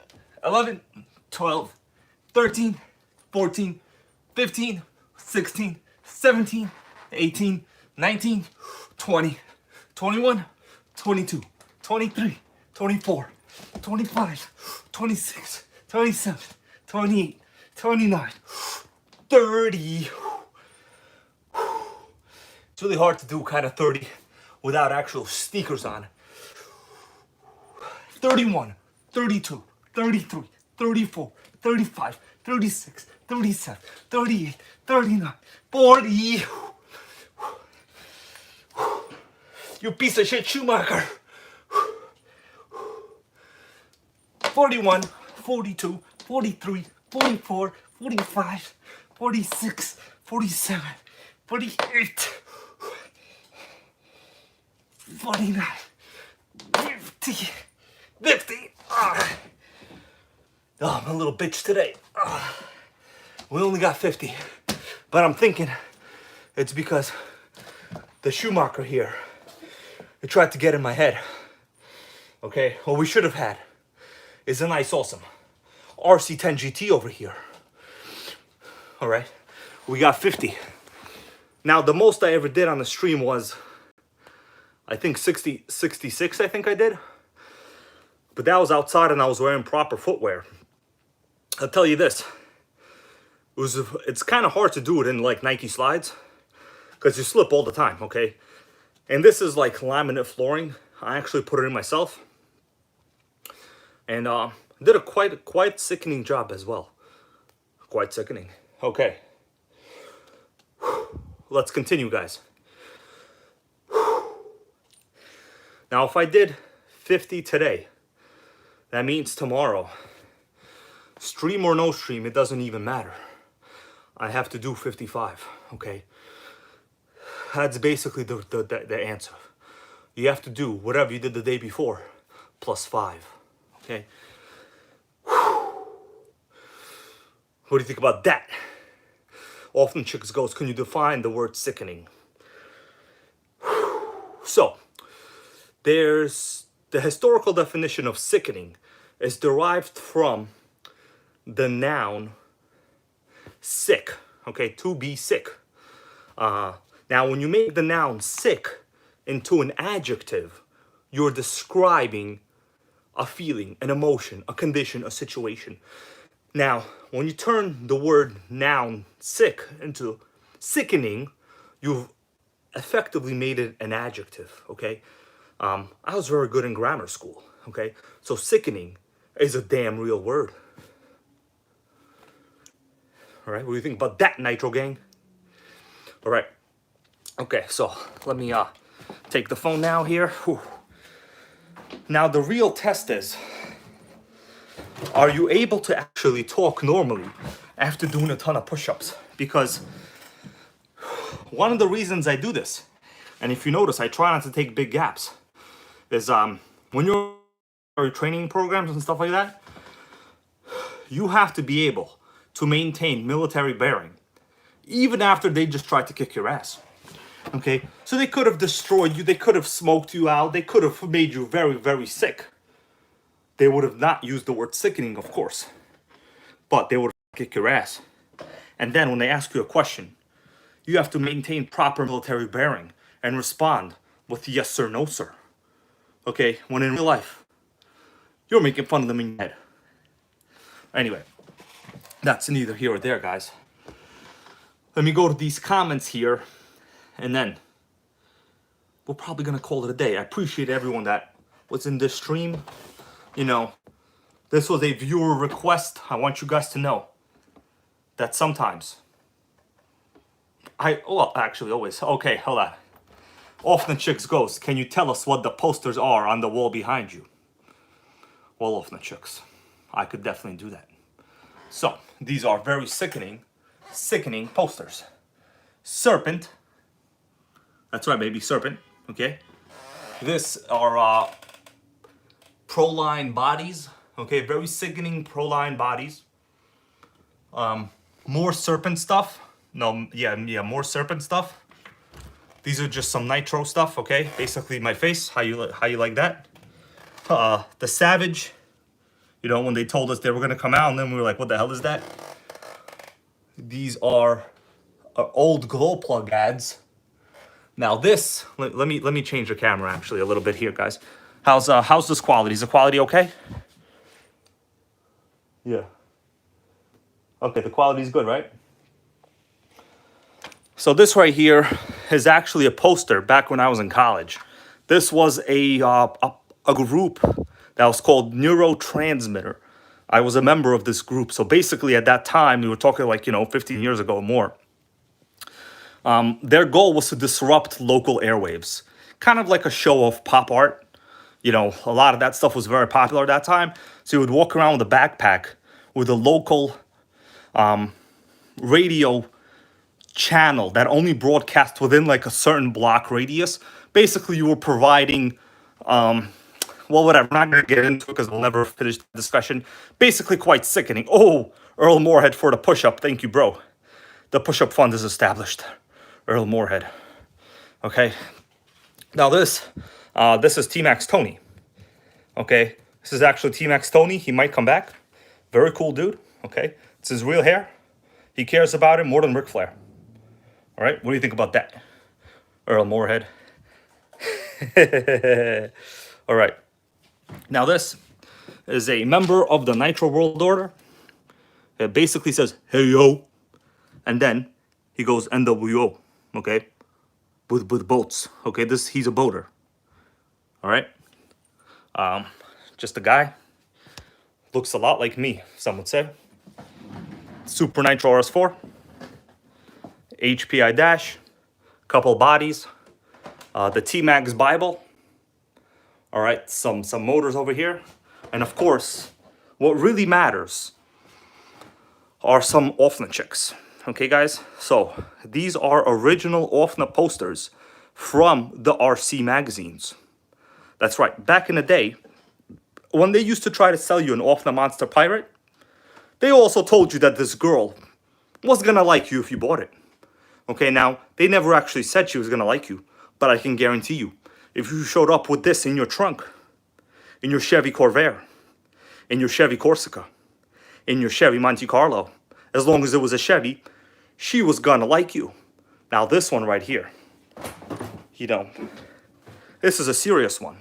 11, 12, 13, 14, 15, 16, 17, 18, 19, 20, 21, 22. 23, 24, 25, 26, 27, 28, 29, 30. It's really hard to do kind of 30 without actual sneakers on. 31, 32, 33, 34, 35, 36, 37, 38, 39, 40. You piece of shit, Schumacher. 41, 42, 43, 44, 45, 46, 47, 48, 49, 50, 50. Oh, I'm a little bitch today. We only got 50. But I'm thinking it's because the Schumacher here, it tried to get in my head. Okay, what we should have had is a nice, awesome RC10 GT over here. All right, we got 50. Now, the most I ever did on the stream was, I think 66, I think I did. But that was outside and I was wearing proper footwear. I'll tell you this, it's kind of hard to do it in like Nike slides because you slip all the time, okay? And this is like laminate flooring. I actually put it in myself. And did a quite sickening job as well. Quite sickening. Okay. Let's continue, guys. Now, if I did 50 today, that means tomorrow, stream or no stream, it doesn't even matter. I have to do 55, okay? That's basically the answer. You have to do whatever you did the day before, plus 5. Okay. What do you think about that? Often chicks goes, can you define the word sickening? So, there's the historical definition of sickening is derived from the noun sick. Okay, to be sick. Now, when you make the noun sick into an adjective, you're describing a feeling, an emotion, a condition, a situation. Now, when you turn the word noun sick into sickening, you've effectively made it an adjective, okay? I was very good in grammar school, okay? So sickening is a damn real word. All right, what do you think about that, Nitro Gang? All right, okay, so let me take the phone now here. Whew. Now, the real test is, are you able to actually talk normally after doing a ton of push-ups? Because one of the reasons I do this, and if you notice, I try not to take big gaps, is when you're training programs and stuff like that, you have to be able to maintain military bearing even after they just tried to kick your ass. Okay, so they could have destroyed you, they could have smoked you out, they could have made you very, very sick. They would have not used the word sickening, of course, but they would have kicked your ass. And then when they ask you a question, you have to maintain proper military bearing and respond with yes sir, no sir. Okay, when in real life, you're making fun of them in your head. Anyway, that's neither here or there, guys. Let me go to these comments here, and then we're probably gonna call it a day. I appreciate everyone that was in this stream. You know, this was a viewer request. I want you guys to know that sometimes actually always, okay, hold on. Off the Chicks Ghost, can you tell us what the posters are on the wall behind you? Well, Off the Chicks, I could definitely do that. So, these are very sickening posters. Serpent. That's right, baby, Serpent. Okay. This are Proline bodies. Okay, very sickening Proline bodies. More Serpent stuff. No, yeah, more Serpent stuff. These are just some Nitro stuff. Okay, basically my face. How you like that? The Savage. You know, when they told us they were gonna come out, and then we were like, "What the hell is that?" These are old glow plug ads. Now this, let me change the camera actually a little bit here, guys. How's this quality? Is the quality okay? Yeah. Okay, the quality's good, right? So this right here is actually a poster back when I was in college. This was a group that was called Neurotransmitter. I was a member of this group. So basically at that time, we were talking like, 15 years ago or more. Their goal was to disrupt local airwaves. Kind of like a show of pop art. A lot of that stuff was very popular at that time. So you would walk around with a backpack with a local radio channel that only broadcast within like a certain block radius. Basically, you were providing, whatever. I'm not going to get into it because we'll never finish the discussion. Basically, quite sickening. Oh, Earl Moorhead for the push-up. Thank you, bro. The push-up fund is established. Earl Moorhead. Okay. Now this is T-Max Tony. Okay. This is actually T-Max Tony. He might come back. Very cool dude. Okay. It's his real hair. He cares about it more than Ric Flair. All right. What do you think about that? Earl Moorhead. All right. Now this is a member of the Nitro World Order. It basically says, "Hey, yo." And then he goes NWO. Okay. With boats. Okay. He's a boater. All right. Just a guy. Looks a lot like me, some would say. Super Nitro RS4. HPI dash. Couple bodies. The T-Max Bible. All right, some motors over here. And of course, what really matters are some OFNA chicks. Okay, guys? So, these are original OFNA posters from the RC magazines. That's right. Back in the day, when they used to try to sell you an OFNA Monster Pirate, they also told you that this girl was going to like you if you bought it. Okay, now, they never actually said she was going to like you, but I can guarantee you, if you showed up with this in your trunk, in your Chevy Corvair, in your Chevy Corsica, in your Chevy Monte Carlo, as long as it was a Chevy, she was going to like you. Now, this one right here, this is a serious one,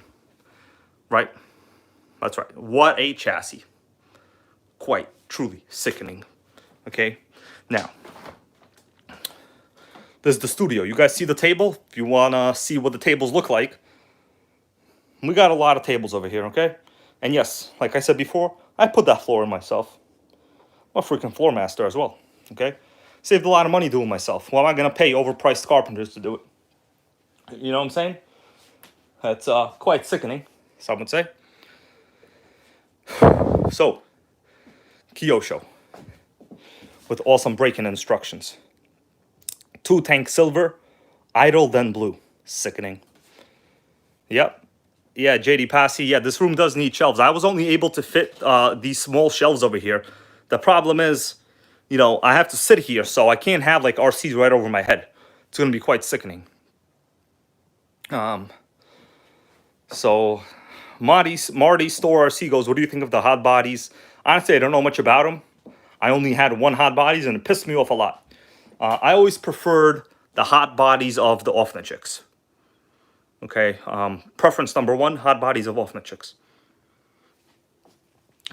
right? That's right. What a chassis. Quite, truly sickening. Okay, now, this is the studio. You guys see the table? If you want to see what the tables look like, we got a lot of tables over here, okay? And yes, like I said before, I put that floor in myself. I'm a freaking floor master as well, okay? Saved a lot of money doing it myself. Well, I'm not going to pay overpriced carpenters to do it. You know what I'm saying? That's quite sickening, some would say. So, Kyosho, with awesome braking instructions. 2-tank silver, idle then blue. Sickening. Yep. Yeah, JD Passy. Yeah, this room does need shelves. I was only able to fit these small shelves over here. The problem is, you know, I have to sit here, so I can't have like RCs right over my head. It's gonna be quite sickening. So Marty Store RC goes, what do you think of the hot bodies? Honestly, I don't know much about them. I only had one hot bodies and it pissed me off a lot. I always preferred the hot bodies of the off-net chicks. Okay, preference number one, hot bodies of off-net chicks.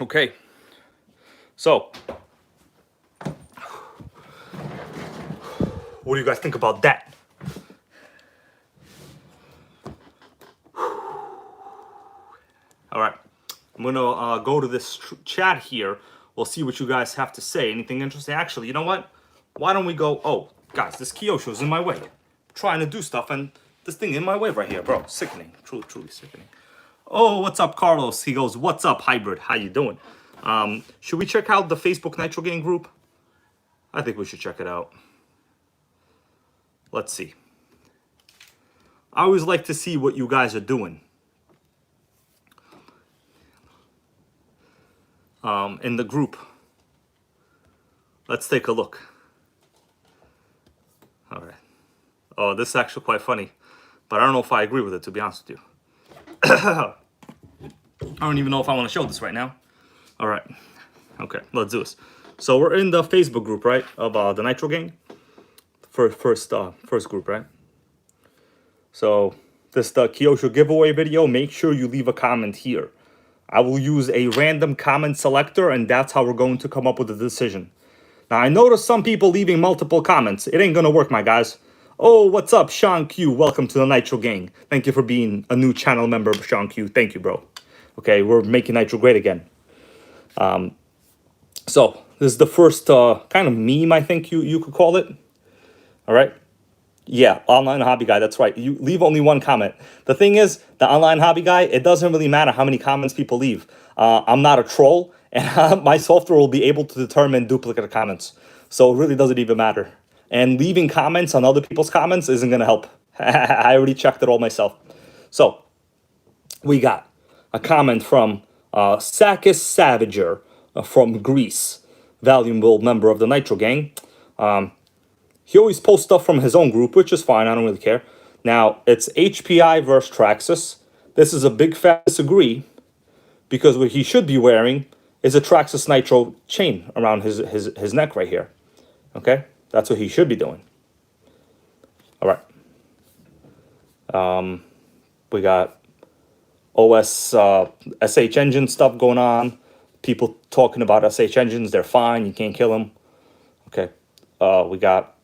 Okay, so what do you guys think about that? All right, I'm gonna go to this chat here. We'll see what you guys have to say. Anything interesting? Actually, you know what? Why don't we go? Oh, guys, this Kyosho's in my way. I'm trying to do stuff and this thing in my way right here, bro. Sickening, truly, truly sickening. Oh, what's up, Carlos? He goes, what's up, Hybrid? How you doing? Should we check out the Facebook NitroGang group? I think we should check it out. Let's see. I always like to see what you guys are doing. In the group. Let's take a look. All right. Oh, this is actually quite funny. But I don't know if I agree with it, to be honest with you. I don't even know if I want to show this right now. All right. Okay, let's do this. So we're in the Facebook group, right? Of the NitroGang. First group, right? So this the Kyosho giveaway video. Make sure you leave a comment here. I will use a random comment selector, and that's how we're going to come up with a decision. Now, I noticed some people leaving multiple comments. It ain't gonna work, my guys. Oh, what's up, Sean Q? Welcome to the Nitro Gang. Thank you for being a new channel member, Sean Q. Thank you, bro. Okay, we're making Nitro great again. So this is the first kind of meme, I think you could call it. All right. Yeah, online hobby guy. That's right. You leave only one comment. The thing is, the online hobby guy, it doesn't really matter how many comments people leave. I'm not a troll, and my software will be able to determine duplicate comments. So it really doesn't even matter. And leaving comments on other people's comments isn't going to help. I already checked it all myself. So we got a comment from Sakis Savager from Greece, valuable member of the Nitro Gang. He always posts stuff from his own group, which is fine. I don't really care. Now, it's HPI versus Traxxas. This is a big fat disagree because what he should be wearing is a Traxxas Nitro chain around his neck right here. Okay? That's what he should be doing. All right. We got OS SH engine stuff going on. People talking about SH engines. They're fine. You can't kill them. Okay. We got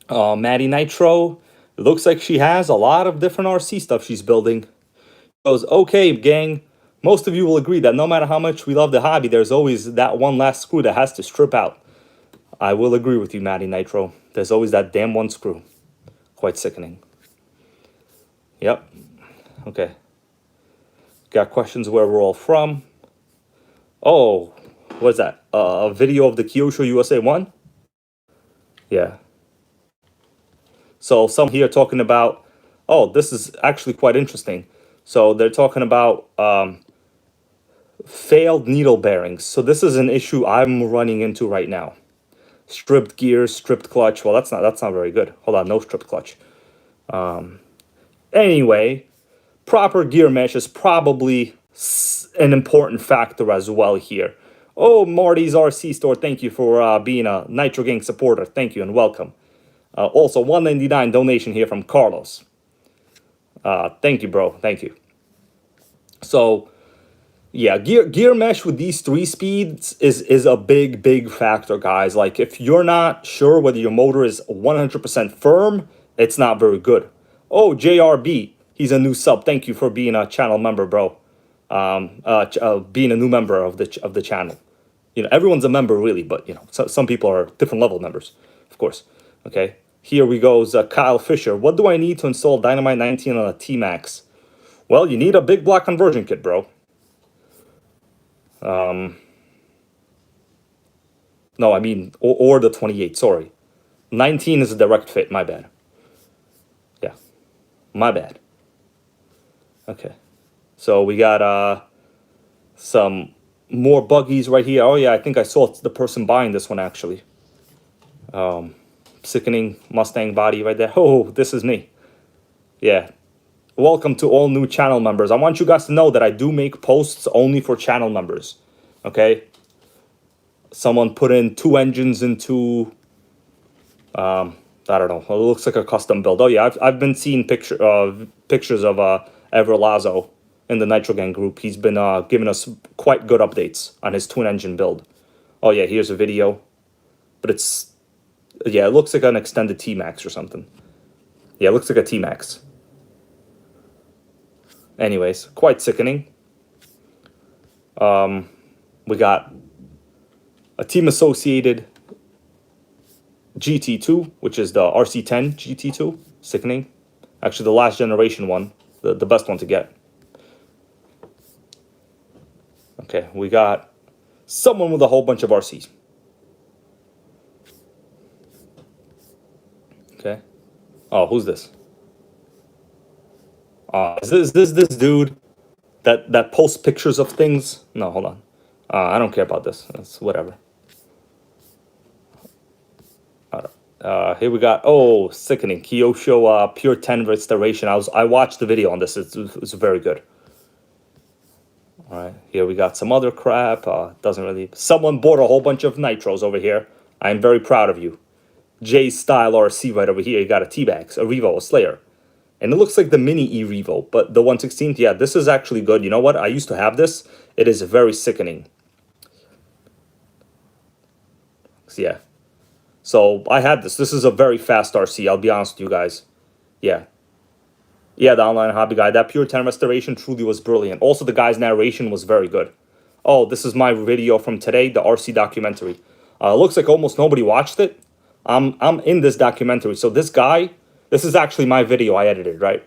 Maddie Nitro. It looks like she has a lot of different RC stuff she's building. Goes, okay, gang. Most of you will agree that no matter how much we love the hobby, there's always that one last screw that has to strip out. I will agree with you, Maddie Nitro. There's always that damn one screw. Quite sickening. Yep. Okay. Got questions where we're all from. Oh, what's that? A video of the Kyosho USA 1? Yeah. So some here talking about, oh, this is actually quite interesting. So they're talking about failed needle bearings. So this is an issue I'm running into right now. Stripped gears, stripped clutch. Well, that's not very good. Hold on, no stripped clutch. Anyway, proper gear mesh is probably an important factor as well here. Oh, Marty's RC store, thank you for being a Nitro Gang supporter. Thank you and welcome. Also, $1.99 donation here from Carlos. Thank you, bro. Thank you. So, yeah, gear mesh with these 3 speeds is a big factor, guys. Like, if you're not sure whether your motor is 100% firm, it's not very good. Oh, JRB, he's a new sub. Thank you for being a channel member, bro. Being a new member of the channel. You know, everyone's a member, really, but, you know, some people are different level members, of course. Okay. Here we go, Kyle Fisher. What do I need to install Dynamite 19 on a T-Max? Well, you need a big block conversion kit, bro. No, I mean, or the 28, sorry. 19 is a direct fit, my bad. Yeah, my bad. Okay, So we got some more buggies right here. Oh yeah, I think I saw the person buying this one actually. Sickening Mustang body right there. Oh, this is me. Yeah. Welcome to all new channel members. I want you guys to know that I do make posts only for channel members. Okay? Someone put in 2 engines into I don't know. It looks like a custom build. Oh yeah, I've been seeing pictures of Everlazo in the NitroGang group. He's been giving us quite good updates on his twin engine build. Oh yeah, here's a video. But it's, yeah, it looks like an extended T-Max or something. Yeah, it looks like a T-Max. Anyways, quite sickening. We got a Team Associated GT2, which is the RC10 GT2. Sickening. Actually, the last generation one. The best one to get. Okay, we got someone with a whole bunch of RCs. Okay. Oh, who's this? Is this dude that posts pictures of things? No, hold on. I don't care about this. It's whatever. Here we got, oh, sickening. Kyosho Pure 10 restoration. I watched the video on this. It's very good. All right, here we got some other crap. Doesn't really. Someone bought a whole bunch of nitros over here. I'm very proud of you. J Style RC right over here. You got a T-Bax, a Revo, a Slayer. And it looks like the mini E-Revo, but the 1/16th, yeah, this is actually good. You know what? I used to have this. It is very sickening. Yeah. So I had this. This is a very fast RC. I'll be honest with you guys. Yeah. Yeah, the online hobby guy. That Pure 10 restoration truly was brilliant. Also, the guy's narration was very good. Oh, this is my video from today, the RC documentary. Looks like almost nobody watched it. I'm in this documentary. So this guy, this is actually my video I edited, right?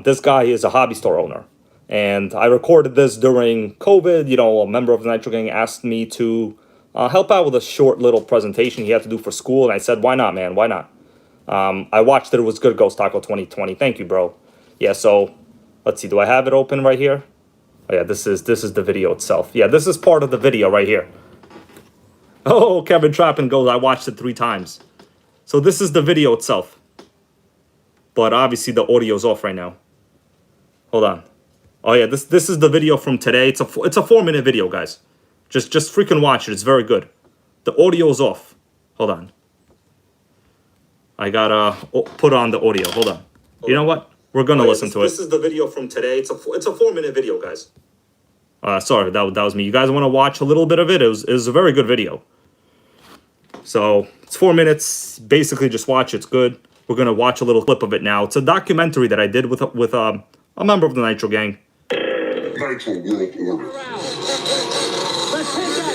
This guy is a hobby store owner. And I recorded this during COVID. You know, a member of the NitroGang asked me to help out with a short little presentation he had to do for school. And I said, why not, man? Why not? I watched it. It was good. Ghost Taco 2020. Thank you, bro. Yeah, so let's see. Do I have it open right here? Oh, yeah, this is the video itself. Yeah, this is part of the video right here. Oh, Kevin Trappin goes, I watched it 3 times. So this is the video itself. But obviously the audio's off right now. Hold on. Oh yeah, this is the video from today. It's a 4-minute video, guys. Just freaking watch it. It's very good. The audio's off. Hold on. I gotta put on the audio. Hold on. You know what? We're gonna listen to it. This is the video from today. It's a 4-minute video, guys. Sorry, that was me. You guys want to watch a little bit of it? It was a very good video. So it's 4 minutes. Basically, just watch. It's good. We're gonna watch a little clip of it now. It's a documentary that I did with a member of the NitroGang. Nitro World Order. Let's hit that!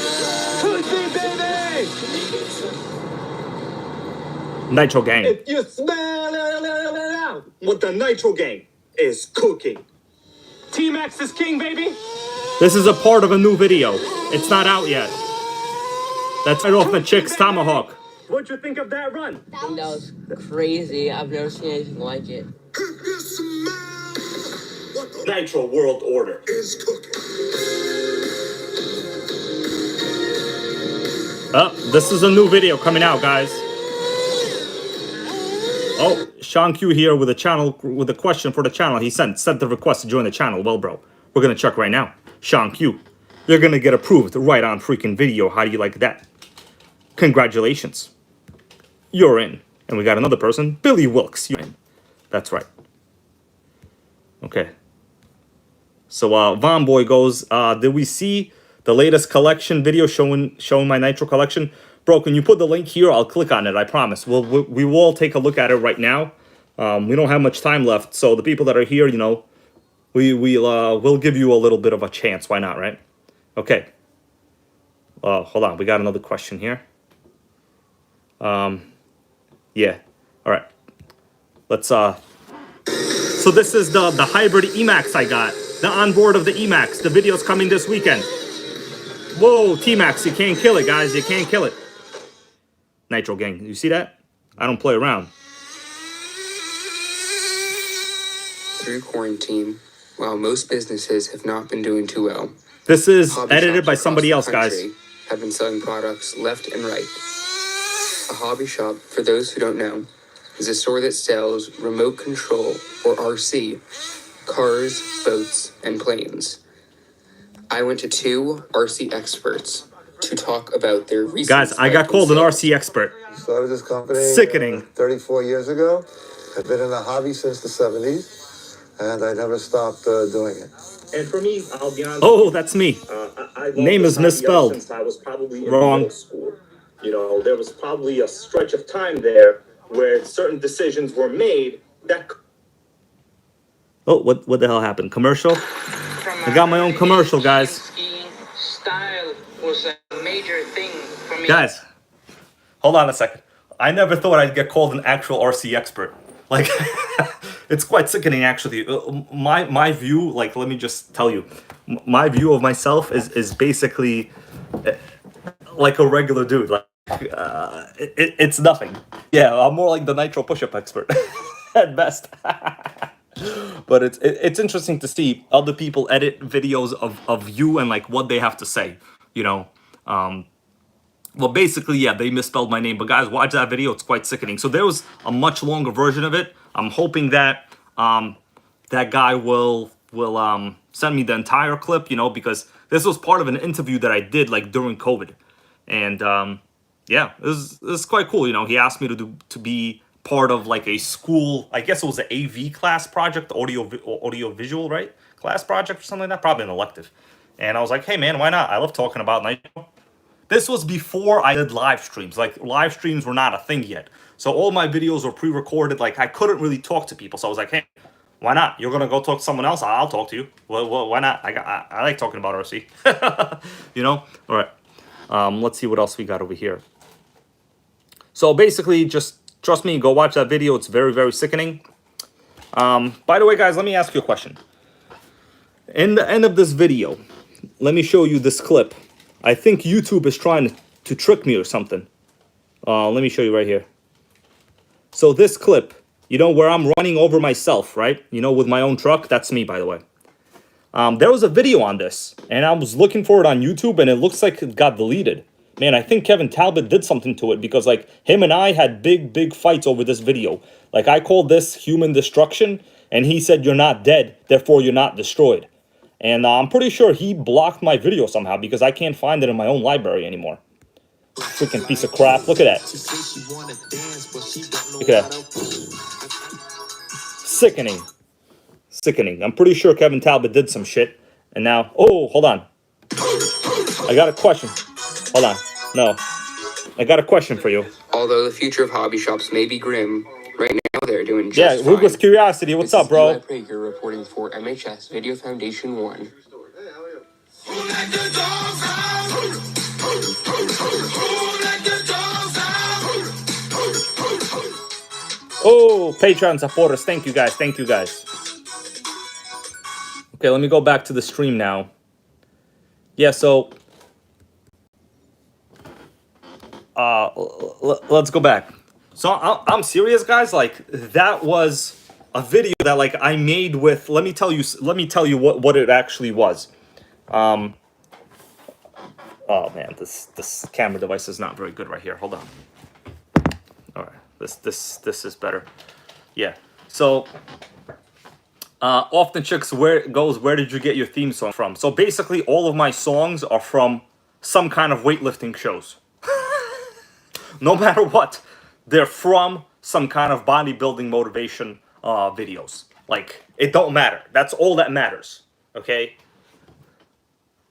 Pussy, baby! NitroGang. If you smell what the NitroGang is cooking. T-Max is king, baby! This is a part of a new video. It's not out yet. That's right off the Chick's Tomahawk. What'd you think of that run? That was crazy. I've never seen anything like it. If you smell what the Nitro World Order. is cooking. This is a new video coming out, guys. Oh, Sean Q here with a question for the channel. He sent the request to join the channel. Well, bro, we're gonna check right now. Sean Q, you're gonna get approved right on freaking video. How do you like that? Congratulations. You're in. And we got another person, Billy Wilkes. You're in. That's right. Okay. So Von Boy goes, did we see the latest collection video showing my Nitro collection? Bro, can you put the link here? I'll click on it, I promise. We will take a look at it right now. We don't have much time left, so the people that are here, you know, we'll give you a little bit of a chance. Why not, right? Okay. Hold on, we got another question here. Yeah. All right. Let's so this is the hybrid Emax I got. The onboard of the Emax. The video's coming this weekend. Whoa, T-Max, you can't kill it, guys. You can't kill it. NitroGang, you see that? I don't play around. Through quarantine, While most businesses have not been doing too well, This is hobby edited shops by across somebody the else, guys. country have been selling products left and right. A hobby shop, for those who don't know, is a store that sells remote control, or RC, cars, boats, and planes. I went to two RC experts to talk about their recent Guys, I got spike in called an sales. RC expert. Started this company Sickening. 34 years ago. I've been in the hobby since the 70s, and I never stopped doing it. And for me, I'll be honest. Oh, that's me. I love Name this is hobby misspelled. ever since I was probably in Wrong. middle school. You know, there was probably a stretch of time there where certain decisions were made that. Oh, what the hell happened? Commercial? I got my own commercial, guys. Skiing style was a major thing for me. Guys, hold on a second. I never thought I'd get called an actual RC expert. Like, it's quite sickening, actually. My view, like, let me just tell you, my view of myself is basically like a regular dude. Like, it's nothing. Yeah, I'm more like the Nitro push-up expert at best. But it's interesting to see other people edit videos of you and like what they have to say, you know. Well, basically, yeah, they misspelled my name. But guys, watch that video. It's quite sickening. So there was a much longer version of it. I'm hoping that that guy will send me the entire clip, you know, because this was part of an interview that I did like during COVID, and yeah, it was quite cool. You know, he asked me to be part of like a school. I guess it was an AV class project, audio visual, right? Class project or something like that. Probably an elective. And I was like, hey man, why not? I love talking about Nitro. This was before I did live streams. Like, live streams were not a thing yet. So all my videos were pre-recorded. Like, I couldn't really talk to people. So I was like, hey, why not? You're going to go talk to someone else? I'll talk to you. Well, why not? I like talking about RC. You know? All right. Let's see what else we got over here. So basically, just trust me. Go watch that video. It's very, very sickening. By the way, guys, let me ask you a question. In the end of this video, let me show you this clip. I think YouTube is trying to trick me or something. Let me show you right here. So this clip, you know, where I'm running over myself, right? You know, with my own truck. That's me, by the way. There was a video on this, and I was looking for it on YouTube, and it looks like it got deleted. Man, I think Kevin Talbot did something to it, because like him and I had big fights over this video. Like, I called this human destruction, and he said, you're not dead, therefore you're not destroyed. And I'm pretty sure he blocked my video somehow, because I can't find it in my own library anymore. Freaking piece of crap. Look at that. Look at that. Sickening. Sickening. I'm pretty sure Kevin Talbot did some shit. And now... Oh, hold on. I got a question. Hold on. No. I got a question for you. Although the future of hobby shops may be grim, right now they're doing just Yeah, fine. Rugos Curiosity. What's up, bro? Prager reporting for MHS Video Foundation 1. Oh, Patreon supporters. Thank you, guys. Thank you, guys. Okay, let me go back to the stream now. Yeah, so... let's go back. So I'm serious, guys. Like, that was a video that like I made with. Let me tell you what it actually was. Oh man, this camera device is not very good right here. Hold on. All right, this is better. Yeah. So often chicks, where did you get your theme song from? So basically, all of my songs are from some kind of weightlifting shows. No matter what, they're from some kind of bodybuilding motivation videos. Like, it don't matter. That's all that matters. Okay?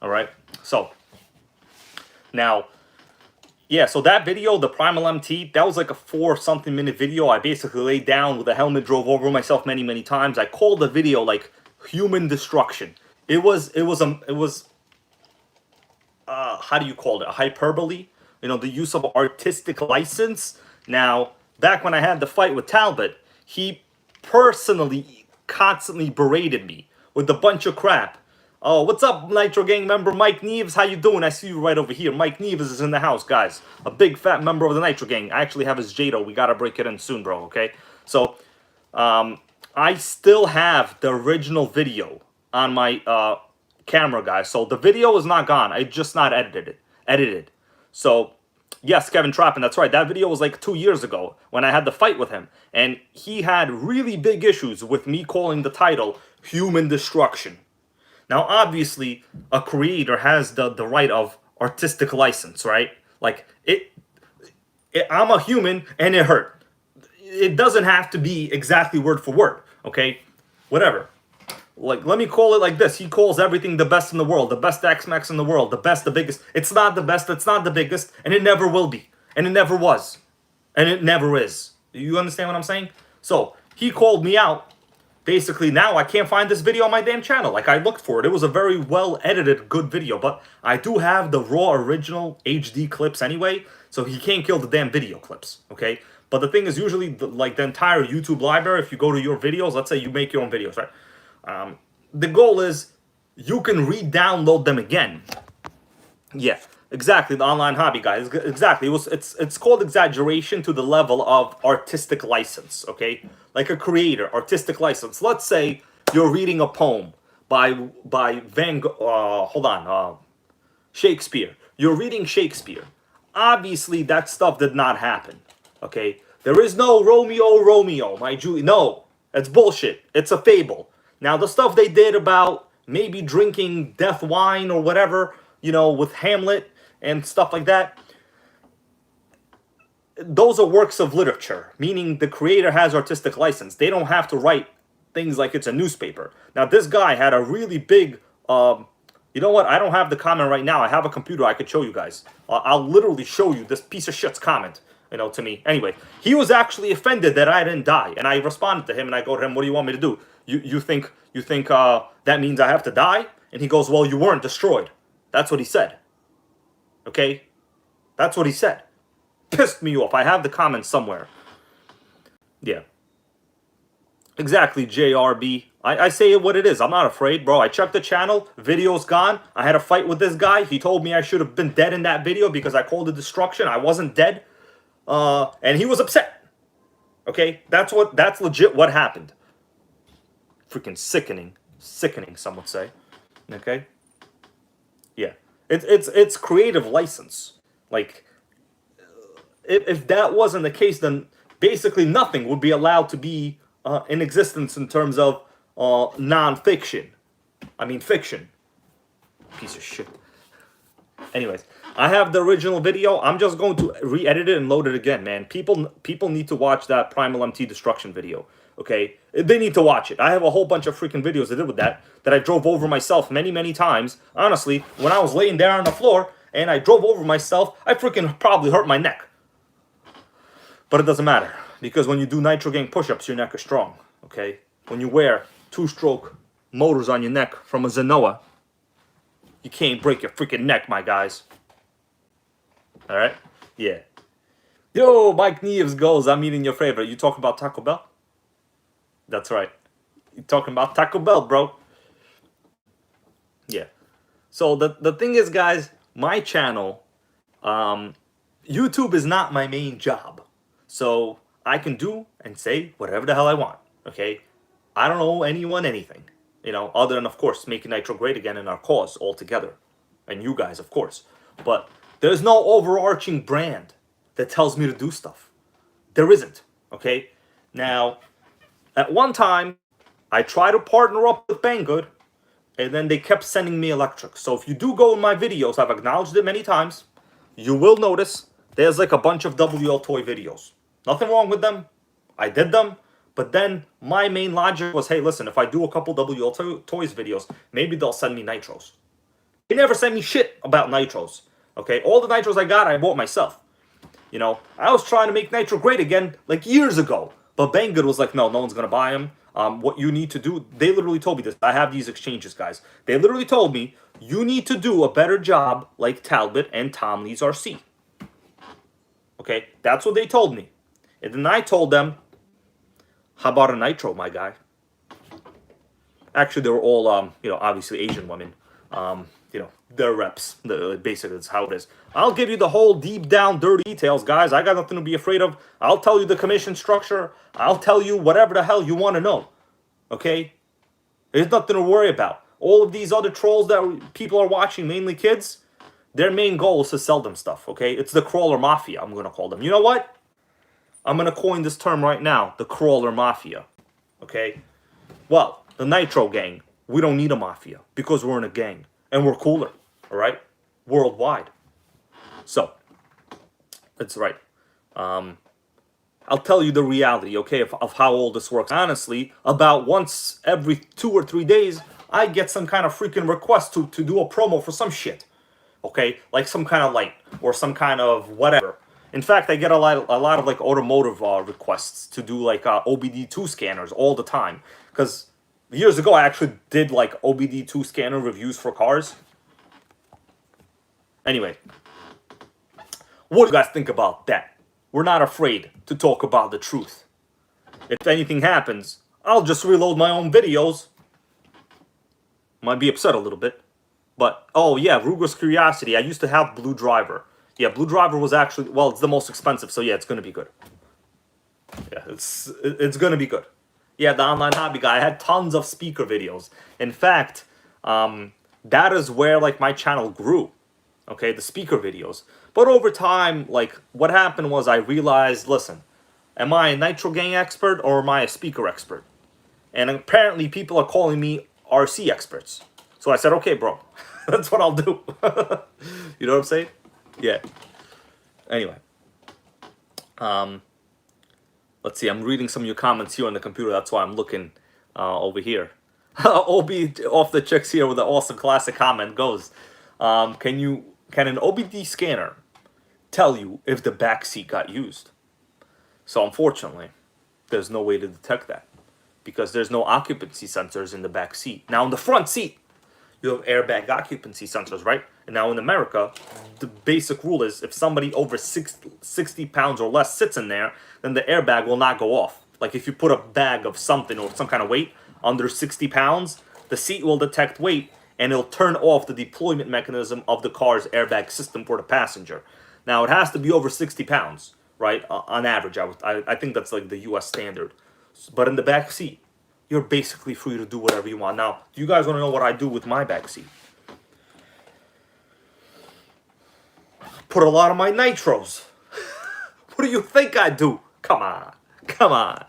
All right? So, now, yeah, so that video, the Primal MT, that was like a 4-something minute video. I basically laid down with a helmet, drove over myself many times. I called the video, like, human destruction. It was how do you call it? A hyperbole? You know, the use of artistic license. Now, back when I had the fight with Talbot, he personally constantly berated me with a bunch of crap. Oh, what's up, NitroGang member Mike Neves? How you doing? I see you right over here. Mike Neves is in the house, guys. A big fat member of the NitroGang. I actually have his Jado. We gotta break it in soon, bro, okay? So, I still have the original video on my camera, guys. So the video is not gone. I just not edited. So yes, Kevin Trappin, that's right. That video was like 2 years ago when I had the fight with him. And he had really big issues with me calling the title Human Destruction. Now, obviously, a creator has the right of artistic license, right? Like, I'm a human and it hurt. It doesn't have to be exactly word for word, okay? Whatever. Like, let me call it like this. He calls everything the best in the world, the best X-Max in the world, the best, the biggest. It's not the best, it's not the biggest, and it never will be. And it never was. And it never is. You understand what I'm saying? So, he called me out. Basically, now I can't find this video on my damn channel. Like, I looked for it. It was a very well-edited, good video. But I do have the raw, original HD clips anyway. So, he can't kill the damn video clips, okay? But the thing is, usually, the entire YouTube library, if you go to your videos, let's say you make your own videos, right? The goal is you can re-download them again. Yeah, exactly. The online hobby, guys. Exactly. It's called exaggeration to the level of artistic license. Okay, like a creator, artistic license. Let's say you're reading a poem by Shakespeare. You're reading Shakespeare. Obviously, that stuff did not happen. Okay, there is no Romeo, my Julie. No, it's bullshit. It's a fable. Now, the stuff they did about maybe drinking death wine or whatever, you know, with Hamlet and stuff like that, those are works of literature, meaning the creator has artistic license. They don't have to write things like it's a newspaper. Now, this guy had a really big, you know what? I don't have the comment right now. I have a computer I could show you guys. I'll literally show you this piece of shit's comment, you know, to me. Anyway, he was actually offended that I didn't die. And I responded to him and I go to him, what do you want me to do? You think that means I have to die? And he goes, well, you weren't destroyed. That's what he said. Okay? That's what he said. Pissed me off. I have the comments somewhere. Yeah. Exactly, JRB. I say it what it is. I'm not afraid, bro. I checked the channel. Video's gone. I had a fight with this guy. He told me I should have been dead in that video because I called it destruction. I wasn't dead. And he was upset. Okay? That's legit what happened. Freaking sickening, some would say. Okay, yeah, it's creative license. Like, if that wasn't the case, then basically nothing would be allowed to be in existence in terms of non-fiction. I mean fiction. Piece of shit. Anyways, I have the original video. I'm just going to re-edit it and load it again, man. People need to watch that Primal MT Destruction video. Okay, they need to watch it. I have a whole bunch of freaking videos I did with that I drove over myself many times. Honestly, when I was laying there on the floor and I drove over myself, I freaking probably hurt my neck. But it doesn't matter, because when you do NitroGang push-ups, your neck is strong. Okay, when you wear 2-stroke motors on your neck from a Zenoa, you can't break your freaking neck, my guys. All right, yeah. Yo, Mike Neves goes, I'm eating your favorite. You talking about Taco Bell? That's right. You're talking about Taco Bell, bro. Yeah. So the thing is, guys, my channel, YouTube is not my main job. So I can do and say whatever the hell I want. Okay? I don't owe anyone anything. You know, other than, of course, making Nitro great again in our cause altogether. And you guys, of course. But there's no overarching brand that tells me to do stuff. There isn't. Okay? Now, at one time, I tried to partner up with Banggood, and then they kept sending me electric. So if you do go in my videos, I've acknowledged it many times, you will notice there's like a bunch of WL toy videos. Nothing wrong with them. I did them. But then my main logic was, hey, listen, if I do a couple WL toys videos, maybe they'll send me nitros. They never sent me shit about nitros. Okay, all the nitros I got, I bought myself. You know, I was trying to make Nitro great again like years ago. But Banggood was like, no one's going to buy them. What you need to do, they literally told me this. I have these exchanges, guys. They literally told me, you need to do a better job like Talbot and Tom Lee's RC. Okay, that's what they told me. And then I told them, how about a Nitro, my guy? Actually, they were all, you know, obviously Asian women. You know, they're reps. Basically, that's how it is. I'll give you the whole deep down dirty details, guys. I got nothing to be afraid of. I'll tell you the commission structure. I'll tell you whatever the hell you want to know. Okay? There's nothing to worry about. all of these other trolls that people are watching, mainly kids, their main goal is to sell them stuff, okay? It's the crawler mafia, I'm going to call them. You know what? I'm going to coin this term right now, the crawler mafia, okay? Well, the Nitro Gang, we don't need a mafia because we're in a gang and we're cooler, all right? Worldwide. So, that's right. I'll tell you the reality, okay, of how all this works. Honestly, about once every 2 or 3 days, I get some kind of freaking request to do a promo for some shit. Okay, like some kind of light or some kind of whatever. In fact, I get a lot of like automotive requests to do like OBD2 scanners all the time. Because years ago, I actually did like OBD2 scanner reviews for cars. Anyway, what do you guys think about that? We're not afraid to talk about the truth. If anything happens, I'll just reload my own videos. Might be upset a little bit. But, oh yeah, Ruger's Curiosity. I used to have Blue Driver. Yeah, Blue Driver was actually, well, it's the most expensive, so yeah, it's going to be good. Yeah, it's going to be good. Yeah, the online hobby guy. I had tons of speaker videos. In fact, that is where, like, my channel grew. Okay, the speaker videos. But over time, like, what happened was I realized, listen, am I a NitroGang expert or am I a speaker expert? And apparently people are calling me RC experts. So I said, okay, bro, that's what I'll do. You know what I'm saying? Yeah. Anyway. Let's see, I'm reading some of your comments here on the computer. That's why I'm looking over here. OB off the checks here with an awesome classic comment goes, can an OBD scanner tell you if the back seat got used? So unfortunately, there's no way to detect that because there's no occupancy sensors in the back seat. Now in the front seat, you have airbag occupancy sensors, right? And now in America, the basic rule is if somebody over 60 pounds or less sits in there, then the airbag will not go off. Like if you put a bag of something or some kind of weight under 60 pounds, the seat will detect weight and it'll turn off the deployment mechanism of the car's airbag system for the passenger. Now, it has to be over 60 pounds, right? On average, I think that's like the US standard. But in the back seat, you're basically free to do whatever you want. Now, do you guys want to know what I do with my back seat? Put a lot of my nitros. What do you think I do? Come on. Come on.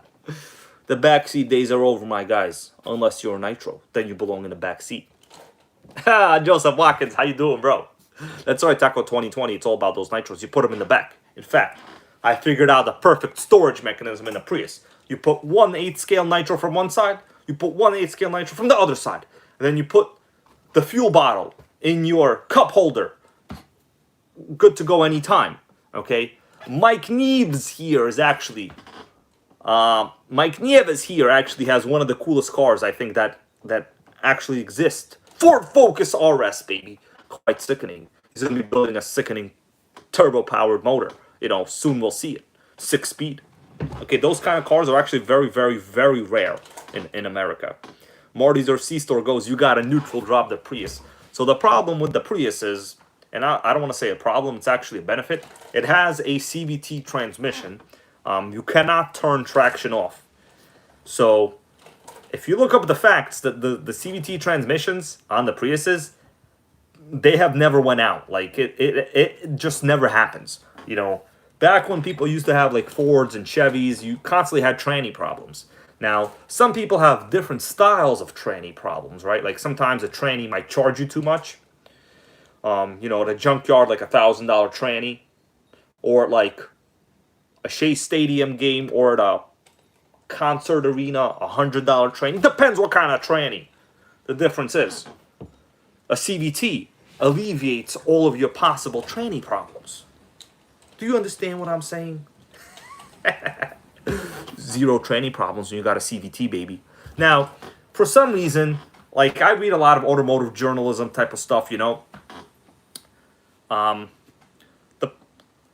The backseat days are over, my guys. Unless you're a nitro. Then you belong in the back seat. Joseph Watkins, how you doing, bro? That's right, Taco 2020. It's all about those nitros. You put them in the back. In fact, I figured out the perfect storage mechanism in a Prius. You put 1/8 scale nitro from one side. You put 1/8 scale nitro from the other side. And then you put the fuel bottle in your cup holder. Good to go anytime. Okay? Mike Neves here is actually... Mike Nieves here actually has one of the coolest cars, I think, that actually exist. Ford Focus RS, baby. Quite sickening. He's going to be building a sickening turbo-powered motor. You know, soon we'll see it. 6-speed. Okay, those kind of cars are actually very, very, very rare in America. Marty's or C-Store goes, you got to neutral drop the Prius. So the problem with the Prius is, and I don't want to say a problem, it's actually a benefit. It has a CVT transmission. You cannot turn traction off. So, if you look up the facts, the CVT transmissions on the Priuses, they have never went out. Like, it just never happens. You know, back when people used to have, like, Fords and Chevys, you constantly had tranny problems. Now, some people have different styles of tranny problems, right? Like, sometimes a tranny might charge you too much. You know, at a junkyard, like a $1,000 tranny. Or, like... a Shea Stadium game or at a concert arena, $100 tranny. Depends what kind of tranny. The difference is, a CVT alleviates all of your possible tranny problems. Do you understand what I'm saying? Zero tranny problems when you got a CVT, baby. Now, for some reason, like I read a lot of automotive journalism type of stuff, you know.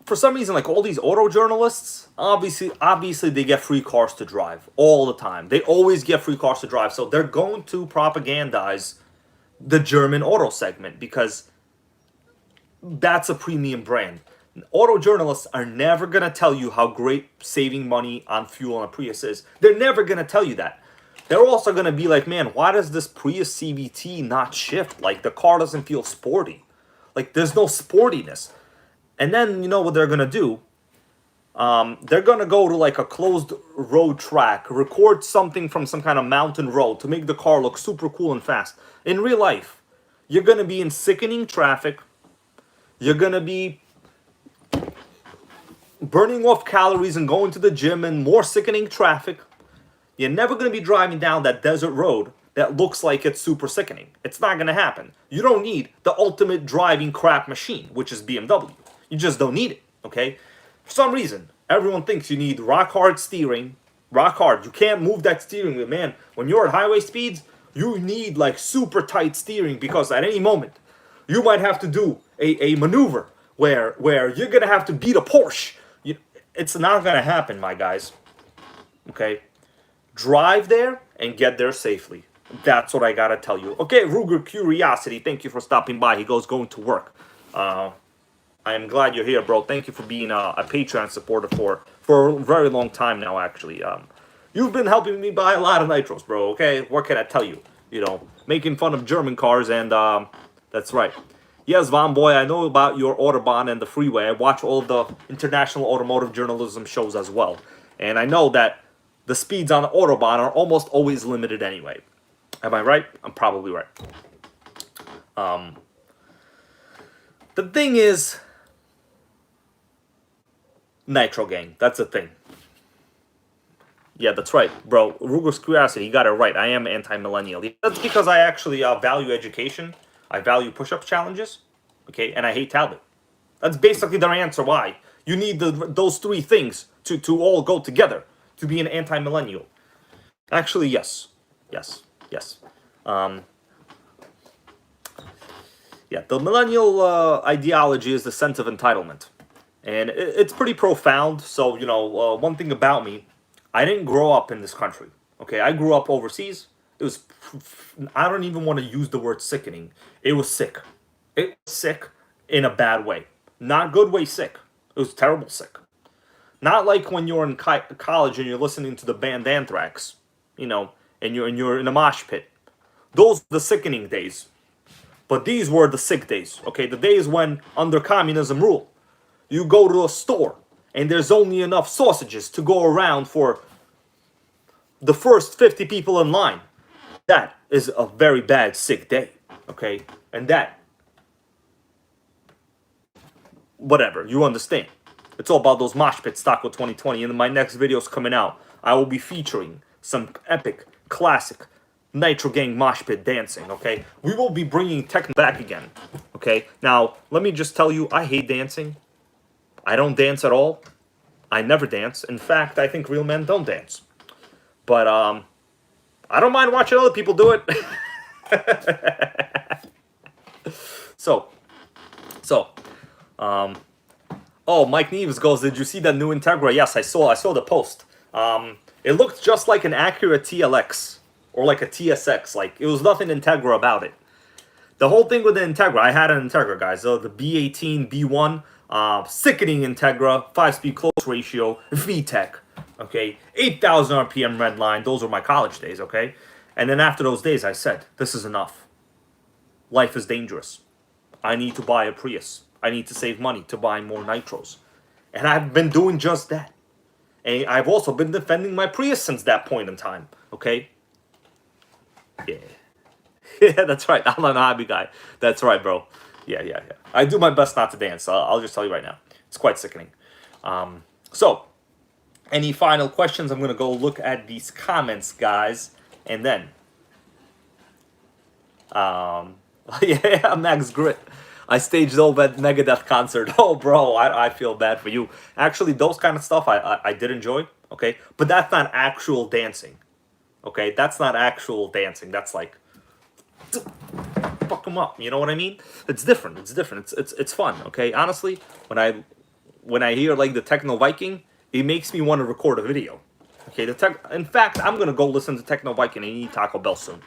For some reason, like all these auto journalists, obviously they get free cars to drive all the time. They always get free cars to drive. So they're going to propagandize the German auto segment because that's a premium brand. Auto journalists are never going to tell you how great saving money on fuel on a Prius is. They're never going to tell you that. they're also going to be like, man, why does this Prius CVT not shift? Like, the car doesn't feel sporty. Like, there's no sportiness. And then, you know what they're going to do? They're going to go to, like, a closed road track, record something from some kind of mountain road to make the car look super cool and fast. In real life, you're going to be in sickening traffic. You're going to be burning off calories and going to the gym and more sickening traffic. You're never going to be driving down that desert road that looks like it's super sickening. It's not going to happen. You don't need the ultimate driving crap machine, which is BMW. You just don't need it, okay? For some reason, everyone thinks you need rock hard steering. Rock hard. You can't move that steering wheel, man. When you're at highway speeds, you need like super tight steering because at any moment, you might have to do a maneuver where you're going to have to beat a Porsche. It's not going to happen, my guys. Okay? Drive there and get there safely. That's what I got to tell you. Okay, Ruger Curiosity, thank you for stopping by. He goes going to work. I am glad you're here, bro. Thank you for being a Patreon supporter for a very long time now, actually. You've been helping me buy a lot of nitros, bro, okay? What can I tell you? You know, making fun of German cars, and that's right. Yes, Von Boy, I know about your Autobahn and the freeway. I watch all of the international automotive journalism shows as well. And I know that the speeds on the Autobahn are almost always limited anyway. Am I right? I'm probably right. The thing is, NitroGang. That's the thing. Yeah, that's right, bro. Ruger's Curiosity, he got it right. I am anti-millennial. That's because I actually value education. I value push-up challenges, okay, and I hate Talbot. That's basically their answer why. You need those three things to all go together to be an anti-millennial. Actually, yes. Yes. Yeah, the millennial ideology is the sense of entitlement. And it's pretty profound. So, you know, one thing about me, I didn't grow up in this country, okay? I grew up overseas. It was, I don't even want to use the word sickening. It was sick. It was sick in a bad way. Not good way sick. It was terrible sick. Not like when you're in college and you're listening to the band Anthrax, you know, and you're in a mosh pit. Those are the sickening days. But these were the sick days, okay? The days when, under communism rule, you go to a store and there's only enough sausages to go around for the first 50 people in line. That is a very bad, sick day, okay? And that, whatever, you understand. It's all about those mosh pits, Taco 2020. And in my next videos coming out, I will be featuring some epic, classic NitroGang mosh pit dancing, okay? We will be bringing techno back again, okay? Now, let me just tell you, I hate dancing. I don't dance at all. I never dance. In fact, I think real men don't dance. But, I don't mind watching other people do it. Oh, Mike Neves goes, did you see that new Integra? Yes, I saw the post. It looked just like an Acura TLX or like a TSX. Like, it was nothing Integra about it. The whole thing with the Integra, I had an Integra, guys. The B18, B1, sickening Integra, 5-speed close ratio, VTEC. Okay, 8,000 RPM red line. Those were my college days, okay? And then after those days, I said, this is enough. Life is dangerous. I need to buy a Prius. I need to save money to buy more nitros. And I've been doing just that. And I've also been defending my Prius since that point in time, okay? Yeah. Yeah, that's right. I'm an hobby guy. That's right, bro. Yeah. I do my best not to dance. I'll just tell you right now. It's quite sickening. So, any final questions? I'm going to go look at these comments, guys. And then, yeah, Max Grit. I staged over at Megadeth concert. Oh, bro, I feel bad for you. Actually, those kind of stuff I did enjoy, okay? But that's not actual dancing, okay? That's not actual dancing. That's like, fuck them up, you know what I mean? It's different. It's fun, okay? Honestly, when I hear, like, the Techno Viking, it makes me want to record a video. Okay, in fact, I'm going to go listen to Techno Viking and eat Taco Bell soon.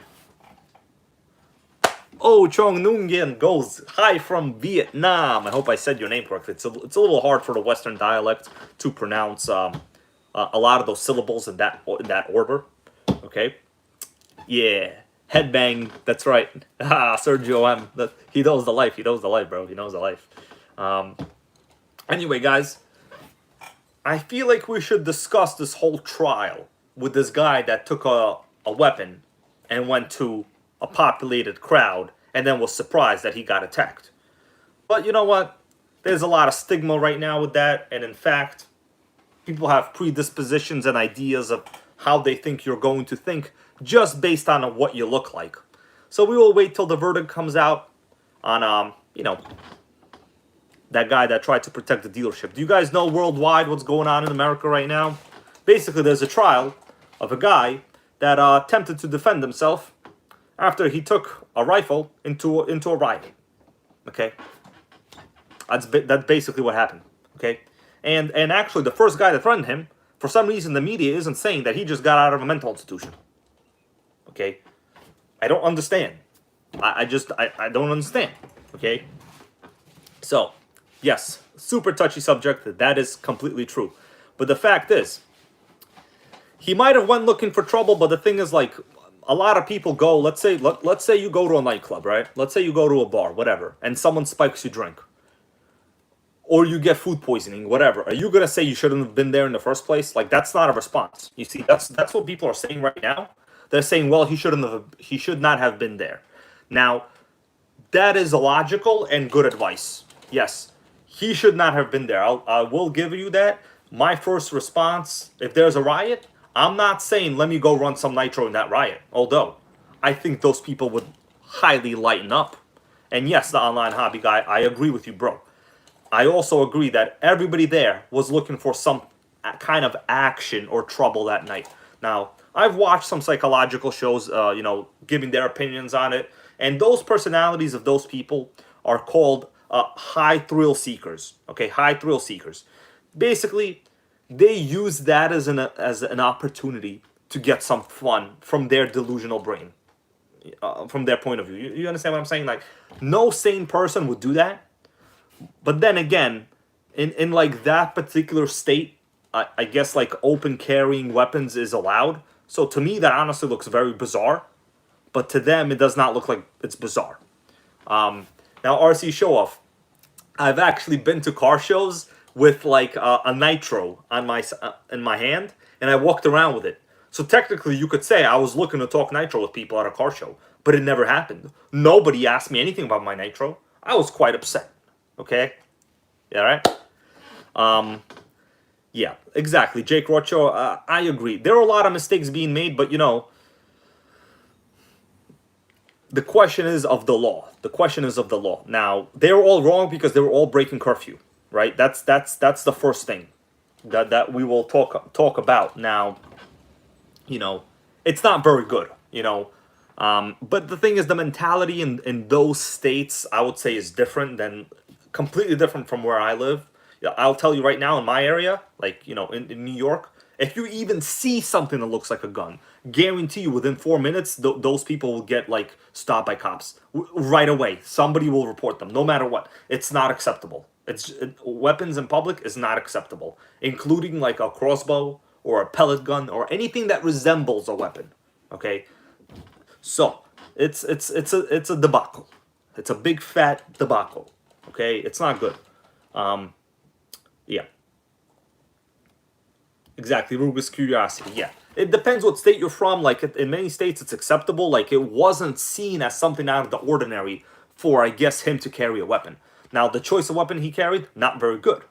Oh, Chong Nungian goes, hi from Vietnam. I hope I said your name correctly. It's a little hard for the Western dialect to pronounce a lot of those syllables in that order. Okay, Yeah, headbang. That's right. Ah, Sergio M. He knows the life. He knows the life, bro. He knows the life. Anyway, guys, I feel like we should discuss this whole trial with this guy that took a weapon and went to a populated crowd and then was surprised that he got attacked. But you know what? There's a lot of stigma right now with that, and in fact, people have predispositions and ideas of how they think you're going to think just based on what you look like. So we will wait till the verdict comes out on, you know, that guy that tried to protect the dealership. Do you guys know worldwide what's going on in America right now? Basically, there's a trial of a guy that attempted to defend himself after he took a rifle into a riot. Okay? That's basically what happened. Okay? And actually, the first guy that threatened him, for some reason, the media isn't saying that he just got out of a mental institution. Okay? I don't understand. I don't understand. Okay? So, yes, super touchy subject. That is completely true. But the fact is, he might have went looking for trouble, but the thing is, like, a lot of people go, let's say you go to a nightclub, right? Let's say you go to a bar, whatever, and someone spikes your drink. Or you get food poisoning, whatever. Are you gonna say you shouldn't have been there in the first place? Like, that's not a response. You see, that's what people are saying right now. They're saying, well, he should not have been there. Now, that is logical and good advice. Yes, he should not have been there. I will give you that. My first response, if there's a riot, I'm not saying let me go run some nitro in that riot. Although, I think those people would highly lighten up. And yes, the online hobby guy, I agree with you, bro. I also agree that everybody there was looking for some kind of action or trouble that night. Now, I've watched some psychological shows, you know, giving their opinions on it. And those personalities of those people are called high thrill seekers. Okay, high thrill seekers. Basically, they use that as an opportunity to get some fun from their delusional brain, from their point of view. You understand what I'm saying? Like, no sane person would do that. But then again, in like that particular state, I guess like open carrying weapons is allowed. So to me, that honestly looks very bizarre. But to them, it does not look like it's bizarre. Now, RC show off. I've actually been to car shows with like a nitro on in my hand, and I walked around with it. So technically, you could say I was looking to talk nitro with people at a car show, but it never happened. Nobody asked me anything about my nitro. I was quite upset. Okay? Yeah, right? Yeah, exactly. Jake Rocho, I agree. There are a lot of mistakes being made, but you know, the question is of the law. The question is of the law. Now, they were all wrong because they were all breaking curfew, right? That's the first thing that we will talk about. Now, you know, it's not very good, you know. But the thing is, the mentality in those states, I would say, is different than completely different from where I live. Yeah, I'll tell you right now, in my area, like, you know, in New York, if you even see something that looks like a gun, guarantee you within 4 minutes, those people will get like stopped by cops right away. Somebody will report them, no matter what. It's not acceptable. Weapons in public is not acceptable, including like a crossbow or a pellet gun or anything that resembles a weapon. Okay, so it's a debacle. It's a big fat debacle. Okay, it's not good. Yeah. Exactly, Rugus curiosity. Yeah, it depends what state you're from. Like in many states, it's acceptable. Like it wasn't seen as something out of the ordinary for, I guess, him to carry a weapon. Now, the choice of weapon he carried, not very good.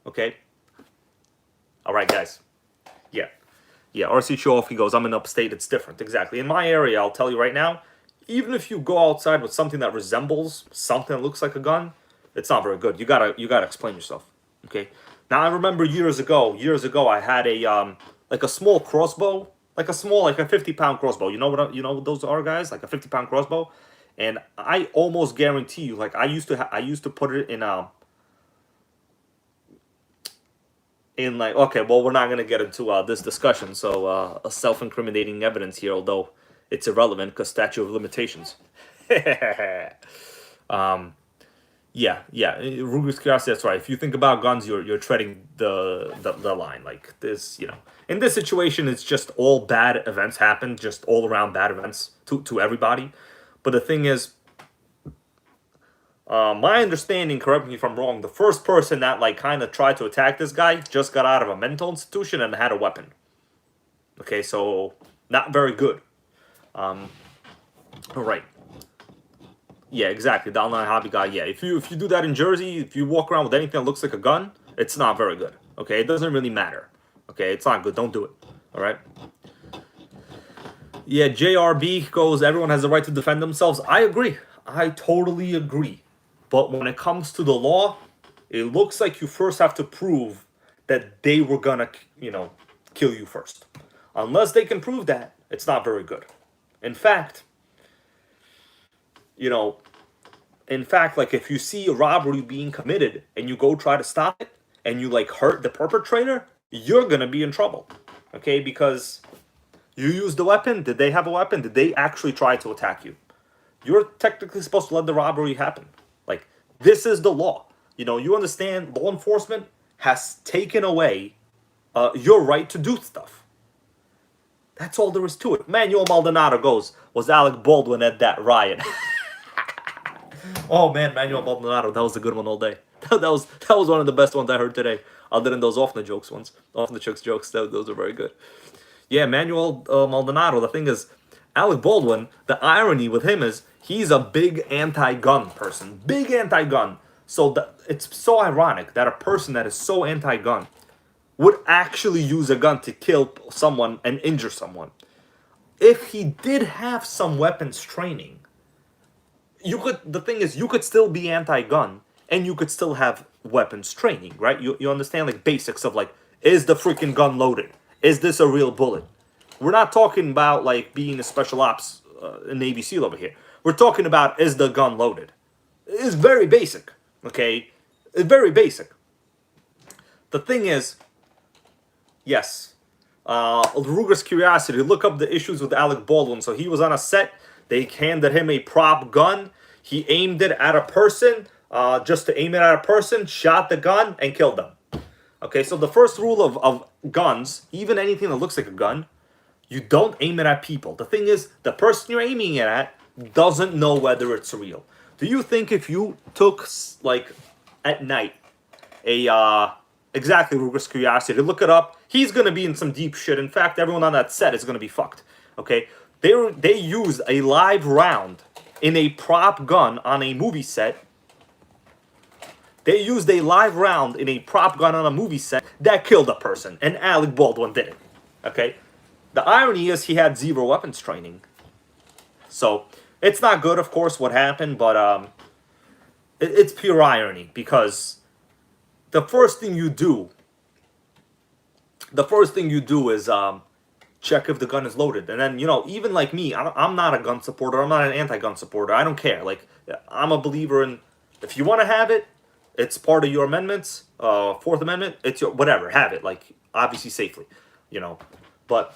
Okay. All right, guys. Yeah. Yeah, RC show off, he goes, I'm in upstate, it's different. Exactly. In my area, I'll tell you right now, even if you go outside with something that resembles something that looks like a gun, it's not very good. You gotta explain yourself. Okay. Now I remember years ago, I had a like a small crossbow, like a 50-pound crossbow. You know what those are, guys? Like a 50-pound crossbow, and I almost guarantee you, like I used to put it in like, okay, well, we're not gonna get into this discussion, so a self-incriminating evidence here, although it's irrelevant because statute of limitations. Yeah, Ruger's curiosity. That's right. If you think about guns, you're treading the line. Like this, in this situation, it's just all bad events happen, just all around bad events to everybody. But the thing is, my understanding, correct me if I'm wrong, the first person that like kind of tried to attack this guy just got out of a mental institution and had a weapon. Okay, so not very good. All right. Yeah, exactly. The online hobby guy. Yeah, if you do that in Jersey, if you walk around with anything that looks like a gun, it's not very good. Okay, it doesn't really matter. Okay, it's not good. Don't do it. All right. Yeah, JRB goes, everyone has the right to defend themselves. I agree. I totally agree. But when it comes to the law, it looks like you first have to prove that they were gonna, kill you first. Unless they can prove that, it's not very good. In fact, like if you see a robbery being committed and you go try to stop it and you like hurt the perpetrator, you're gonna be in trouble. Okay, because you used the weapon. Did they have a weapon? Did they actually try to attack you? You're technically supposed to let the robbery happen. Like, this is the law. You understand, law enforcement has taken away your right to do stuff. That's all there is to it. Manuel Maldonado goes, was Alec Baldwin at that riot? Oh man, Manuel Maldonado, that was a good one all day. That was one of the best ones I heard today. Other than those off the chicks jokes, those are very good. Yeah, Manuel Maldonado. The thing is, Alec Baldwin. The irony with him is he's a big anti-gun person, big anti-gun. So it's so ironic that a person that is so anti-gun would actually use a gun to kill someone and injure someone. If he did have some weapons training, the thing is, you could still be anti-gun and you could still have weapons training, right? You understand, like, basics of, like, is the freaking gun loaded? Is this a real bullet? We're not talking about, like, being a special ops Navy SEAL over here. We're talking about, is the gun loaded? It's very basic, okay? It's very basic. The thing is, yes, Ruger's curiosity, look up the issues with Alec Baldwin. So he was on a set. They handed him a prop gun. He aimed it at a person, just to aim it at a person, shot the gun, and killed them. Okay, so the first rule of guns, even anything that looks like a gun, you don't aim it at people. The thing is, the person you're aiming it at doesn't know whether it's real. Do you think if you took, like, at night, exactly Ruger's curiosity, look it up, he's going to be in some deep shit. In fact, everyone on that set is going to be fucked. Okay? They used a live round in a prop gun on a movie set. They used a live round in a prop gun on a movie set that killed a person, and Alec Baldwin did it. Okay? The irony is he had zero weapons training. So, it's not good, of course, what happened, but it's pure irony, because the first thing you do is check if the gun is loaded. And then, even like me, I'm not a gun supporter. I'm not an anti-gun supporter. I don't care. Like, I'm a believer in, if you want to have it, it's part of your amendments, Fourth Amendment, it's your, whatever, have it, like, obviously safely, But,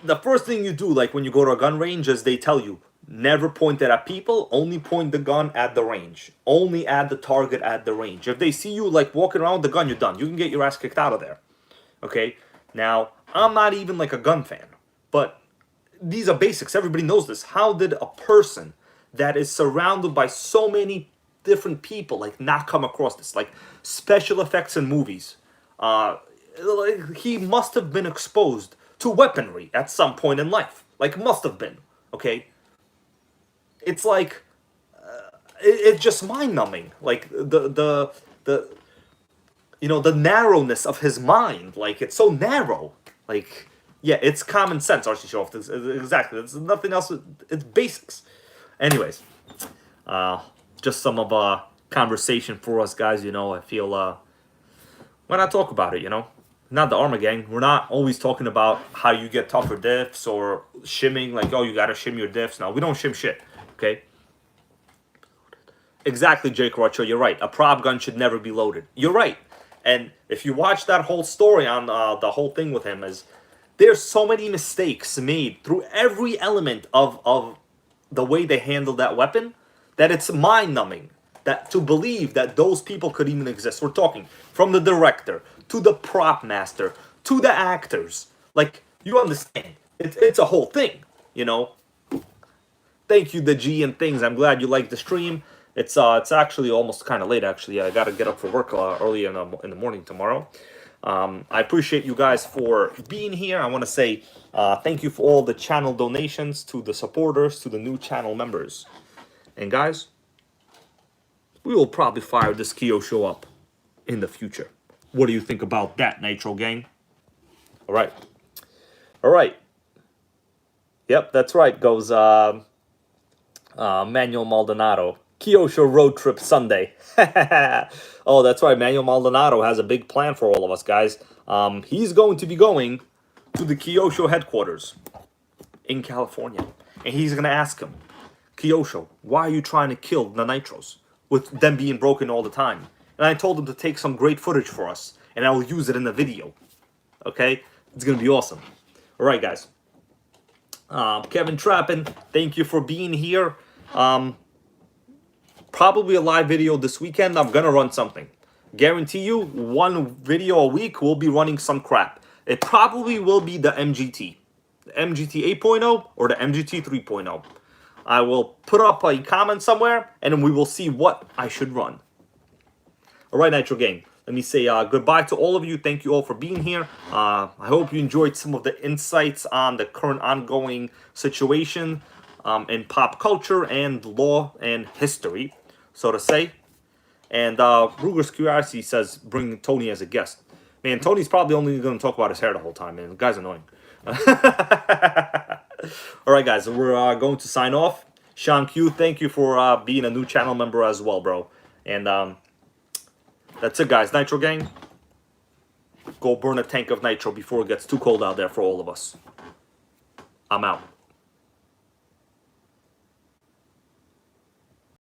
the first thing you do, like, when you go to a gun range, is they tell you, never point it at people, only point the gun at the range. Only add the target at the range. If they see you, like, walking around with the gun, you're done. You can get your ass kicked out of there. Okay? Now, I'm not even, like, a gun fan. But these are basics. Everybody knows this. How did a person that is surrounded by so many different people, like, not come across this? Like, special effects in movies. He must have been exposed to weaponry at some point in life. Like, must have been. Okay? It's like, it's just mind-numbing. Like, the narrowness of his mind. Like, it's so narrow. Like, yeah, it's common sense, Archie Shoft. Exactly. It's nothing else. It's basics. Anyways, just some of a conversation for us guys, I feel, why not talk about it, Not the Armor Gang. We're not always talking about how you get tougher diffs or shimming, like, oh, you gotta shim your diffs. No, we don't shim shit. Okay? Exactly, Jake Rocho, you're right. A prop gun should never be loaded. You're right. And if you watch that whole story on the whole thing with him, is there's so many mistakes made through every element of the way they handle that weapon, that it's mind-numbing. That to believe that those people could even exist. We're talking from the director to the prop master to the actors. Like, you understand? It's a whole thing, you know. Thank you, the G and things. I'm glad you liked the stream. It's actually almost kind of late. Actually, I got to get up for work early in the morning tomorrow. I appreciate you guys for being here. I want to say thank you for all the channel donations, to the supporters, to the new channel members, and guys, we will probably fire this Kyosho up in the future. What do you think about that, Nitro Gang? All right. All right. Yep, that's right. Goes Manuel Maldonado. Kyosho Road Trip Sunday. Oh, that's right. Manuel Maldonado has a big plan for all of us, guys. He's going to be going to the Kyosho headquarters in California. And he's going to ask him, Kyosho, why are you trying to kill the Nitros with them being broken all the time? And I told him to take some great footage for us, and I will use it in the video. Okay? It's going to be awesome. All right, guys. Kevin Trappin, thank you for being here. Probably a live video this weekend. I'm going to run something. Guarantee you, one video a week, we'll be running some crap. It probably will be the MGT. The MGT 8.0 or the MGT 3.0. I will put up a comment somewhere, and we will see what I should run. All right, Nitro Gang. Let me say goodbye to all of you. Thank you all for being here. I hope you enjoyed some of the insights on the current ongoing situation in pop culture and law and history, so to say. And Ruger's Curiosity says, bring Tony as a guest. Man, Tony's probably only going to talk about his hair the whole time, man. The guy's annoying. All right, guys, we're going to sign off. Sean Q, thank you for being a new channel member as well, bro. And that's it, guys. Nitro Gang, go burn a tank of nitro before it gets too cold out there for all of us. I'm out.